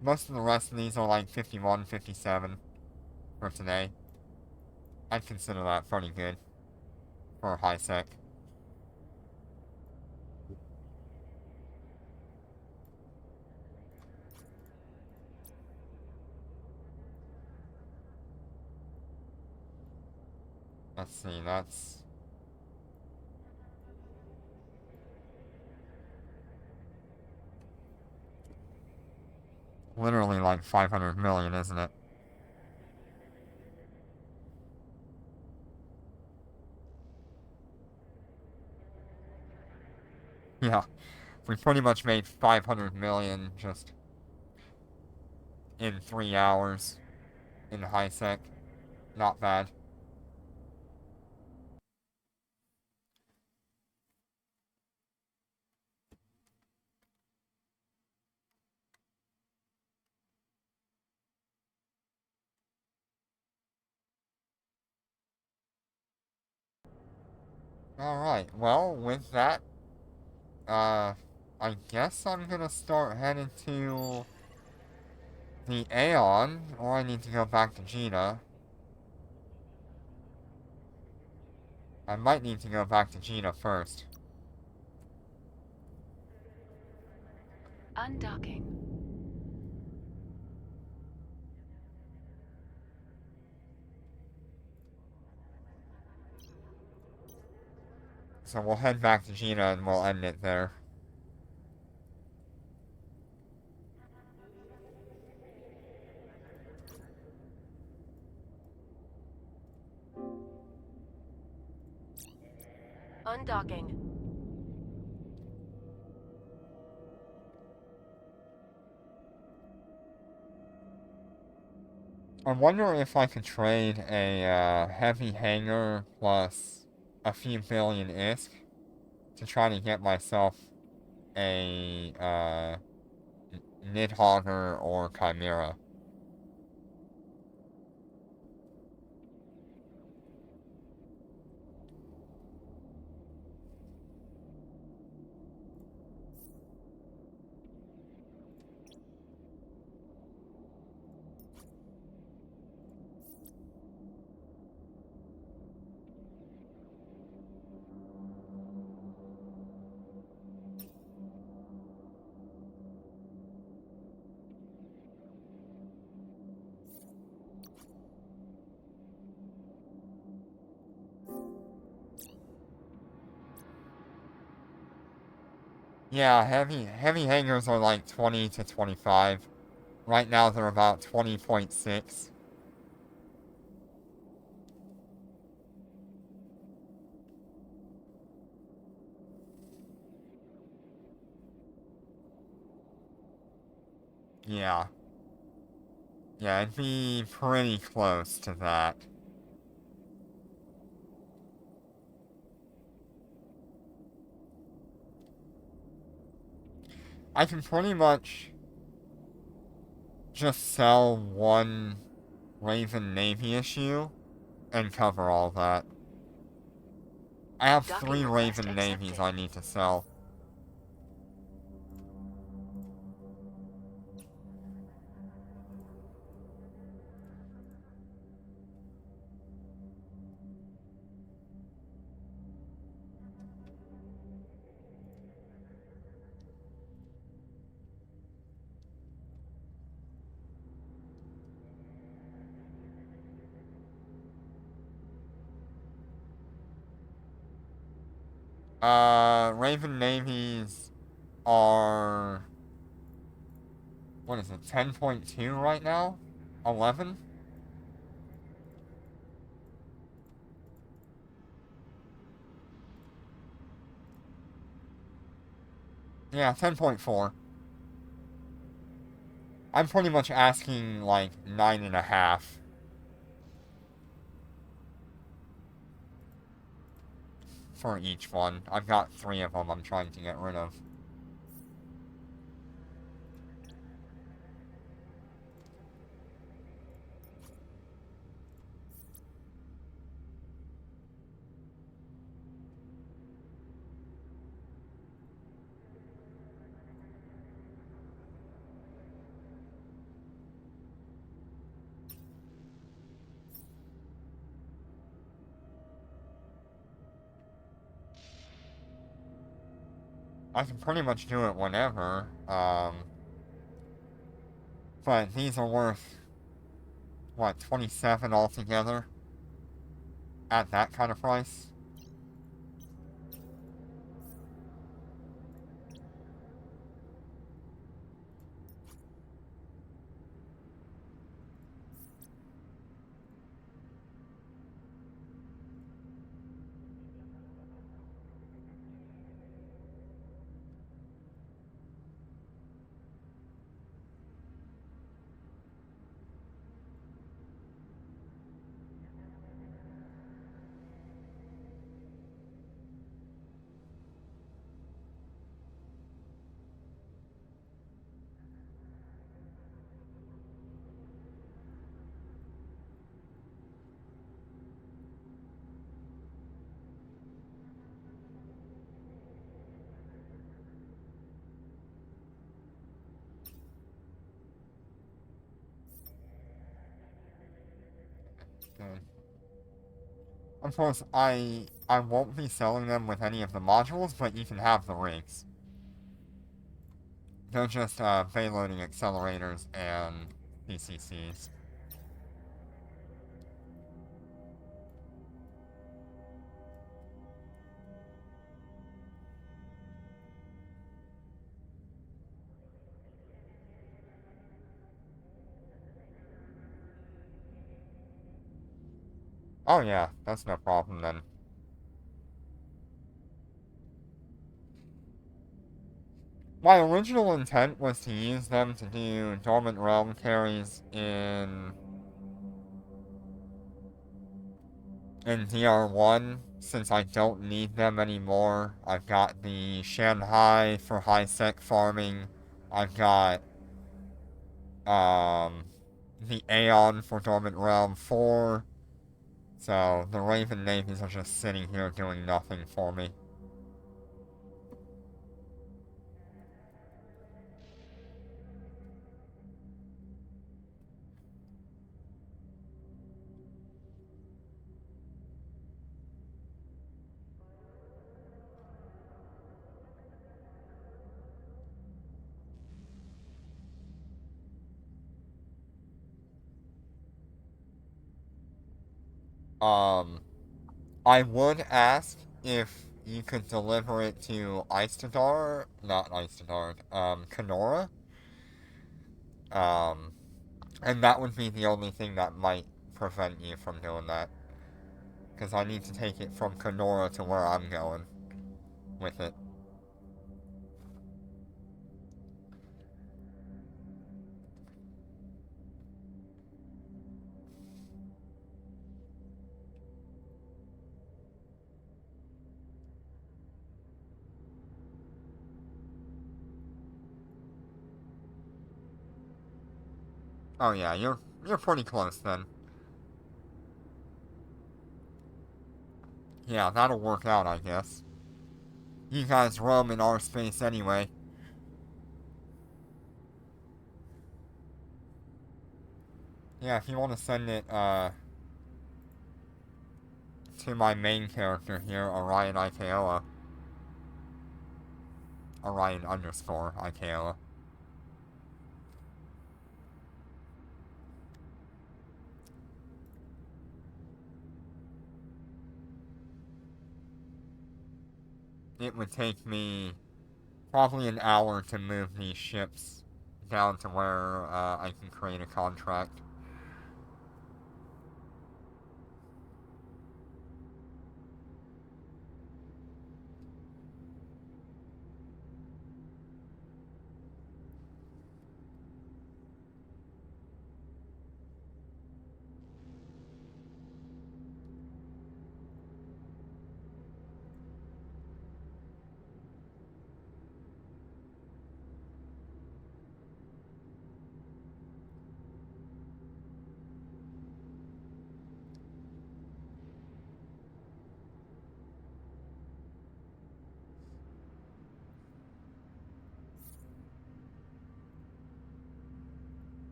A: Most of the rest of these are like 51, 57 for today. I'd consider that pretty good for a high-sec. Let's see, that's... literally like 500 million, isn't it? Yeah, we pretty much made 500 million just in 3 hours in high sec. Not bad. Alright, well, with that, I guess I'm gonna start heading to the Aeon, or I need to go back to Gina. I might need to go back to Gina first.
B: Undocking.
A: So we'll head back to Gina and we'll end it there.
D: Undocking.
A: I wonder if I could trade a heavy hanger plus a few billion ISK to try to get myself a Nidhogger or Chimera. Yeah, heavy hangers are like 20 to 25. Right now they're about 20.6. Yeah. Yeah, it'd be pretty close to that. I can pretty much just sell one Raven Navy issue and cover all that. I have
B: Docking
A: 3
B: request
A: Raven Navies
B: accepted.
A: I need to sell. Raven Navies are... what is it, 10.2 right now? 11? Yeah, 10.4. I'm pretty much asking, like, 9.5. For each one. I've got 3 of them I'm trying to get rid of. I can pretty much do it whenever. But these are worth, what, 27 altogether? At that kind of price? Okay. Of course, I won't be selling them with any of the modules, but you can have the rigs. They're just payloading accelerators and PCCs. Oh yeah, that's no problem then. My original intent was to use them to do Dormant Realm carries in DR1, since I don't need them anymore. I've got the Shanghai for high sec farming. I've got the Aeon for Dormant Realm 4. So the Raven Navies are just sitting here doing nothing for me. I would ask if you could deliver it to Eistadar, not Eistadar, Kenora. Um, and that would be the only thing that might prevent you from doing that. Because I need to take it from Kenora to where I'm going with it. Oh yeah, you're pretty close then. Yeah, that'll work out, I guess. You guys roam in our space anyway. Yeah, if you want to send it, to my main character here, Orion Ikeoa. Orion underscore Ikeoa. It would take me probably an hour to move these ships down to where I can create a contract.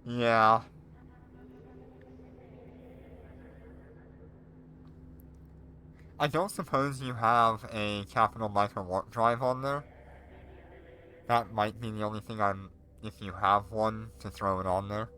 A: Yeah. I don't suppose you have a Capital Micro warp drive on there. That might be the only thing I'm... If you have one, to throw it on there.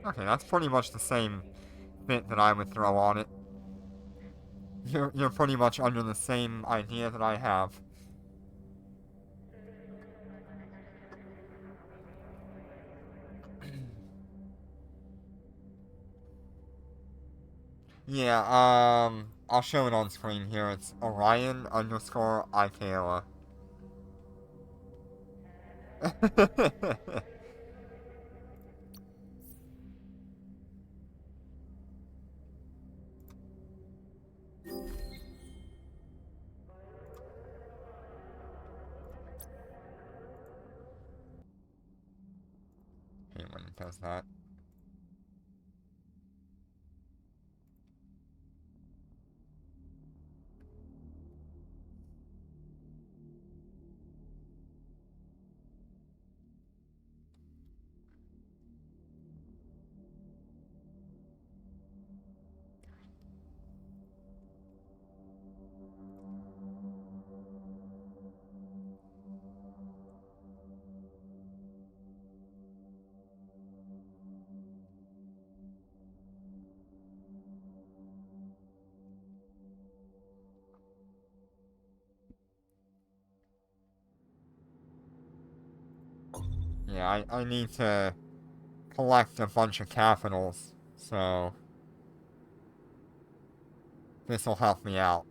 A: Okay, that's pretty much the same bit that I would throw on it. You're pretty much under the same idea that I have. Yeah, I'll show it on screen here. It's Orion underscore Ikaela. Hate when it does that. Yeah, I need to collect a bunch of capitals, so this will help me out.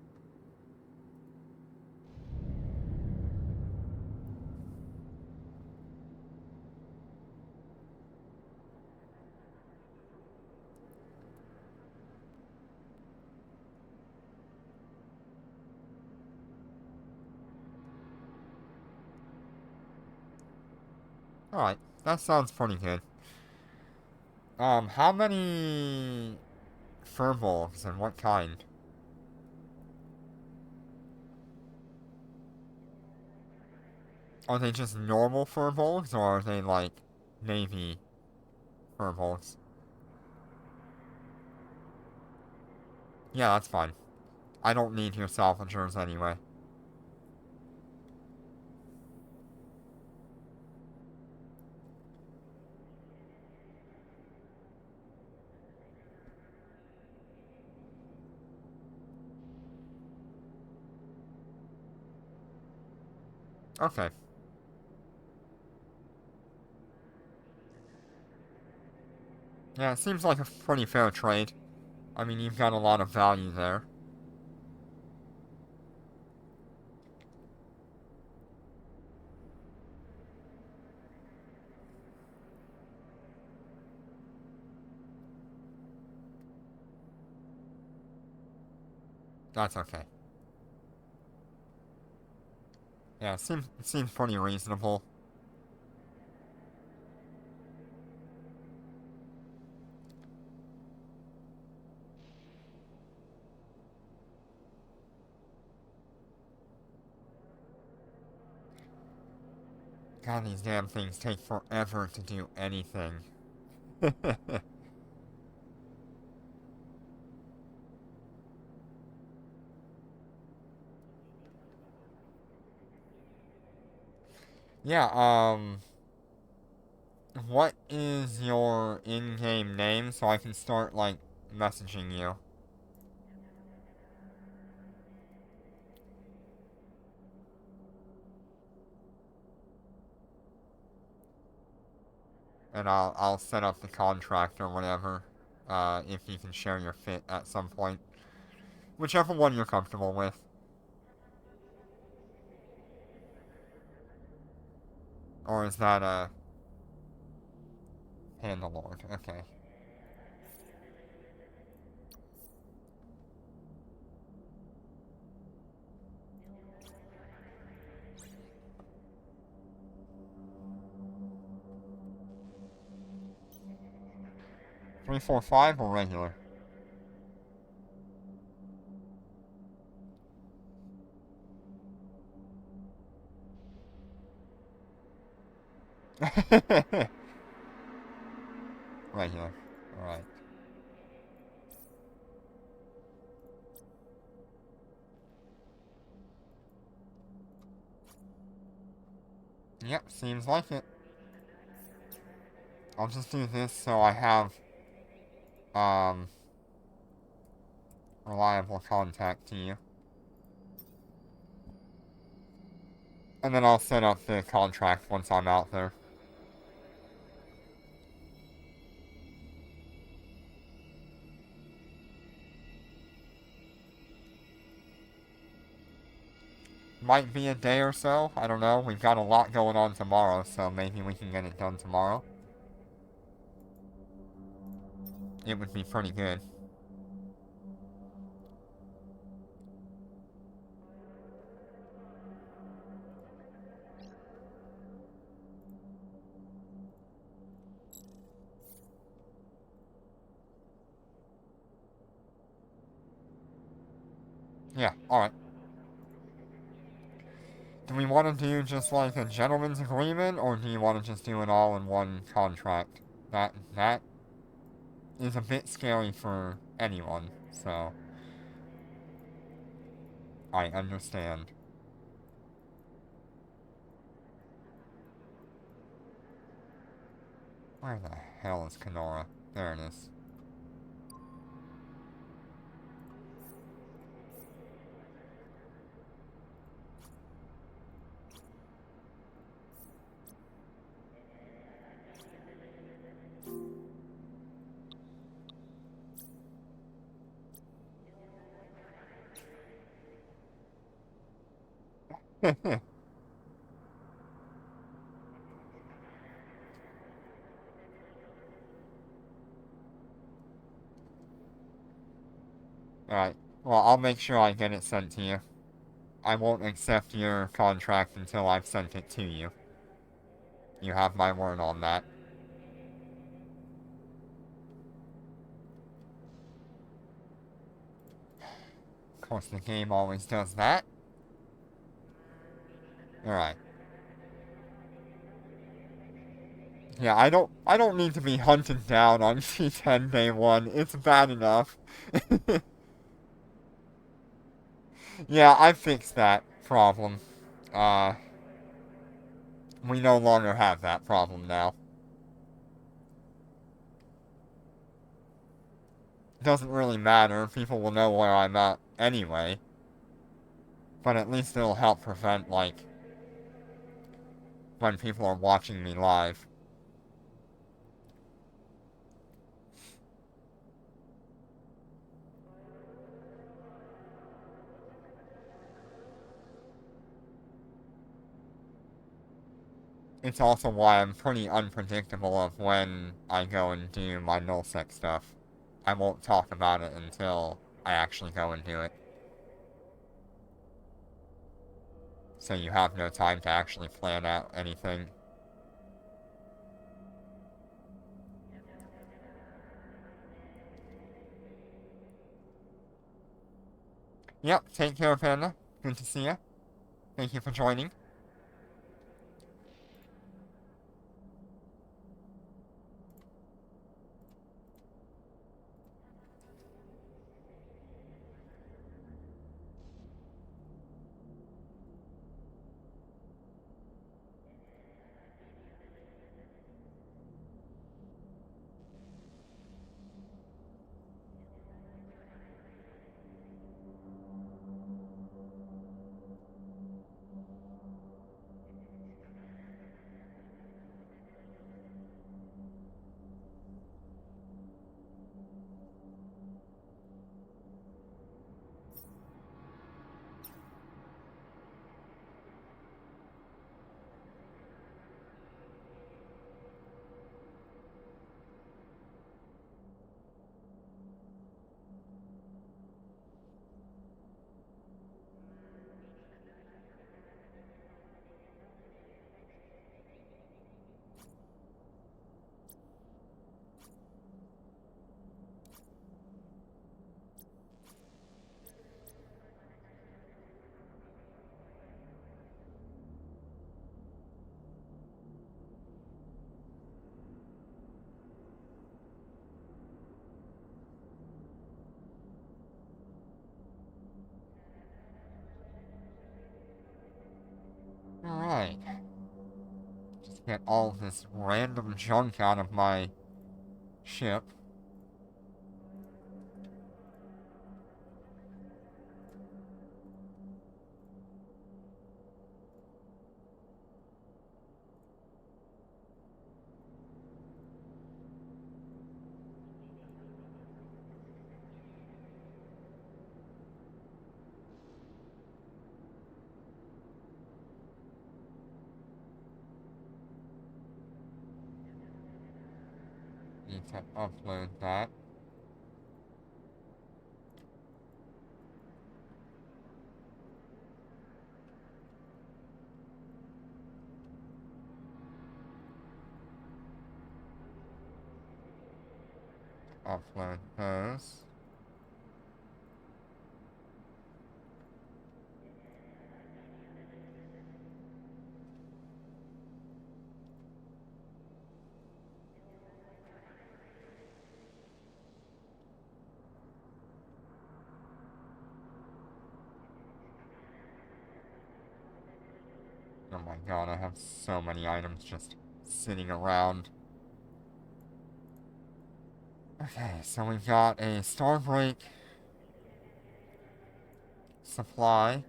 A: Alright, that sounds pretty good. How many furbolgs and what kind? Are they just normal furbolgs or are they like navy furbolgs? Yeah, that's fine. I don't need your salvagers anyway. Okay. Yeah, it seems like a pretty fair trade. I mean, you've got a lot of value there. That's okay. Yeah, it seems pretty reasonable. God, these damn things take forever to do anything. Yeah, what is your in-game name so I can start, like, messaging you? And I'll set up the contract or whatever. if you can share your fit at some point. Whichever one you're comfortable with. Or is that a Pandalord? Okay. Three, four, five, or regular? Regular. Alright. Yep, seems like it. I'll just do this so I have, reliable contact to you. And then I'll set up the contract once I'm out there. Might be a day or so, I don't know. We've got a lot going on tomorrow, so maybe we can get it done tomorrow. It would be pretty good. Yeah, alright. Do we want to do just like a gentleman's agreement, or do you want to just do it all in one contract? That is a bit scary for anyone, so I understand. Where the hell is Kenora? There it is. Alright, well, I'll make sure I get it sent to you. I won't accept your contract until I've sent it to you. You have my word on that. Of course, the game always does that. Alright. Yeah, I don't need to be hunted down on C10 day one. It's bad enough. Yeah, I fixed that problem. We no longer have that problem now. Doesn't really matter, people will know where I'm at anyway. But at least it'll help prevent, like, when people are watching me live. It's also why I'm pretty unpredictable of when I go and do my nullsec stuff. I won't talk about it until I actually go and do it. So you have no time to actually plan out anything. Yep, take care, Panda. Good to see you. Thank you for joining. get all this random junk out of my ship. Need to upload that. Upload those. Oh my god, I have so many items just sitting around. Okay, so we've got a Starbreak supply.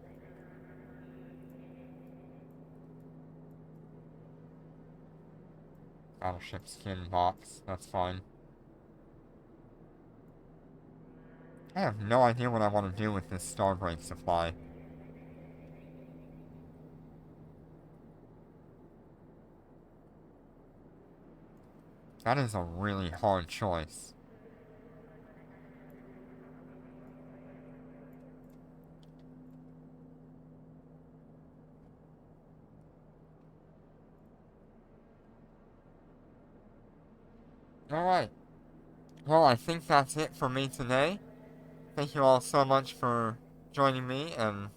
A: Battleship skin box, that's fine. I have no idea what I want to do with this Starbreak supply. That is a really hard choice. Alright. Well, I think that's it for me today. Thank you all so much for joining me and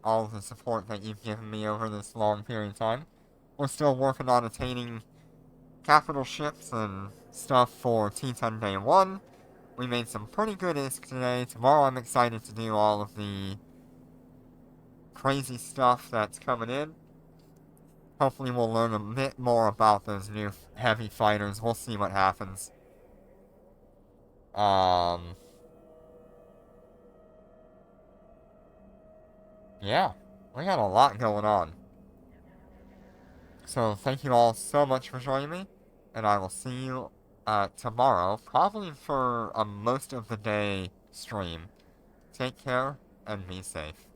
A: all of the support that you've given me over this long period of time. We're still working on attaining capital ships and stuff for T10 Day 1. We made some pretty good ISK today. Tomorrow I'm excited to do all of the crazy stuff that's coming in. Hopefully we'll learn a bit more about those new heavy fighters. We'll see what happens. Yeah, we got a lot going on. So thank you all so much for joining me, and I will see you tomorrow, probably for a most of the day stream. Take care, and be safe.